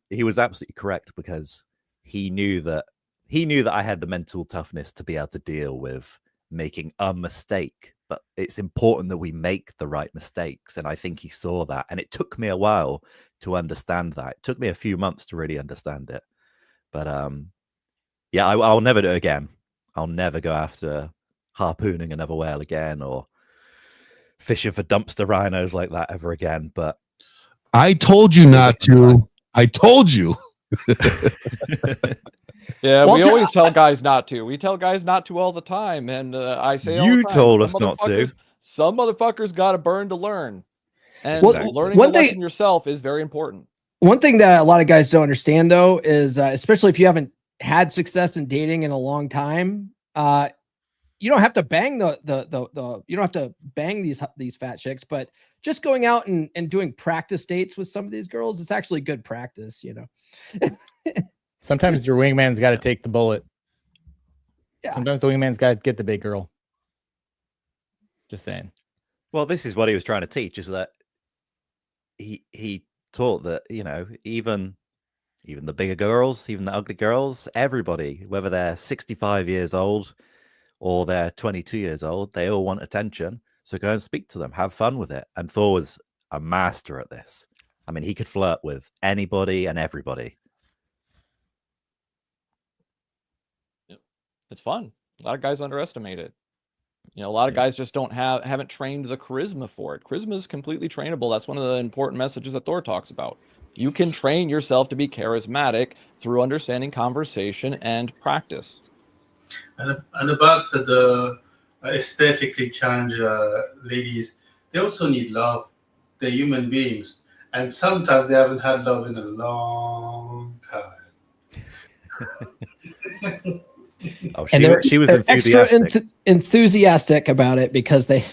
S: correct, because he knew that he knew that I had the mental toughness to be able to deal with making a mistake, but it's important that we make the right mistakes. And I think he saw that. And it took me a while to understand that. It took me a few months to really understand it. But yeah, I'll never do it again. I'll never go after harpooning another whale again or fishing for dumpster rhinos like that ever again. But
B: I told you not to. I told you.
R: Yeah,
S: Well,
R: we always tell guys not to. We tell guys not to all the time, and I say all the
S: You
R: time,
S: told
R: some
S: us not to.
R: motherfuckers- Some motherfuckers got to burn to learn, and
H: Well,
R: learning
H: one
R: the lesson
H: thing-
R: yourself is very important.
H: One thing that a lot of guys don't understand, though, is especially if you haven't had success in dating in a long time, you don't have to bang the you don't have to bang these fat chicks, but just going out and doing practice dates with some of these girls, it's actually good practice, you know.
M: Sometimes your wingman's got to take the bullet.
H: Yeah.
M: Sometimes the wingman's got to get the big girl. Just saying.
S: Well, this is what he was trying to teach, is that he taught that, you know, even the bigger girls, even the ugly girls, everybody, whether they're 65 years old or they're 22 years old, they all want attention. So go and speak to them, have fun with it. And Thor was a master at this. I mean, he could flirt with anybody and everybody.
R: It's fun. A lot of guys underestimate it. You know, a lot of guys just haven't trained the charisma for it. Charisma is completely trainable. That's one of the important messages that Thor talks about. You can train yourself to be charismatic through understanding conversation and practice.
D: And about the aesthetically challenged ladies, they also need love. They're human beings, and sometimes they haven't had love in a long time.
S: Oh,
H: And
S: she was
H: they're extra
S: enthusiastic.
H: enthusiastic about it because they.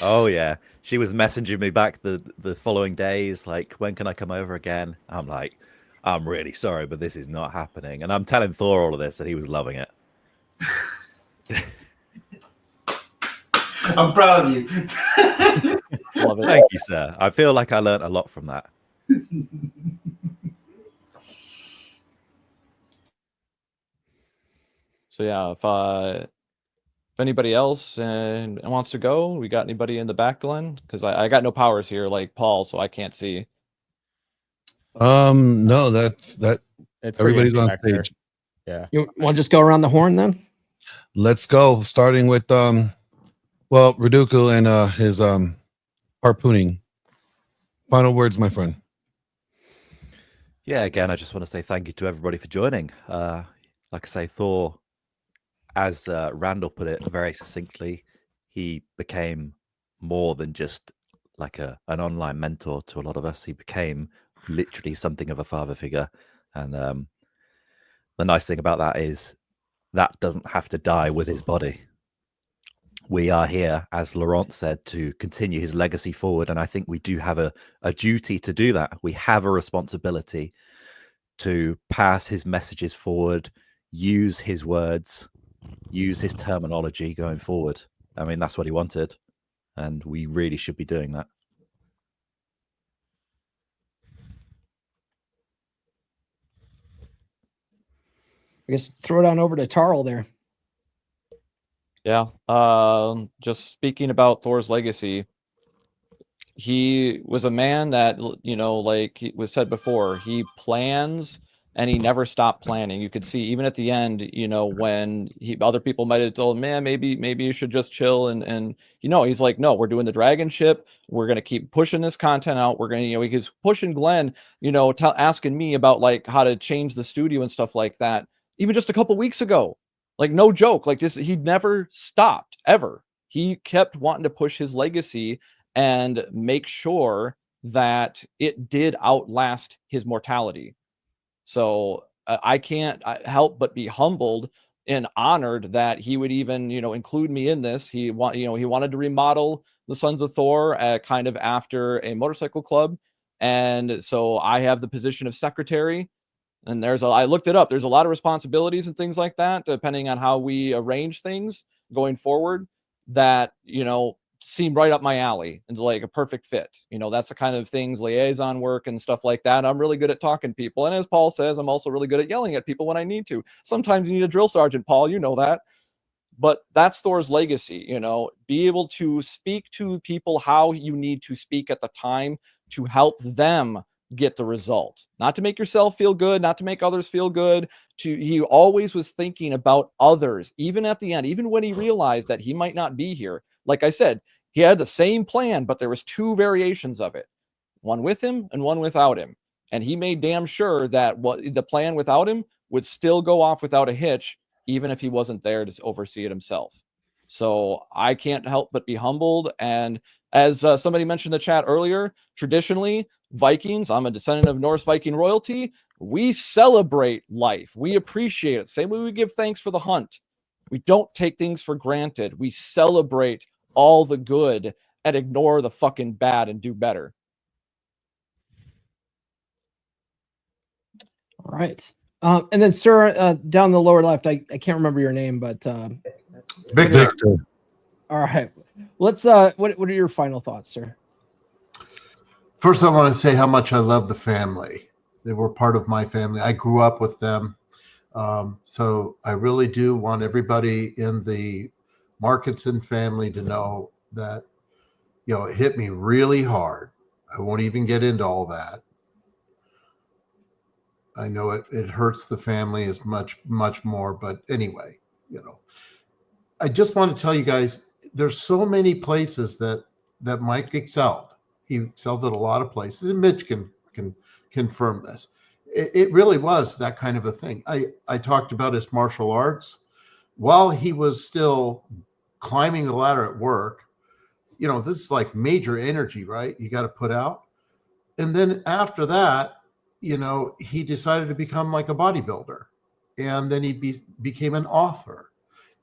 S: Oh yeah, she was messaging me back the following days, like, when can I come over again? I'm like, I'm really sorry, but this is not happening. And I'm telling Thor all of this, and he was loving it.
D: I'm proud of you.
S: Love it. Thank you, sir. I feel like I learned a lot from that.
R: So yeah, if anybody else wants to go, we got anybody in the back, Glenn? Because I got no powers here like Paul, so I can't see.
B: No, that's.
R: It's
H: pretty
B: Everybody's
H: empty
B: on
H: back there.
B: stage.
M: Yeah.
H: You want to just go around the horn then?
B: Let's go. Starting with well, Raduku and his harpooning. Final words, my friend.
S: Yeah, again, I just want to say thank you to everybody for joining. Like I say, Thor, as Randall put it very succinctly, he became more than just like an online mentor to a lot of us. He became literally something of a father figure. And the nice thing about that is that doesn't have to die with his body. We are here, as Laurent said, to continue his legacy forward. And I think we do have a duty to do that. We have a responsibility to pass his messages forward, use his words, use his terminology going forward. I mean, that's what he wanted. And we really should be doing that.
H: I guess throw it on over to Tarl there.
R: Yeah. Just speaking about Thor's legacy, he was a man that, you know, like it was said before, he plans and he never stopped planning. You could see even at the end, you know, when other people might have told him, man, maybe you should just chill. And you know, he's like, no, we're doing the dragon ship. We're going to keep pushing this content out. We're going to, you know, he keeps pushing Glenn, you know, asking me about like how to change the studio and stuff like that. Even just a couple weeks ago, like no joke, like this, he never stopped ever. He kept wanting to push his legacy and make sure that it did outlast his mortality. So I can't help but be humbled and honored that he would even, you know, include me in this. He wanted to remodel the Sons of Thor kind of after a motorcycle club. And so I have the position of secretary. And I looked it up. There's a lot of responsibilities and things like that, depending on how we arrange things going forward, that, you know, seem right up my alley and like a perfect fit. You know, that's the kind of things, liaison work and stuff like that. I'm really good at talking to people. And as Paul says, I'm also really good at yelling at people when I need to. Sometimes you need a drill sergeant, Paul, you know that. But that's Thor's legacy, you know, be able to speak to people how you need to speak at the time to help them get the result, not to make yourself feel good, not to make others feel good. He always was thinking about others, even at the end, even when he realized that he might not be here. Like I said, he had the same plan, but there was 2 variations of it, one with him and one without him. And he made damn sure that what the plan without him would still go off without a hitch, even if he wasn't there to oversee it himself. So I can't help but be humbled. And as somebody mentioned in the chat earlier, traditionally, Vikings, I'm a descendant of Norse Viking royalty, we celebrate life. We appreciate it. Same way we give thanks for the hunt. We don't take things for granted. We celebrate all the good and ignore the fucking bad and do better.
H: All right. And then, sir, down the lower left, I can't remember your name, but
P: Victor.
H: All right. Let's. What are your final thoughts, sir?
P: First, I want to say how much I love the family. They were part of my family. I grew up with them. So I really do want everybody in the Markinson family to know that, you know, it hit me really hard. I won't even get into all that. I know it hurts the family as much more, but anyway, you know, I just want to tell you guys, there's so many places that Mike excelled. He excelled at a lot of places, and Mitch can confirm this. It really was that kind of a thing. I talked about his martial arts while he was still climbing the ladder at work. You know, this is like major energy, right? You got to put out. And then after that, you know, he decided to become like a bodybuilder. And then he became an author.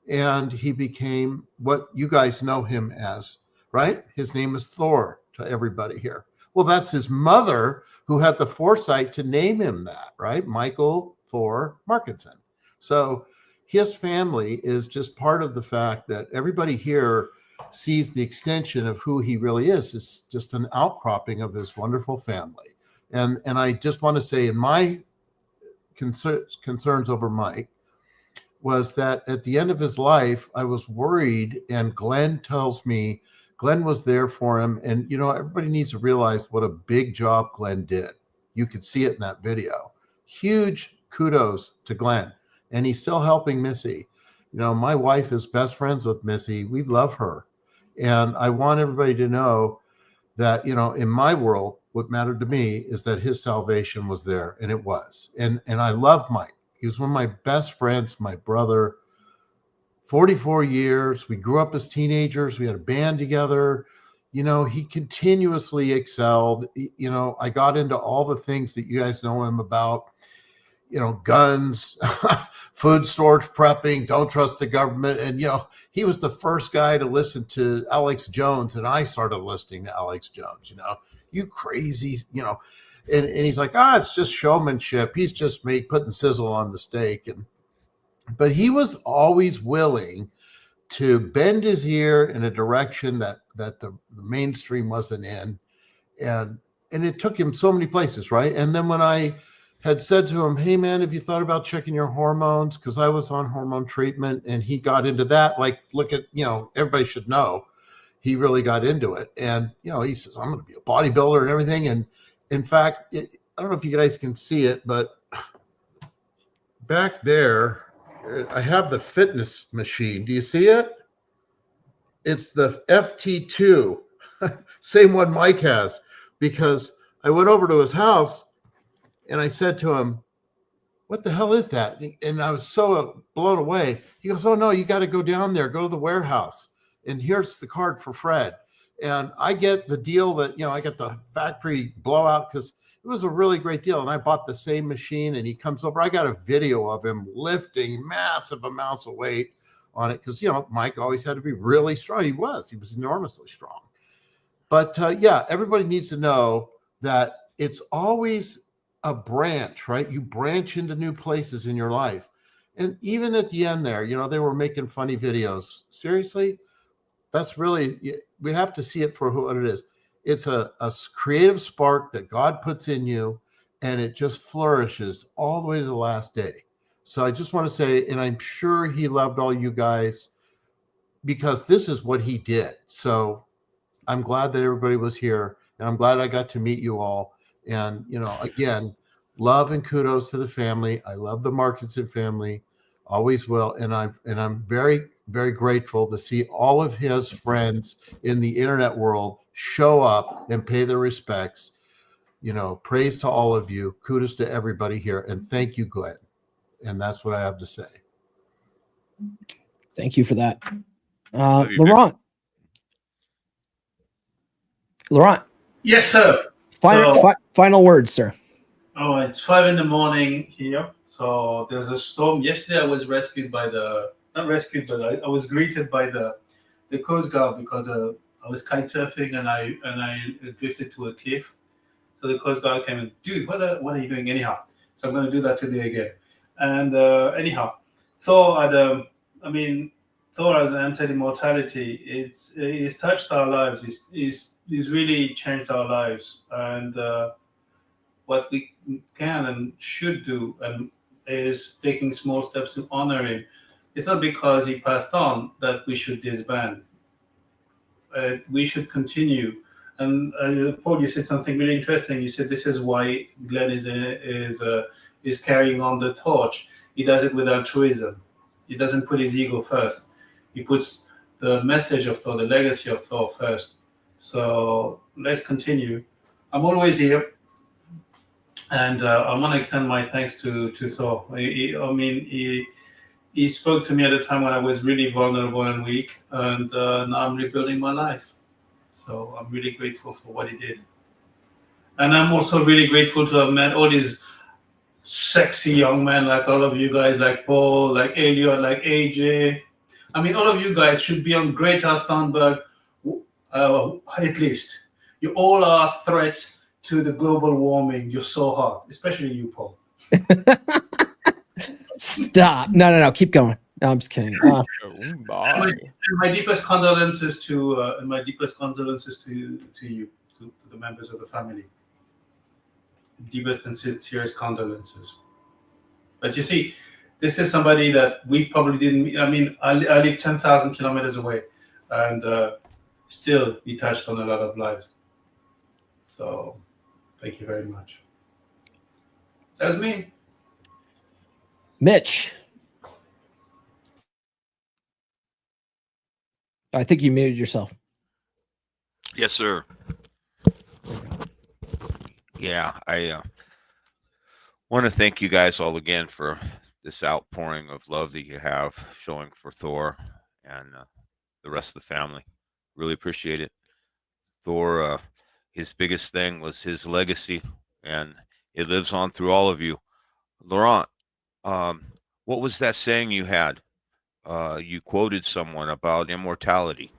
P: And he became what you guys know him as, right? His name is Thor to everybody here. Well, that's his mother who had the foresight to name him that, right? Michael Thor Markinson. So his family is just part of the fact that everybody here sees the extension of who he really is. It's just an outcropping of his wonderful family. And I just want to say, in my concerns over Mike, was that at the end of his life, I was worried, and Glenn tells me Glenn was there for him. And, you know, everybody needs to realize what a big job Glenn did. You could see it in that video. Huge kudos to Glenn. And he's still helping Missy. You know, my wife is best friends with Missy. We love her. And I want everybody to know that, you know, in my world, what mattered to me is that his salvation was there, and it was. And I love Mike. He was one of my best friends, my brother. 44 years. We grew up as teenagers. We had a band together. You know, he continuously excelled. You know, I got into all the things that you guys know him about, you know, guns, food storage prepping, don't trust the government. And, you know, he was the first guy to listen to Alex Jones. And I started listening to Alex Jones, you know, you crazy, you know, and he's like, it's just showmanship. He's just putting sizzle on the steak. But he was always willing to bend his ear in a direction that the mainstream wasn't in. And it took him so many places, right? And then when I had said to him, hey, man, have you thought about checking your hormones? Because I was on hormone treatment, and he got into that. Like, look at, you know, everybody should know he really got into it. And, you know, he says, I'm going to be a bodybuilder and everything. And in fact, I don't know if you guys can see it, but back there, I have the fitness machine. Do you see it? It's the FT2, same one Mike has, because I went over to his house and I said to him, what the hell is that? And I was so blown away. He goes, oh, no, you got to go down there, go to the warehouse. And here's the card for Fred. And I get the deal that, you know, I get the factory blowout because it was a really great deal. And I bought the same machine, and he comes over. I got a video of him lifting massive amounts of weight on it because, you know, Mike always had to be really strong. He was enormously strong. But yeah, everybody needs to know that it's always a branch, right? You branch into new places in your life. And even at the end there, you know, they were making funny videos. Seriously, that's really, we have to see it for what it is. It's a creative spark that God puts in you, and it just flourishes all the way to the last day. So I just want to say, and I'm sure he loved all you guys because this is what he did. So I'm glad that everybody was here, and I'm glad I got to meet you all. And, again, love and kudos to the family. I love the Markinson family, always will. And I'm very, very grateful to see all of his friends in the internet world show up and pay their respects. Praise to all of you. Kudos to everybody here. And thank you, Glenn. And that's what I have to say.
H: Thank you for that. Laurent. Laurent.
D: Yes, sir.
H: Final words, sir.
D: Oh, it's 5 a.m. here. So there's a storm. Yesterday, I was rescued by not rescued, but I was greeted by the Coast Guard because I was kite surfing and I drifted to a cliff. So the Coast Guard came and, dude, what are you doing anyhow? So I'm going to do that today again. And anyhow, Thor has entered immortality. He's touched our lives. He's really changed our lives. And what we can and should do is taking small steps to honor him. It's not because he passed on that we should disband. We should continue. And Paul, you said something really interesting. You said this is why Glenn is carrying on the torch. He does it with altruism. He doesn't put his ego first. He puts the message of Thor, the legacy of Thor first. So let's continue. I'm always here. And I want to extend my thanks to Thor. He spoke to me at a time when I was really vulnerable and weak, and now I'm rebuilding my life. So I'm really grateful for what he did. And I'm also really grateful to have met all these sexy young men like all of you guys, like Paul, like Elliot, like AJ. All of you guys should be on Greta Thunberg, at least. You all are threats to the global warming. You're so hot, especially you, Paul.
H: Stop. No. Keep going. No, I'm just kidding.
D: My deepest condolences to you, to the members of the family. Deepest and sincerest condolences. But you see, this is somebody that we probably didn't. I live 10,000 kilometers away, and still he touched on a lot of lives. So, thank you very much. That's me.
H: Mitch. I think you muted yourself.
K: Yes, sir. Yeah, I want to thank you guys all again for this outpouring of love that you have showing for Thor and the rest of the family. Really appreciate it. Thor, his biggest thing was his legacy, and it lives on through all of you. Laurent, what was that saying you had? You quoted someone about immortality.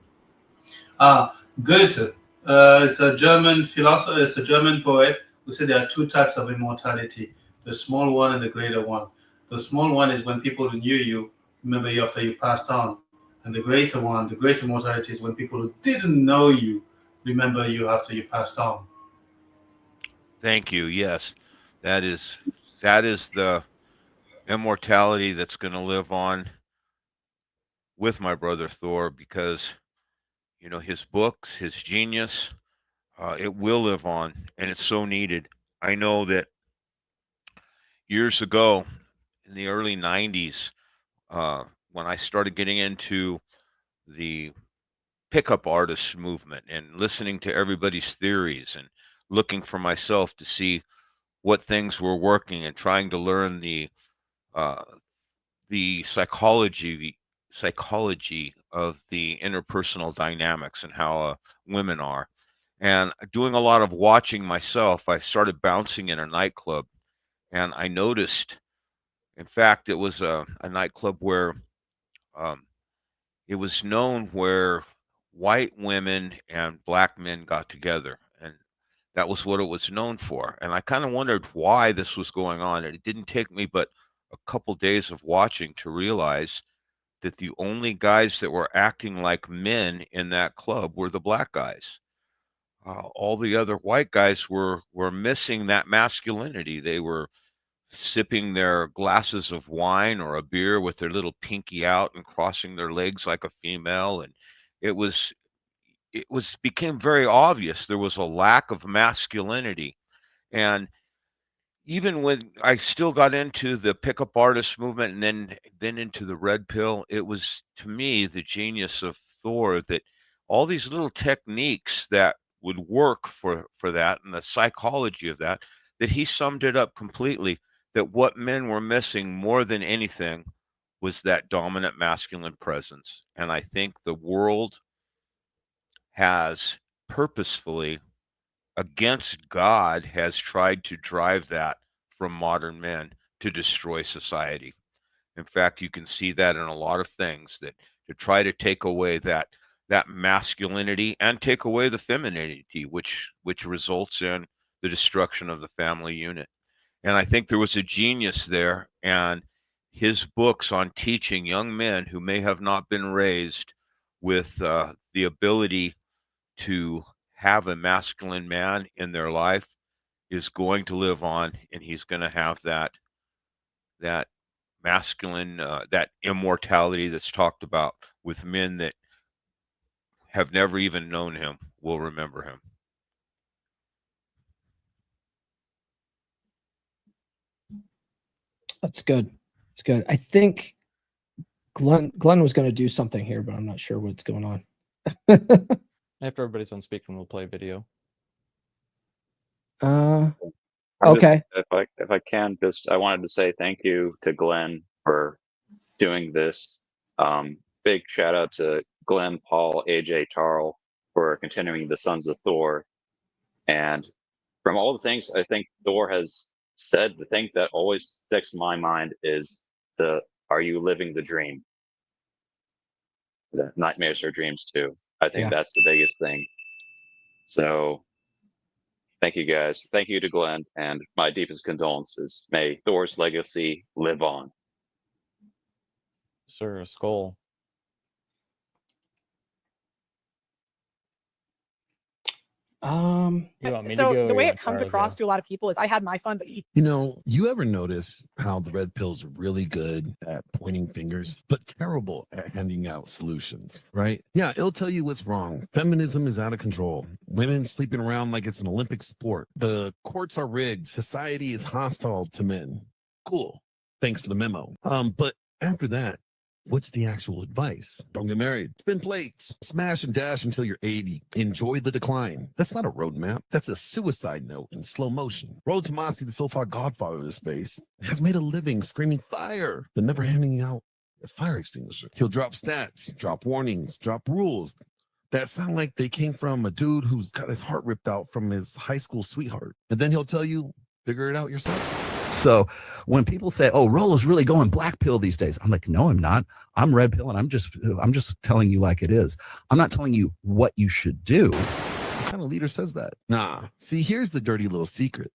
D: Goethe. It's a German philosopher. It's a German poet who said there are two types of immortality: the small one and the greater one. The small one is when people who knew you remember you after you passed on, and the greater one, the greater immortality, is when people who didn't know you remember you after you passed on.
K: Thank you. Yes, that is the immortality that's going to live on with my brother Thor, because his books, his genius, it will live on, and it's so needed. I know that years ago in the early 90s, when I started getting into the pickup artist movement and listening to everybody's theories and looking for myself to see what things were working and trying to learn the psychology of the interpersonal dynamics and how women are, and doing a lot of watching myself, I started bouncing in a nightclub, and I noticed, in fact, it was a nightclub where it was known where white women and black men got together, and that was what it was known for. And I kind of wondered why this was going on, and it didn't take me but a couple days of watching to realize that the only guys that were acting like men in that club were the black guys. All the other white guys were missing that masculinity. They were sipping their glasses of wine or a beer with their little pinky out and crossing their legs like a female, and it became very obvious there was a lack of masculinity. And even when I still got into the pickup artist movement and then into the red pill, it was, to me, the genius of Thor that all these little techniques that would work for that and the psychology of that he summed it up completely, that what men were missing more than anything was that dominant masculine presence. And I think the world has purposefully, against God, has tried to drive that from modern men to destroy society. In fact, you can see that in a lot of things, that to try to take away that masculinity and take away the femininity, which results in the destruction of the family unit. And I think there was a genius there, and his books on teaching young men who may have not been raised with the ability to have a masculine man in their life is going to live on, and he's going to have that masculine, that immortality that's talked about with men that have never even known him will remember him.
H: That's good. It's good. I think Glenn was going to do something here, but I'm not sure what's going on.
R: After everybody's on speaker, we'll play video.
H: Okay.
V: If I can, I wanted to say thank you to Glenn for doing this. Big shout out to Glenn, Paul, AJ, Charles for continuing the Sons of Thor. And from all the things I think Thor has said, the thing that always sticks in my mind is are you living the dream? The nightmares are dreams too. I think that's the biggest thing. So thank you guys. Thank you to Glenn, and my deepest condolences. May Thor's legacy live on.
R: Sir, a skull.
M: You want me to go,
Q: The way
M: or
Q: it comes
M: Charles
Q: across
M: go?
Q: to a lot of people is I had my fun, but
B: You ever notice how the red pill's really good at pointing fingers, but terrible at handing out solutions, right? Yeah, it'll tell you what's wrong. Feminism is out of control. Women sleeping around like it's an Olympic sport. The courts are rigged. Society is hostile to men. Cool. Thanks for the memo. But after that, what's the actual advice? Don't get married. Spin plates. Smash and dash until you're 80. Enjoy the decline. That's not a roadmap. That's a suicide note in slow motion. Roll Tomasi, the so-far godfather of this space, has made a living screaming fire, but never handing out a fire extinguisher. He'll drop stats, drop warnings, drop rules that sound like they came from a dude who's got his heart ripped out from his high school sweetheart. And then he'll tell you, figure it out yourself.
U: So when people say, "Oh, Rollo's really going black pill these days," I'm like, "No, I'm not. I'm red pill, and I'm just telling you like it is. I'm not telling you what you should do."
B: What kind of leader says that? Nah. See, here's the dirty little secret.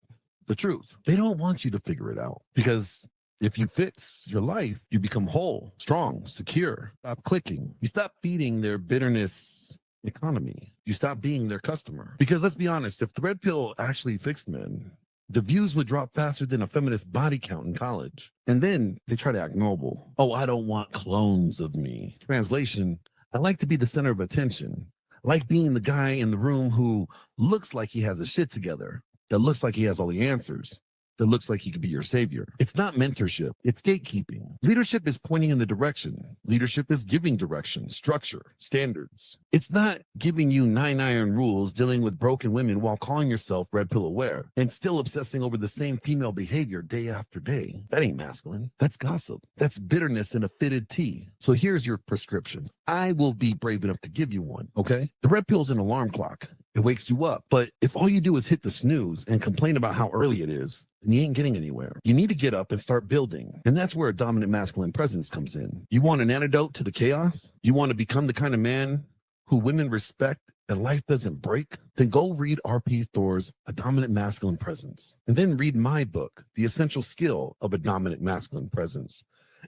B: The truth. They don't want you to figure it out, because if you fix your life, you become whole, strong, secure. Stop clicking. You stop feeding their bitterness economy. You stop being their customer. Because let's be honest, if the red pill actually fixed men, the views would drop faster than a feminist body count in college. And then they try to act noble. Oh, I don't want clones of me. Translation, I like to be the center of attention. I like being the guy in the room who looks like he has his shit together, that looks like he has all the answers, that looks like he could be your savior. It's not mentorship. It's gatekeeping. Leadership is pointing in the direction. Leadership is giving direction, structure, standards. It's not giving you 9 iron rules dealing with broken women while calling yourself red pill aware and still obsessing over the same female behavior day after day. That ain't masculine. That's gossip. That's bitterness in a fitted tea. So here's your prescription. I will be brave enough to give you one, okay? The red pill's an alarm clock. It wakes you up. But if all you do is hit the snooze and complain about how early it is, then you ain't getting anywhere. You need to get up and start building. And that's where a dominant masculine presence comes in. You want an antidote to the chaos? You want to become the kind of man who women respect and life doesn't break? Then go read R.P. Thor's A Dominant Masculine Presence. And then read my book, The Essential Skill of a Dominant Masculine Presence.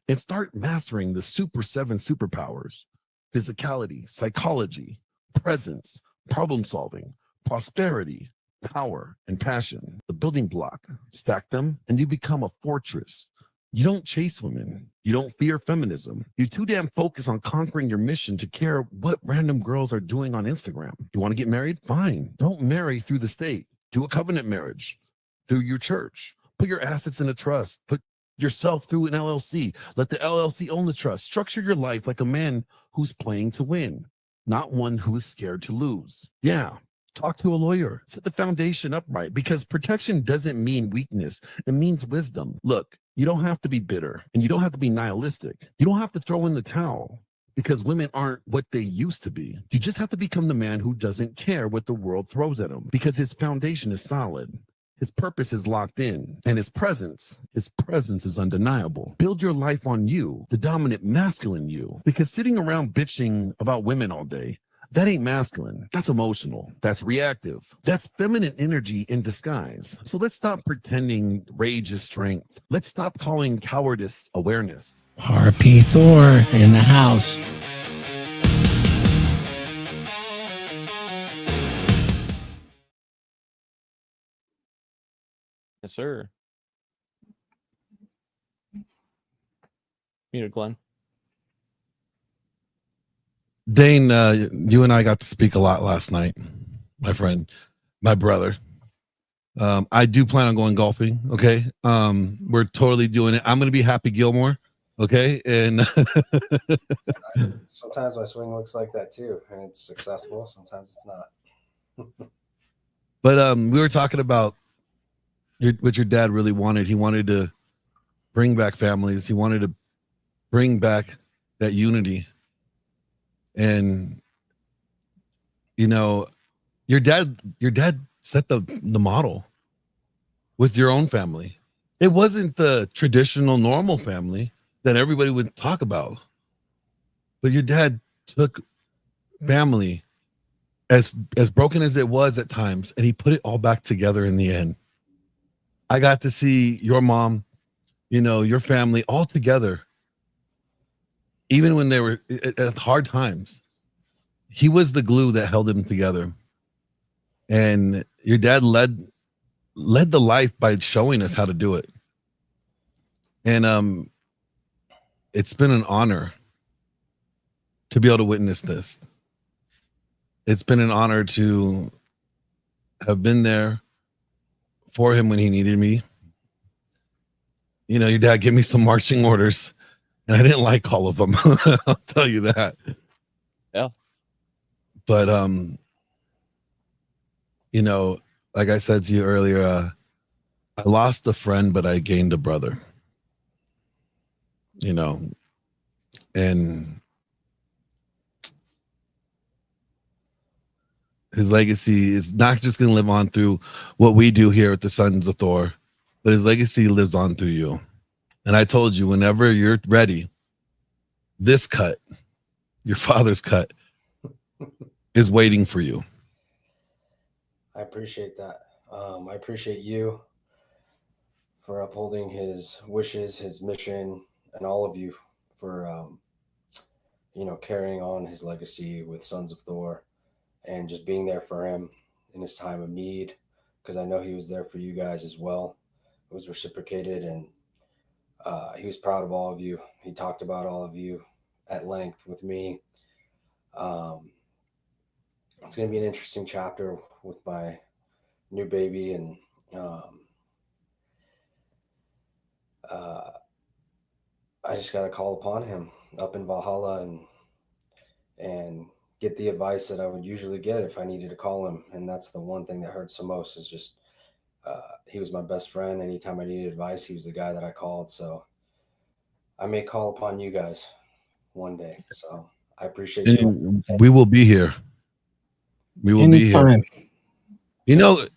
B: and start mastering the Super 7 superpowers: physicality, psychology, presence, problem solving, prosperity, power, and passion. The building block. Stack them, and you become a fortress. You don't chase women. You don't fear feminism. You're too damn focused on conquering your mission to care what random girls are doing on Instagram. You want to get married? Fine. Don't marry through the state. Do a covenant marriage through your church. Put your assets in a trust. Put yourself through an LLC. Let the LLC own the trust. Structure your life like a man who's playing to win, not one who is scared to lose. Yeah. Talk to a lawyer. Set the foundation up right, because protection doesn't mean weakness. It means wisdom. Look, you don't have to be bitter, and you don't have to be nihilistic. You don't have to throw in the towel because women aren't what they used to be. You just have to become the man who doesn't care what the world throws at him, because his foundation is solid. His purpose is locked in, and his presence is undeniable. Build your life on you, the dominant masculine you, because sitting around bitching about women all day, that ain't masculine. That's emotional. That's reactive. That's feminine energy in disguise. So let's stop pretending rage is strength. Let's stop calling cowardice awareness.
A: RP Thor in the house.
R: Yes, sir. Muted, Glenn.
B: Dane, you and I got to speak a lot last night, my friend, my brother. I do plan on going golfing. Okay. We're totally doing it. I'm going to be Happy Gilmore. Okay. And
C: sometimes my swing looks like that too, and it's successful. Sometimes it's not.
B: But we were talking about what your dad really wanted. He wanted to bring back families. He wanted to bring back that unity. And you know, your dad set the model with your own family. It wasn't the traditional normal family that everybody would talk about, but your dad took family, as broken as it was at times, and he put it all back together in the end. I got to see your mom, your family all together, even when they were at hard times. He was the glue that held them together. And your dad led the life by showing us how to do it. And it's been an honor to be able to witness this. It's been an honor to have been there for him when he needed me. Your dad gave me some marching orders, and I didn't like all of them. I'll tell you that.
R: Yeah.
B: But like I said to you earlier, I lost a friend, but I gained a brother. And his legacy is not just going to live on through what we do here at the Sons of Thor, but his legacy lives on through you. And I told you, whenever you're ready, this cut, your father's cut, is waiting for you.
C: I appreciate that. I appreciate you for upholding his wishes, his mission, and all of you for, carrying on his legacy with Sons of Thor and just being there for him in his time of need, because I know he was there for you guys as well. It was reciprocated, and he was proud of all of you. He talked about all of you at length with me. It's going to be an interesting chapter with my new baby, and I just got to call upon him up in Valhalla and get the advice that I would usually get if I needed to call him. And that's the one thing that hurts the most, is just he was my best friend. Anytime I needed advice, he was the guy that I called. So I may call upon you guys one day. So I appreciate you.
B: We will be here. We will
H: Anytime.
B: be here.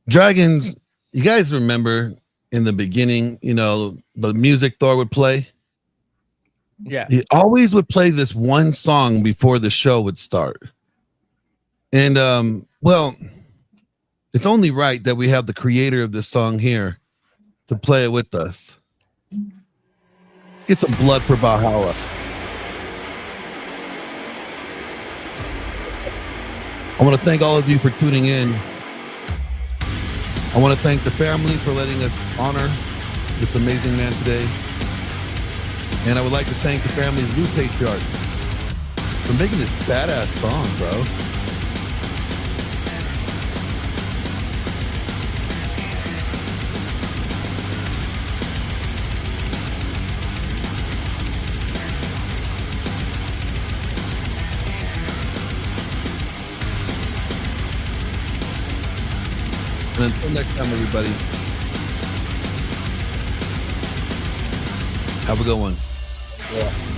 B: Dragons, you guys remember in the beginning, the music Thor would play?
M: Yeah.
B: He always would play this one song before the show would start. And well, it's only right that we have the creator of this song here to play it with us. Get some blood for Valhalla. I want to thank all of you for tuning in. I want to thank the family for letting us honor this amazing man today. And I would like to thank the family's new patriarch for making this badass song, bro. And until next time, everybody, have a good one.
C: Yeah.